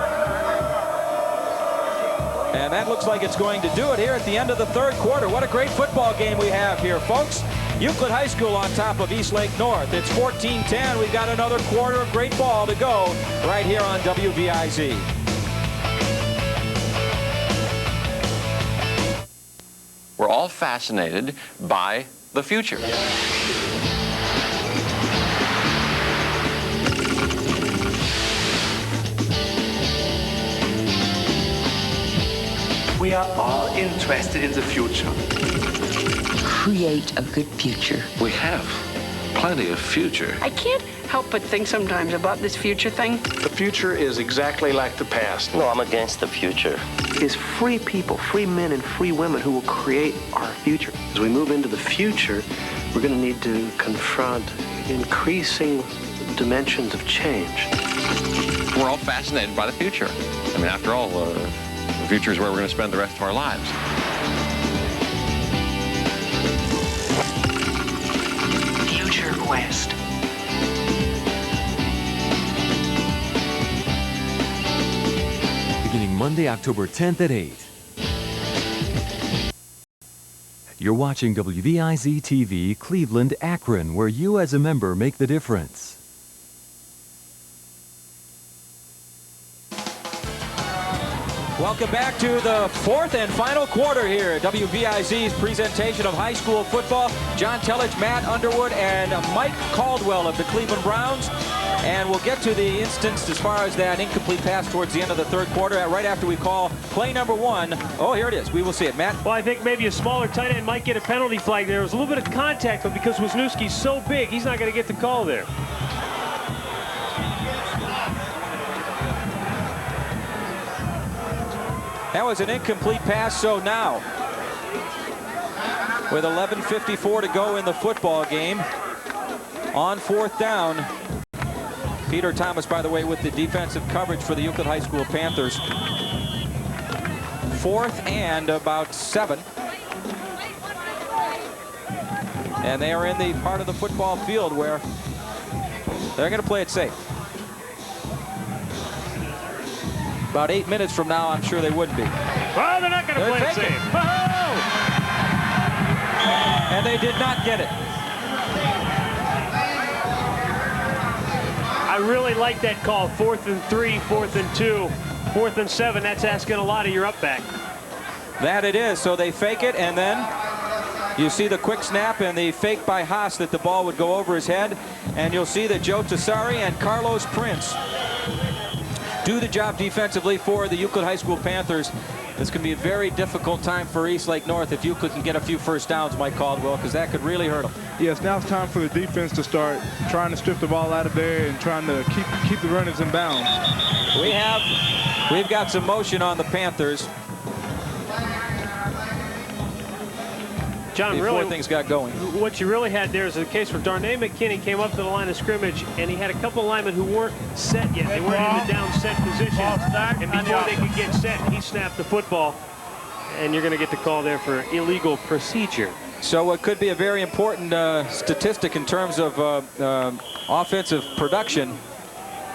and that looks like it's going to do it here at the end of the 3rd quarter. What a great football game we have here, folks. Euclid High School on top of Eastlake North. It's 14-10. We've got another quarter of great ball to go right here on WVIZ. We're all fascinated by the future. We are all interested in the future. Create a good future. We have plenty of future. I can't help but think sometimes about this future thing. The future is exactly like the past. No, I'm against the future. It's free people, free men and free women who will create our future. As we move into the future, we're going to need to confront increasing dimensions of change. We're all fascinated by the future. I mean, after all, the future is where we're going to spend the rest of our lives. Future Quest. Beginning Monday, October 10th at 8. You're watching WVIZ TV, Cleveland, Akron, where you as a member make the difference. Welcome back to the 4th and final quarter here at WVIZ's presentation of high school football. John Tellich, Matt Underwood, and Mike Caldwell of the Cleveland Browns. And we'll get to the instance as far as that incomplete pass towards the end of the 3rd quarter, right after we call play number 1. Oh, here it is. We will see it. Matt? Well, I think maybe a smaller tight end might get a penalty flag there. There was a little bit of contact, but because Wisniewski's so big, he's not going to get the call there. That was an incomplete pass, so now, with 11:54 to go in the football game, on 4th down, Peter Thomas, by the way, with the defensive coverage for the Euclid High School Panthers. 4th and about 7. And they are in the part of the football field where they're going to play it safe. About 8 minutes from now, I'm sure they wouldn't be. Well, they're not going to play it safe. Oh! And they did not get it. I really like that call. 4th and 3, 4th and 2, 4th and 7. That's asking a lot of your up back. That it is. So they fake it, and then you see the quick snap and the fake by Haas that the ball would go over his head. And you'll see that Joe Tessari and Carlos Prince do the job defensively for the Euclid High School Panthers. This can be a very difficult time for Eastlake North if Euclid can get a few first downs, Mike Caldwell, because that could really hurt them. Yes, now it's time for the defense to start trying to strip the ball out of there and trying to keep the runners in bounds. We've got some motion on the Panthers. John, before really, things got going. What you really had there is a case where Darnay McKinney came up to the line of scrimmage, and he had a couple of linemen who weren't set yet. They weren't in the down set position. And before they could get set, he snapped the football, and you're going to get the call there for illegal procedure. So what could be a very important statistic in terms of offensive production.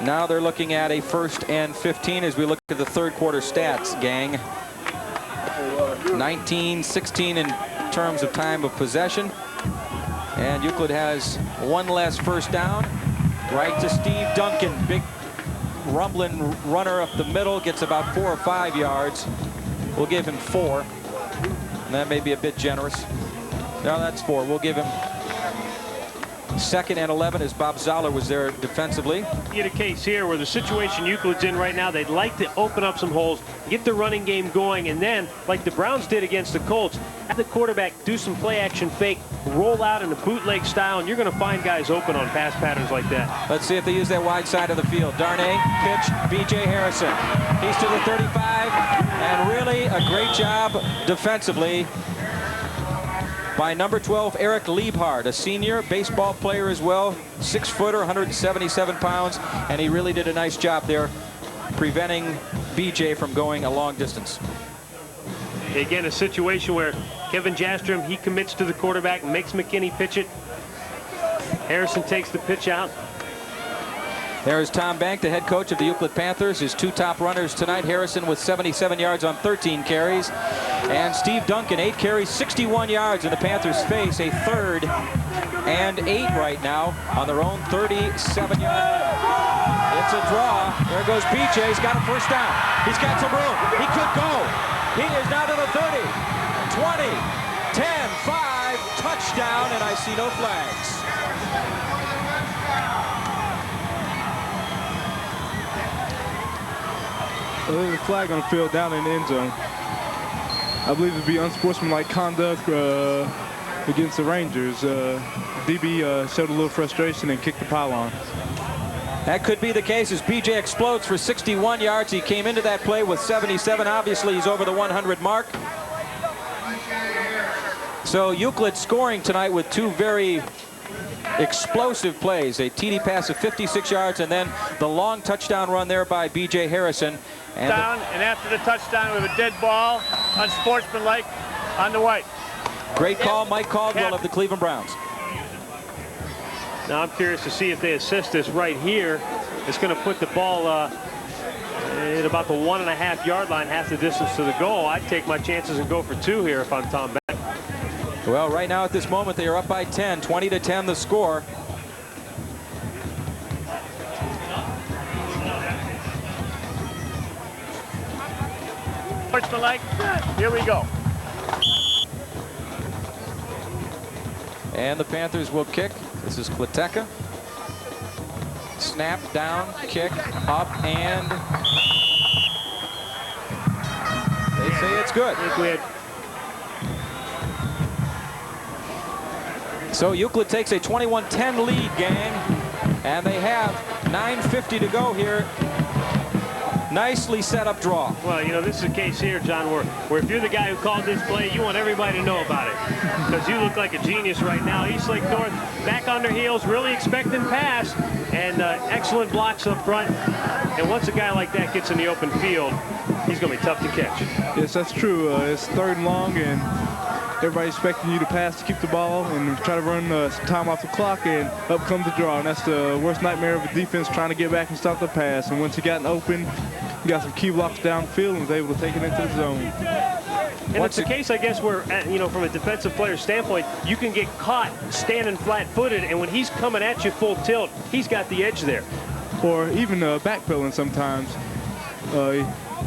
Now they're looking at a 1st and 15 as we look at the 3rd quarter stats, gang. 19-16 in terms of time of possession. And Euclid has one less first down. Right to Steve Duncan. Big rumbling runner up the middle. Gets about 4 or 5 yards. We'll give him 4. And that may be a bit generous. No, that's 4. We'll give him 2nd and 11 as Bob Zoller was there defensively. You get a case here where the situation Euclid's in right now, they'd like to open up some holes, get the running game going, and then, like the Browns did against the Colts, have the quarterback do some play action fake, roll out in a bootleg style, and you're going to find guys open on pass patterns like that. Let's see if they use that wide side of the field. Darnay, pitch, B.J. Harrison. He's to the 35, and really a great job defensively by number 12, Eric Liebhardt, a senior baseball player as well, 6-footer, 177 pounds, and he really did a nice job there preventing BJ from going a long distance. Again, a situation where Kevin Jastrom, he commits to the quarterback and makes McKinney pitch it. Harrison takes the pitch out. There's Tom Bank, the head coach of the Euclid Panthers. His 2 top runners tonight. Harrison with 77 yards on 13 carries. And Steve Duncan, 8 carries, 61 yards. And the Panthers face a 3rd and 8 right now on their own 37-yard. It's a draw. There goes BJ. He's got a first down. He's got some room. He could go. He is now to the 30, 20, 10, 5, touchdown, and I see no flags. There's a flag on the field down in the end zone. I believe it'd be unsportsmanlike conduct against the Rangers. DB showed a little frustration and kicked the pylon. That could be the case as BJ explodes for 61 yards. He came into that play with 77. Obviously, he's over the 100 mark. So Euclid scoring tonight with 2 very explosive plays. A TD pass of 56 yards and then the long touchdown run there by B.J. Harrison. And after the touchdown, we have a dead ball, unsportsmanlike, on the white. Great call, Mike Caldwell of the Cleveland Browns. Now I'm curious to see if they assist this right here. It's going to put the ball at about the 1.5-yard line, half the distance to the goal. I'd take my chances and go for 2 here if I'm Tom Beck. Well, right now at this moment, they are up by 10, 20-10 the score. Sportsmanlike, here we go. And the Panthers will kick. This is Kliteka. Snap, down, kick, up, and they say it's good. So Euclid takes a 21-10 lead, gang, and they have 9:50 to go here. Nicely set up draw. Well, you know, this is a case here, John, where if you're the guy who called this play, you want everybody to know about it. Because you look like a genius right now. Eastlake North back on their heels, really expecting pass, and excellent blocks up front. And once a guy like that gets in the open field, he's going to be tough to catch. Yes, that's true. It's 3rd and long, and everybody's expecting you to pass to keep the ball and try to run some time off the clock, and up comes the draw. And that's the worst nightmare of a defense, trying to get back and stop the pass. And once he got open, he got some key blocks downfield and was able to take it into the zone. And it's a case, I guess, where, you know, from a defensive player standpoint, you can get caught standing flat-footed, and when he's coming at you full tilt, he's got the edge there. Or even backpedaling sometimes.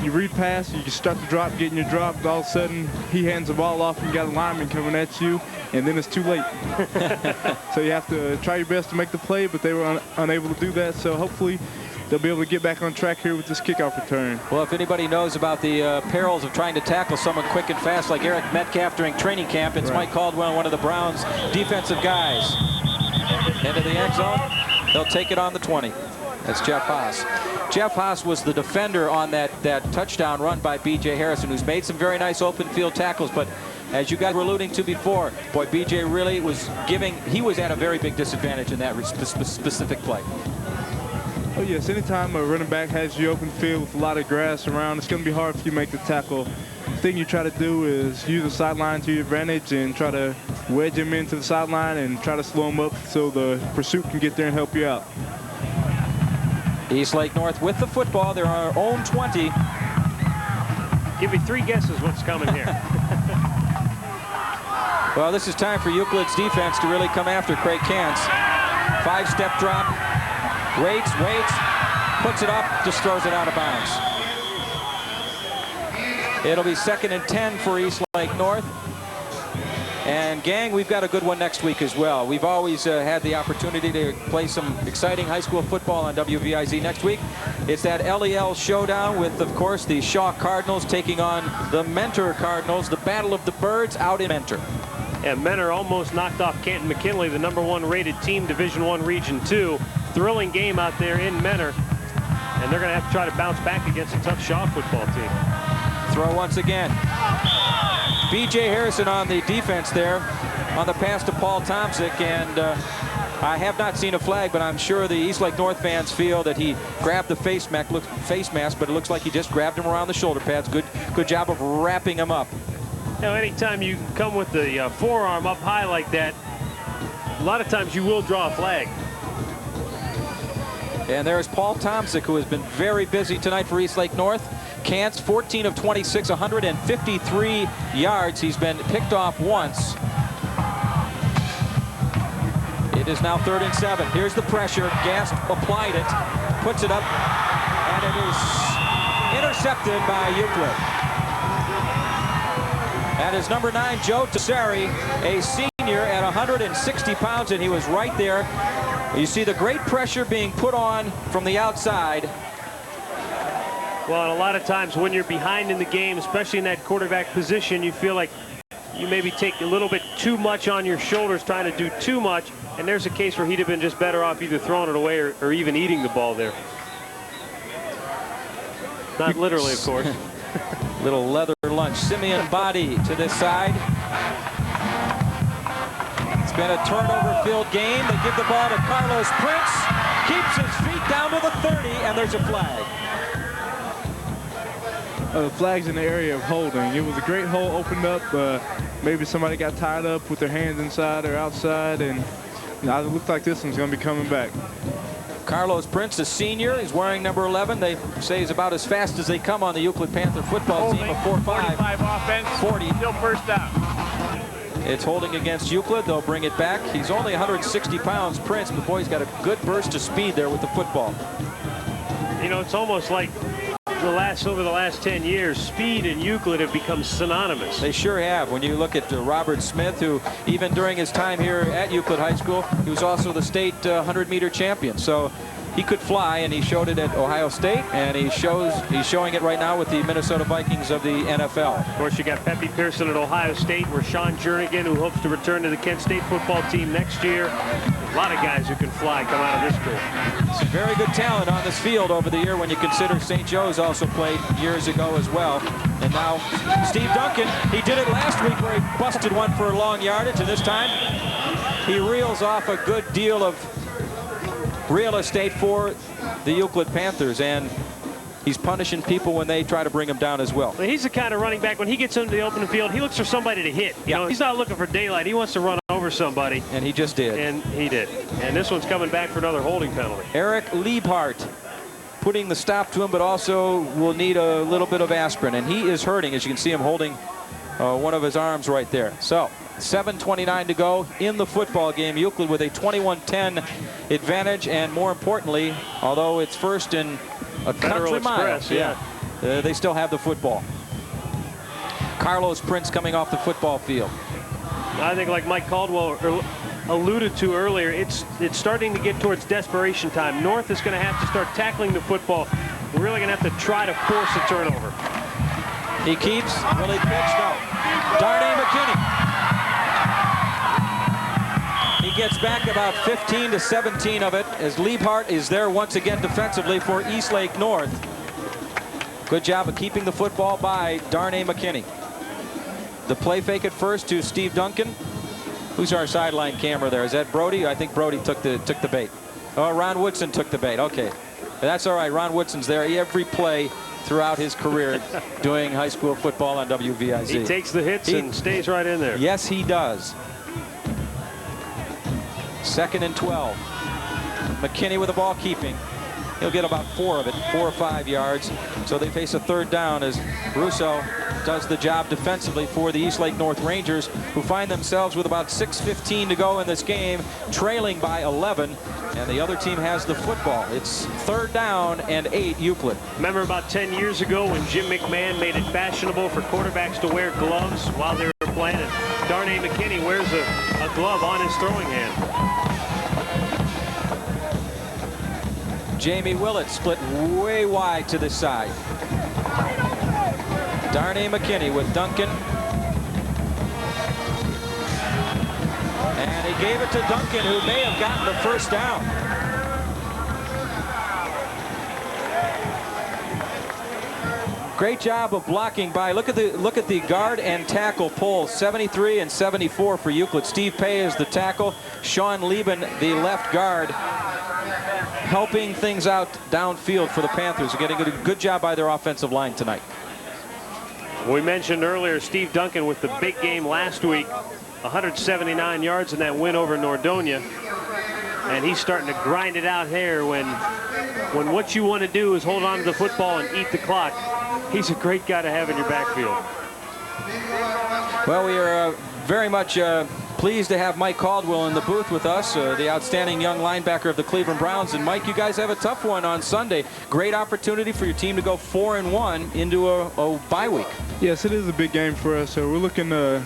You read pass, you start to drop, getting your drop, all of a sudden he hands the ball off and you got a lineman coming at you, and then it's too late. So you have to try your best to make the play, but they were unable to do that. So hopefully they'll be able to get back on track here with this kickoff return. Well, if anybody knows about the perils of trying to tackle someone quick and fast like Eric Metcalf during training camp, it's Mike Caldwell, one of the Browns' defensive guys. Into the end zone. They'll take it on the 20. That's Jeff Haas. Jeff Haas was the defender on that touchdown run by B.J. Harrison, who's made some very nice open field tackles, but as you guys were alluding to before, boy, B.J. really was he was at a very big disadvantage in that specific play. Oh, yes, anytime a running back has you open field with a lot of grass around, it's going to be hard if you make the tackle. The thing you try to do is use the sideline to your advantage and try to wedge him into the sideline and try to slow him up so the pursuit can get there and help you out. Eastlake North with the football. They're on our own 20. Give me 3 guesses what's coming here. Well, this is time for Euclid's defense to really come after Craig Kantz. 5-step drop, waits, puts it up, just throws it out of bounds. It'll be 2nd and 10 for Eastlake North. And gang, we've got a good one next week as well. We've always had the opportunity to play some exciting high school football on WVIZ next week. It's that LEL showdown with, of course, the Shaw Cardinals taking on the Mentor Cardinals, the Battle of the Birds out in Mentor. And Mentor almost knocked off Canton McKinley, the #1 rated team, Division I Region 2. Thrilling game out there in Mentor. And they're going to have to try to bounce back against a tough Shaw football team. Throw once again. B.J. Harrison on the defense there on the pass to Paul Tomczyk, and I have not seen a flag, but I'm sure the Eastlake North fans feel that he grabbed the face mask, but it looks like he just grabbed him around the shoulder pads. Good job of wrapping him up. Now, anytime you come with the forearm up high like that, a lot of times you will draw a flag. And there's Paul Tomczyk, who has been very busy tonight for Eastlake North. Kantz, 14 of 26, 153 yards. He's been picked off once. It is now 3rd and 7. Here's the pressure. Gast applied it, puts it up, and it is intercepted by Euclid. That is number 9, Joe Tessari, a senior at 160 pounds, and he was right there. You see the great pressure being put on from the outside. Well, and a lot of times when you're behind in the game, especially in that quarterback position, you feel like you maybe take a little bit too much on your shoulders, trying to do too much. And there's a case where he'd have been just better off either throwing it away or even eating the ball there. Not literally, of course. Little leather lunch. Simeon Body to this side. It's been a turnover-filled game. They give the ball to Carlos Prince. Keeps his feet down to the 30, and there's a flag. The flag's in the area of holding. It was a great hole opened up. Maybe somebody got tied up with their hands inside or outside, and it looks like this one's going to be coming back. Carlos Prince, a senior, is wearing number 11. They say he's about as fast as they come on the Euclid Panther football team. A 4.5. 45 offense. 40. Still first down. It's holding against Euclid. They'll bring it back. He's only 160 pounds, Prince, but boy, he's got a good burst of speed there with the football. You know, it's almost like over the last 10 years, speed and Euclid have become synonymous. They sure have. When you look at Robert Smith, who even during his time here at Euclid High School, he was also the state 100-meter champion. So he could fly, and he showed it at Ohio State, and he's showing it right now with the Minnesota Vikings of the NFL. Of course, you got Pepe Pearson at Ohio State, where Sean Jernigan, who hopes to return to the Kent State football team next year. A lot of guys who can fly come out of this school. Some very good talent on this field over the year when you consider St. Joe's also played years ago as well. And now Steve Duncan, he did it last week where he busted one for a long yardage, and this time he reels off a good deal of real estate for the Euclid Panthers, and he's punishing people when they try to bring him down as well. Well, he's the kind of running back, when he gets into the open field, he looks for somebody to hit. You know, he's not looking for daylight. He wants to run over somebody. And he just did. And he did. And this one's coming back for another holding penalty. Eric Liebhart putting the stop to him, but also will need a little bit of aspirin. And he is hurting, as you can see him holding one of his arms right there. So 7:29 to go in the football game. Euclid with a 21-10 advantage, and more importantly, although it's first in a country mile, they still have the football. Carlos Prince coming off the football field. I think, like Mike Caldwell alluded to earlier, it's starting to get towards desperation time. North is going to have to start tackling the football. We're really going to have to try to force a turnover. He keeps. Will he pitch? No. Darnay McKinney. He gets back about 15 to 17 of it as Liebhart is there once again defensively for Eastlake North. Good job of keeping the football by Darnay McKinney. The play fake at first to Steve Duncan. Who's our sideline camera there? Is that Brody? I think Brody took the bait. Oh, Ron Woodson took the bait. Okay. That's all right. Ron Woodson's there every play throughout his career doing high school football on WVIZ. He takes the hits and stays right in there. Yes, he does. 2nd and 12. McKinney with the ball keeping. He'll get about 4 of it, 4 or 5 yards. So they face a third down as Russo does the job defensively for the Eastlake North Rangers, who find themselves with about 6:15 to go in this game, trailing by 11, and the other team has the football. It's 3rd down and 8, Euclid. Remember about 10 years ago when Jim McMahon made it fashionable for quarterbacks to wear gloves while they were playing, and Darnay McKinney wears a glove on his throwing hand. Jamie Willett split way wide to the side. Darnay McKinney with Duncan. And he gave it to Duncan, who may have gotten the first down. Great job of blocking by, look at the guard and tackle pulls, 73 and 74 for Euclid. Steve Pay is the tackle, Sean Lieben the left guard, helping things out downfield for the Panthers. Getting a good job by their offensive line tonight. We mentioned earlier Steve Duncan with the big game last week, 179 yards in that win over Nordonia, and he's starting to grind it out here when what you want to do is hold on to the football and eat the clock. He's a great guy to have in your backfield. Well, we are very much pleased to have Mike Caldwell in the booth with us, the outstanding young linebacker of the Cleveland Browns. And Mike, you guys have a tough one on Sunday. Great opportunity for your team to go 4-1 into a bye week. Yes, it is a big game for us. So we're looking to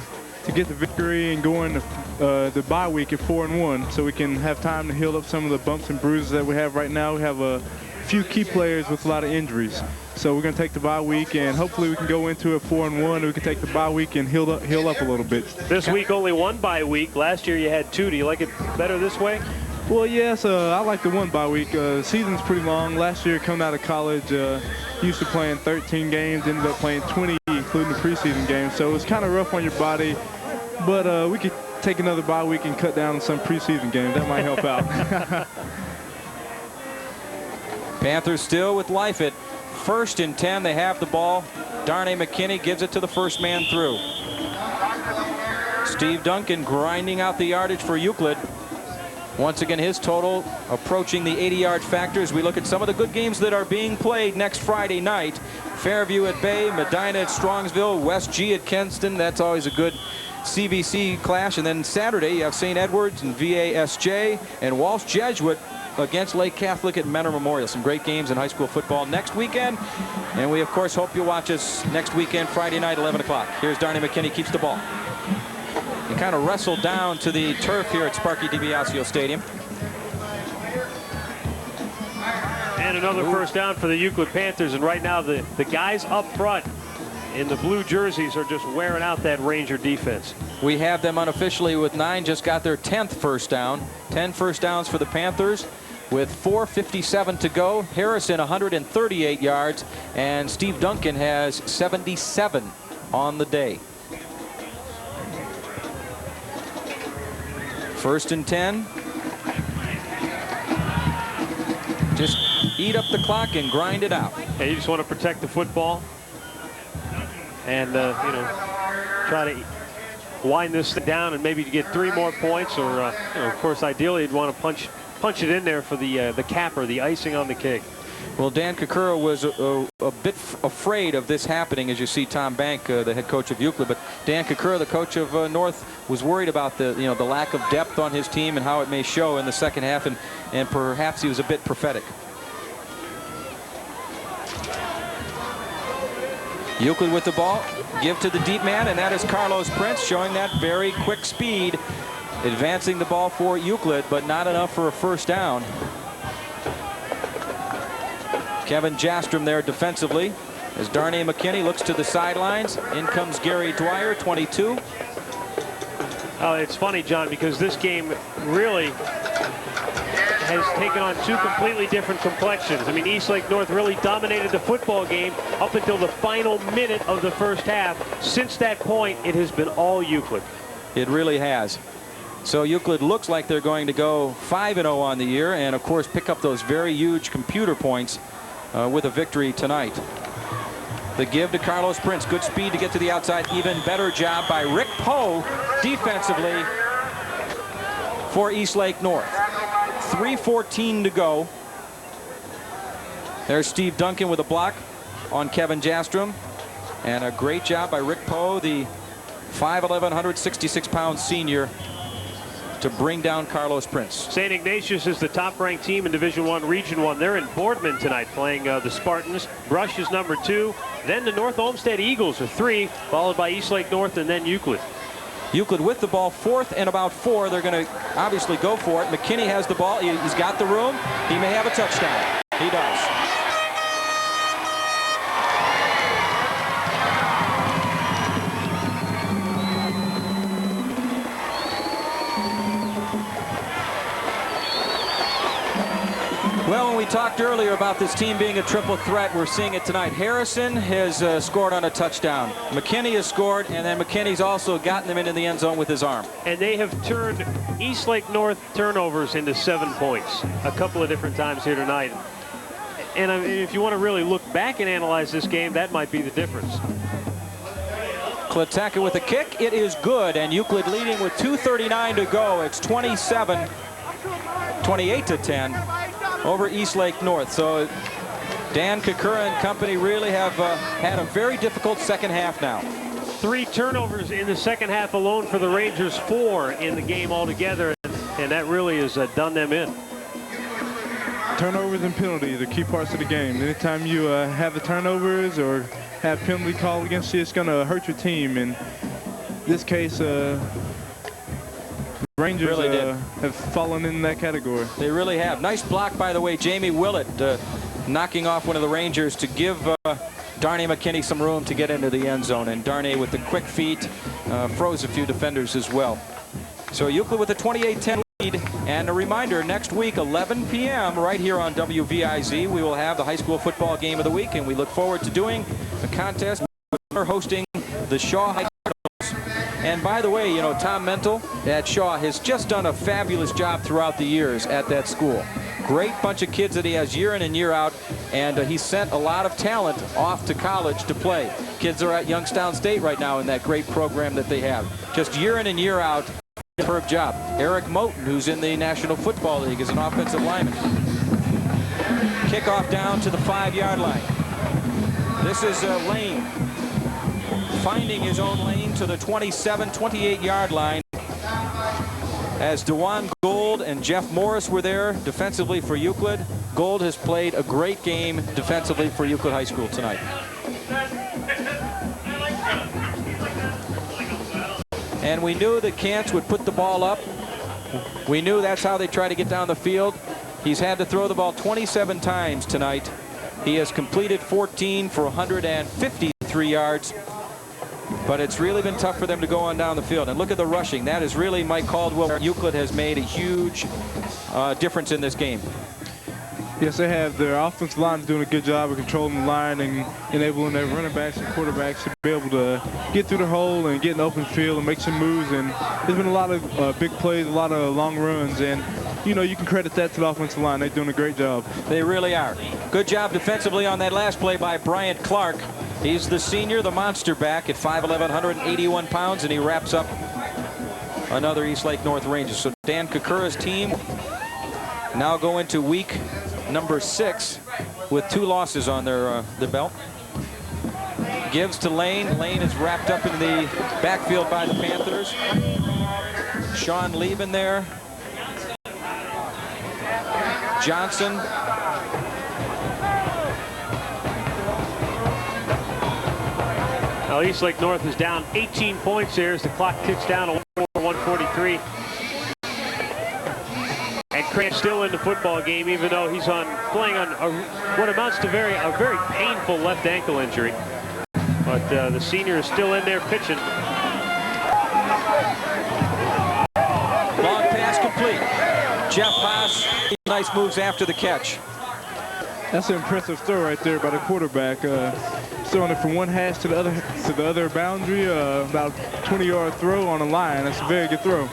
get the victory and go into the bye week at 4-1, so we can have time to heal up some of the bumps and bruises that we have right now. We have a few key players with a lot of injuries. So we're going to take the bye week, and hopefully we can go into a 4-1. We can take the bye week and heal up a little bit. This week only 1 bye week. Last year you had 2. Do you like it better this way? Well, yes, I like the 1 bye week. Season's pretty long. Last year, coming out of college, used to playing 13 games, ended up playing 20, including the preseason games. So it's kind of rough on your body, but we could take another bye week and cut down on some preseason games. That might help out. Panthers still with life at 1st and 10. They have the ball. Darnay McKinney gives it to the first man through. Steve Duncan grinding out the yardage for Euclid. Once again, his total approaching the 80-yard factor as we look at some of the good games that are being played next Friday night. Fairview at Bay, Medina at Strongsville, West G at Kenston. That's always a good CBC clash. And then Saturday, you have St. Edwards and VASJ and Walsh Jesuit against Lake Catholic at Mentor Memorial. Some great games in high school football next weekend. And we, of course, hope you'll watch us next weekend, Friday night, 11 o'clock. Here's Darnay McKinney, keeps the ball. He kind of wrestled down to the turf here at Sparky DiBiasio Stadium. And another first down for the Euclid Panthers. And right now, the guys up front in the blue jerseys are just wearing out that Ranger defense. We have them unofficially with 9, just got their 10th first down. 10 first downs for the Panthers with 4:57 to go. Harrison 138 yards, and Steve Duncan has 77 on the day. 1st and 10. Just eat up the clock and grind it out. Hey, you just want to protect the football and try to wind this down and maybe get 3 more points, or of course ideally you'd want to punch it in there for the capper, the icing on the cake. Well, Dan Kakura was a bit afraid of this happening, as you see Tom Bank, the head coach of Euclid. But Dan Kakura, the coach of North, was worried about the lack of depth on his team and how it may show in the second half, and perhaps he was a bit prophetic. Euclid with the ball, give to the deep man, and that is Carlos Prince, showing that very quick speed, advancing the ball for Euclid, but not enough for a first down. Kevin Jastrom there defensively as Darnay McKinney looks to the sidelines. In comes Gary Dwyer, 22. Oh, it's funny, John, because this game really has taken on 2 completely different complexions. I mean, Eastlake North really dominated the football game up until the final minute of the first half. Since that point, it has been all Euclid. It really has. So Euclid looks like they're going to go 5-0 on the year, and of course pick up those very huge computer points with a victory tonight. The give to Carlos Prince. Good speed to get to the outside. Even better job by Rick Poe defensively for Eastlake North. 3:14 to go. There's Steve Duncan with a block on Kevin Jastrom. And a great job by Rick Poe, the 5'11", 166-pound senior, to bring down Carlos Prince. St. Ignatius is the top-ranked team in Division I, Region 1. They're in Boardman tonight playing the Spartans. Brush is number 2. Then the North Olmsted Eagles are 3, followed by Eastlake North and then Euclid. Euclid with the ball, 4th and about 4. They're going to obviously go for it. McKinney has the ball. He's got the room. He may have a touchdown. He does. Well, when we talked earlier about this team being a triple threat, we're seeing it tonight. Harrison has scored on a touchdown. McKinney has scored, and then McKinney's also gotten them into the end zone with his arm. And they have turned Eastlake North turnovers into 7 points a couple of different times here tonight. And if you want to really look back and analyze this game, that might be the difference. Kletaka with a kick. It is good, and Euclid leading with 2:39 to go. It's 28-10. Over Eastlake North. So Dan Kakura and company really have had a very difficult second half now. 3 turnovers in the second half alone for the Rangers, 4 in the game altogether, and that really has done them in. Turnovers and penalties are key parts of the game. Anytime you have the turnovers or have penalty call against you, it's going to hurt your team. In this case, Rangers really have fallen in that category. They really have. Nice block, by the way. Jamie Willett knocking off one of the Rangers to give Darnay McKinney some room to get into the end zone. And Darnay with the quick feet froze a few defenders as well. So Euclid with a 28-10 lead. And a reminder, next week, 11 p.m. right here on WVIZ, we will have the high school football game of the week. And we look forward to doing a contest. We're hosting the Shaw High. And by the way, you know, Tom Mental at Shaw has just done a fabulous job throughout the years at that school. Great bunch of kids that he has year in and year out, and he sent a lot of talent off to college to play. Kids are at Youngstown State right now in that great program that they have. Just year in and year out, superb job. Eric Moten, who's in the National Football League, is an offensive lineman. Kickoff down to the 5-yard line. This is Lane finding his own lane to the 28-yard line as DeJuan Gold and Jeff Morris were there defensively for Euclid. Gold has played a great game defensively for Euclid High School tonight. And we knew that Kantz would put the ball up. We knew that's how they try to get down the field. He's had to throw the ball 27 times tonight. He has completed 14 for 153 yards. But it's really been tough for them to go on down the field. And look at the rushing. That is really Mike Caldwell. Euclid has made a huge difference in this game. Yes, they have. Their offensive line is doing a good job of controlling the line and enabling their running backs and quarterbacks to be able to get through the hole and get in the open field and make some moves. And there's been a lot of big plays, a lot of long runs. And, you know, you can credit that to the offensive line. They're doing a great job. They really are. Good job defensively on that last play by Bryant Clark. He's the senior, the monster back at 5'11", 181 pounds, and he wraps up another Eastlake North Rangers. So Dan Kakura's team now go into week number 6 with 2 losses on their belt. Gives to Lane. Lane is wrapped up in the backfield by the Panthers. Sean Lieben there. Johnson. Now Eastlake North is down 18 points here as the clock ticks down to 1:43. And Crane's still in the football game, even though he's playing on what amounts to a very painful left ankle injury. But the senior is still in there pitching. Long pass complete. Jeff Haas, nice moves after the catch. That's an impressive throw right there by the quarterback. Throwing it from one hash to the other boundary, about 20-yard throw on a line. That's a very good throw. A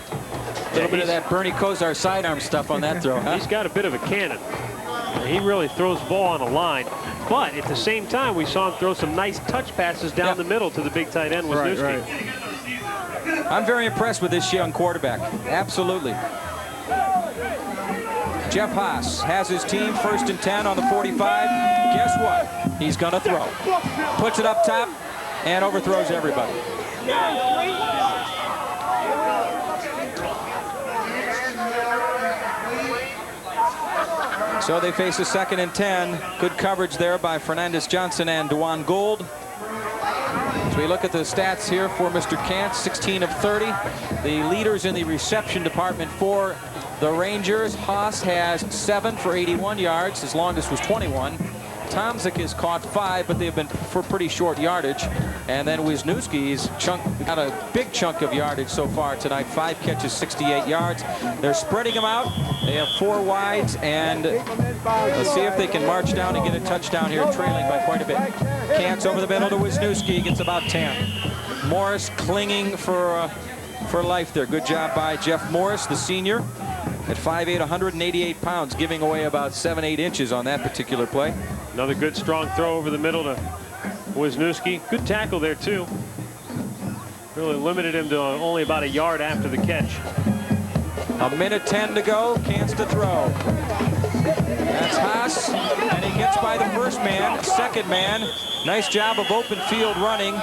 little bit of that Bernie Kosar sidearm stuff on that throw, huh? He's got a bit of a cannon. He really throws the ball on a line. But at the same time, we saw him throw some nice touch passes down the middle to the big tight end, Wisniewski. Right. I'm very impressed with this young quarterback. Absolutely. Jeff Haas has his team 1st and 10 on the 45. Guess what? He's going to throw. Puts it up top and overthrows everybody. So they face a 2nd and 10. Good coverage there by Fernandez Johnson and Dewan Gold. So we look at the stats here for Mr. Kantz, 16 of 30. The leaders in the reception department for the Rangers. Haas has 7 for 81 yards. His longest was 21. Tomczyk has caught 5, but they've been for pretty short yardage. And then Wisniewski's got a big chunk of yardage so far tonight. 5 catches, 68 yards. They're spreading them out. They have 4 wides, and let's see if they can march down and get a touchdown here, trailing by quite a bit. Kantz over the middle to Wisniewski, gets about 10. Morris clinging for life there. Good job by Jeff Morris, the senior, at 5'8", 188 pounds, giving away about 7-8 inches on that particular play. Another good strong throw over the middle to Wisniewski. Good tackle there too. Really limited him to only about a yard after the catch. 1:10 to go. Kantz to throw. That's Haas, and he gets by the first man. Second man, nice job of open field running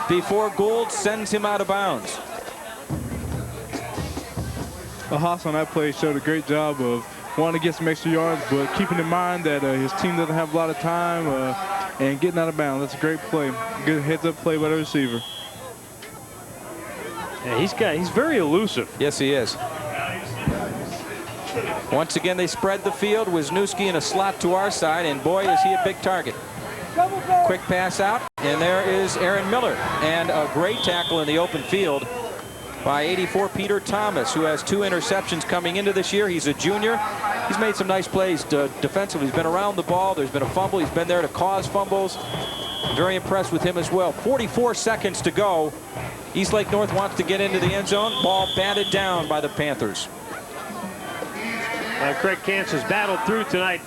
before Gould sends him out of bounds. Haas on that play showed a great job of wanting to get some extra yards, but keeping in mind that his team doesn't have a lot of time and getting out of bounds. That's a great play. Good heads-up play by the receiver. Yeah, he's very elusive. Yes, he is. Once again, they spread the field. Wisniewski in a slot to our side, and boy, is he a big target. Quick pass out, and there is Aaron Miller, and a great tackle in the open field by 84 Peter Thomas, who has 2 interceptions coming into this year. He's a junior. He's made some nice plays defensively. He's been around the ball. There's been a fumble. He's been there to cause fumbles. Very impressed with him as well. 44 seconds to go. Eastlake North wants to get into the end zone. Ball batted down by the Panthers. Craig Kantz has battled through tonight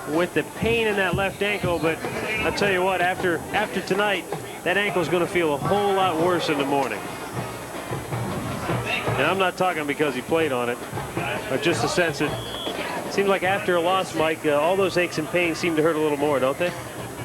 with the pain in that left ankle, but I'll tell you what, after tonight, that ankle is going to feel a whole lot worse in the morning. And I'm not talking because he played on it, but just the sense that it seems like after a loss, Mike, all those aches and pains seem to hurt a little more, don't they?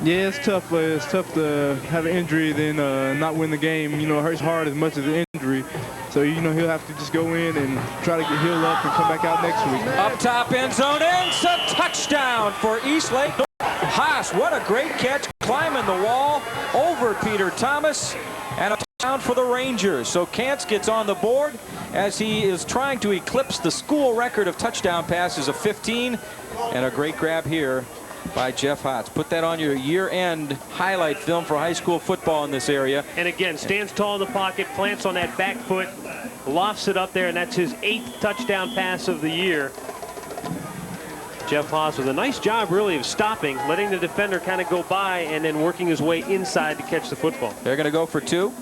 Yeah, it's tough. It's tough to have an injury then not win the game. You know, it hurts hard as much as the injury. So, you know, he'll have to just go in and try to get healed up and come back out next week. Up top, end zone, and it's a touchdown for Eastlake. Haas, what a great catch, climbing the wall over Peter Thomas, and a touchdown for the Rangers. So Kantz gets on the board as he is trying to eclipse the school record of touchdown passes of 15, and a great grab here by Jeff Haas. Put that on your year-end highlight film for high school football in this area. And again, stands tall in the pocket, plants on that back foot, lofts it up there, and that's his 8th touchdown pass of the year. Jeff Haas with a nice job really of stopping, letting the defender kind of go by and then working his way inside to catch the football. They're going to go for 2.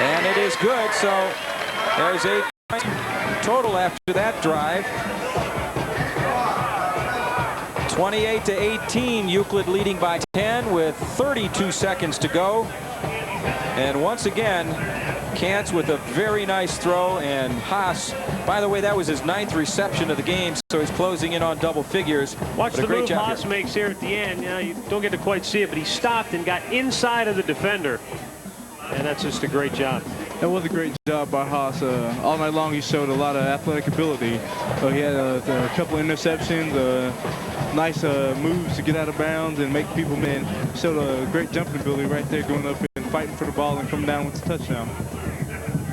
And it is good, so there's a total after that drive. 28-18, Euclid leading by 10 with 32 seconds to go. And once again, Kantz with a very nice throw, and Haas, by the way, that was his 9th reception of the game, so he's closing in on double figures. Watch the move Haas makes here at the end. You don't get to quite see it, but he stopped and got inside of the defender, and that's just a great job. That was a great job by Haas. All night long he showed a lot of athletic ability. He had a couple of interceptions, nice moves to get out of bounds and make people man. Showed a great jumping ability right there, going up and fighting for the ball and coming down with the touchdown.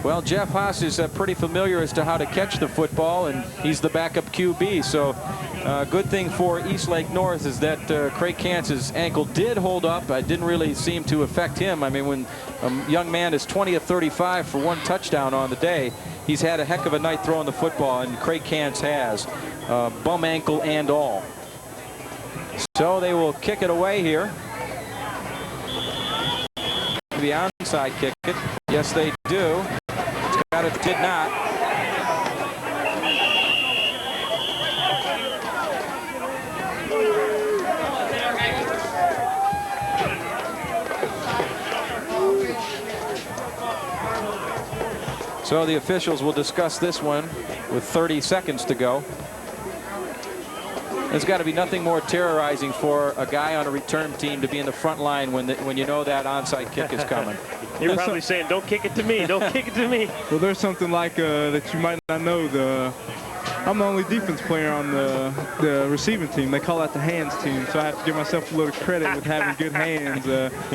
Well, Jeff Haas is pretty familiar as to how to catch the football, and he's the backup QB. So good thing for Eastlake North is that Craig Kantz's ankle did hold up. It didn't really seem to affect him. I mean, when a young man is 20 of 35 for 1 touchdown on the day, he's had a heck of a night throwing the football, and Craig Kantz has, bum ankle and all. So they will kick it away here. The onside kick it. Yes, they do. Got it, did not. So the officials will discuss this one with 30 seconds to go. There's got to be nothing more terrorizing for a guy on a return team to be in the front line when you know that onside kick is coming. You're probably saying, don't kick it to me, don't kick it to me. Well, there's something like that you might not know. I'm the only defense player on the receiving team. They call that the hands team, so I have to give myself a little credit with having good hands.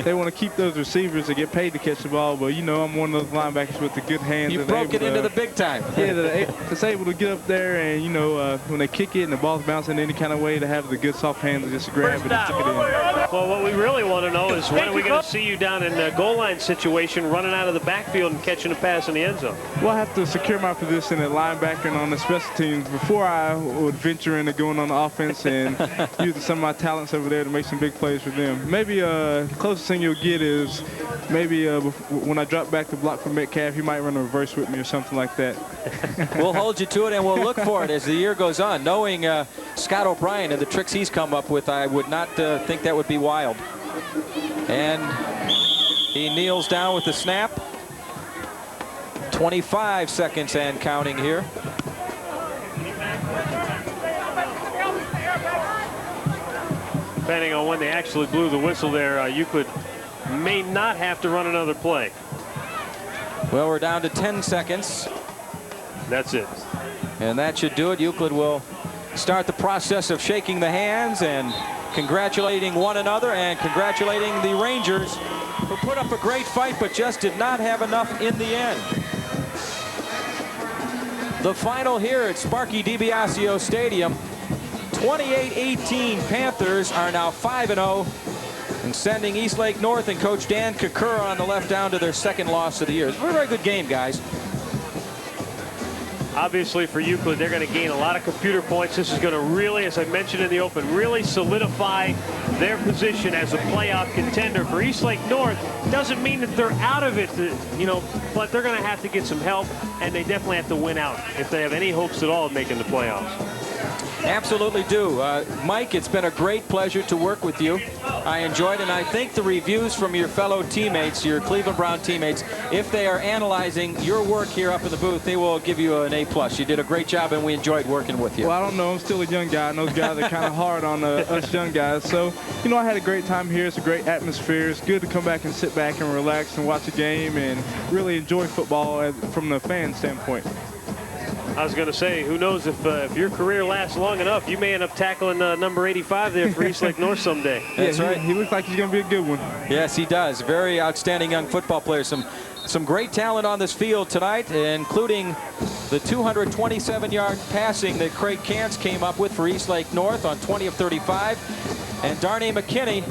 They want to keep those receivers that get paid to catch the ball, but, you know, I'm one of those linebackers with the good hands. You broke it into the big time. Yeah, that's able to get up there and, you know, when they kick it and the ball's bouncing any kind of way, to have the good soft hands to just grab it and stick it in. Well, what we really want to know is when are we going to see you down in the goal line situation, running out of the backfield and catching a pass in the end zone? Well, I have to secure my position at linebacker and on the special teams before I would venture into going on the offense and using some of my talents over there to make some big plays for them. Maybe the closest thing you'll get is maybe when I drop back to block for Metcalf, he might run a reverse with me or something like that. We'll hold you to it, and we'll look for it as the year goes on. Knowing Scott O'Brien and the tricks he's come up with, I would not think that would be wild. And he kneels down with the snap. 25 seconds and counting here. Depending on when they actually blew the whistle there, Euclid may not have to run another play. Well, we're down to 10 seconds. That's it. And that should do it. Euclid will start the process of shaking the hands and congratulating one another and congratulating the Rangers, who put up a great fight but just did not have enough in the end. The final here at Sparky DiBiasio Stadium, 28-18 Panthers are now 5-0 and sending Eastlake North and Coach Dan Kakura on the left down to their second loss of the year. It's a very, very good game, guys. Obviously for Euclid, they're going to gain a lot of computer points. This is going to really, as I mentioned in the open, really solidify their position as a playoff contender. For Eastlake North, doesn't mean that they're out of it, you know, but they're going to have to get some help, and they definitely have to win out if they have any hopes at all of making the playoffs. Absolutely do. Mike, it's been a great pleasure to work with you. I enjoyed it, and I think the reviews from your fellow teammates, your Cleveland Brown teammates, if they are analyzing your work here up in the booth, they will give you an A+. You did a great job, and we enjoyed working with you. Well, I don't know. I'm still a young guy, and those guys are kind of hard on us young guys. So, you know, I had a great time here. It's a great atmosphere. It's good to come back and sit back and relax and watch a game and really enjoy football from the fan standpoint. I was going to say, who knows if your career lasts long enough, you may end up tackling number 85 there for Eastlake North someday. That's right. He looks like he's going to be a good one. Yes, he does. Very outstanding young football player. Some great talent on this field tonight, including the 227-yard passing that Craig Kantz came up with for Eastlake North on 20 of 35. And Darnay McKinney,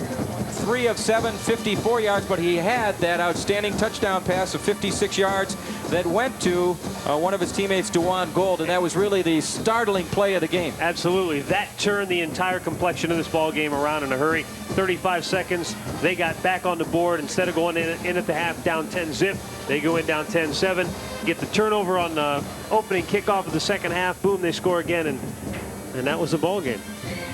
3 of 7, 54 yards, but he had that outstanding touchdown pass of 56 yards that went to one of his teammates, Dewan Gold, and that was really the startling play of the game. Absolutely. That turned the entire complexion of this ball game around in a hurry. 35 seconds, they got back on the board. Instead of going in at the half down 10-zip, they go in down 10-7, get the turnover on the opening kickoff of the second half. Boom, they score again, and that was the ball game.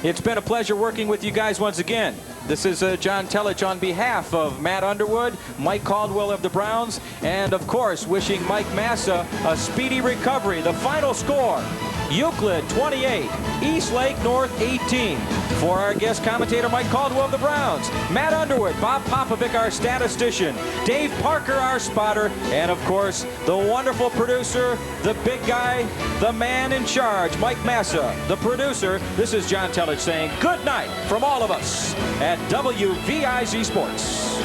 It's been a pleasure working with you guys once again. This is John Telich on behalf of Matt Underwood, Mike Caldwell of the Browns, and of course wishing Mike Massa a speedy recovery. The final score, Euclid 28, Eastlake North 18. For our guest commentator Mike Caldwell of the Browns, Matt Underwood, Bob Popovic, our statistician, Dave Parker, our spotter, and of course the wonderful producer, the big guy, the man in charge, Mike Massa, the producer. This is John Telich saying good night from all of us at WVIZ Sports.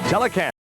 Telecast.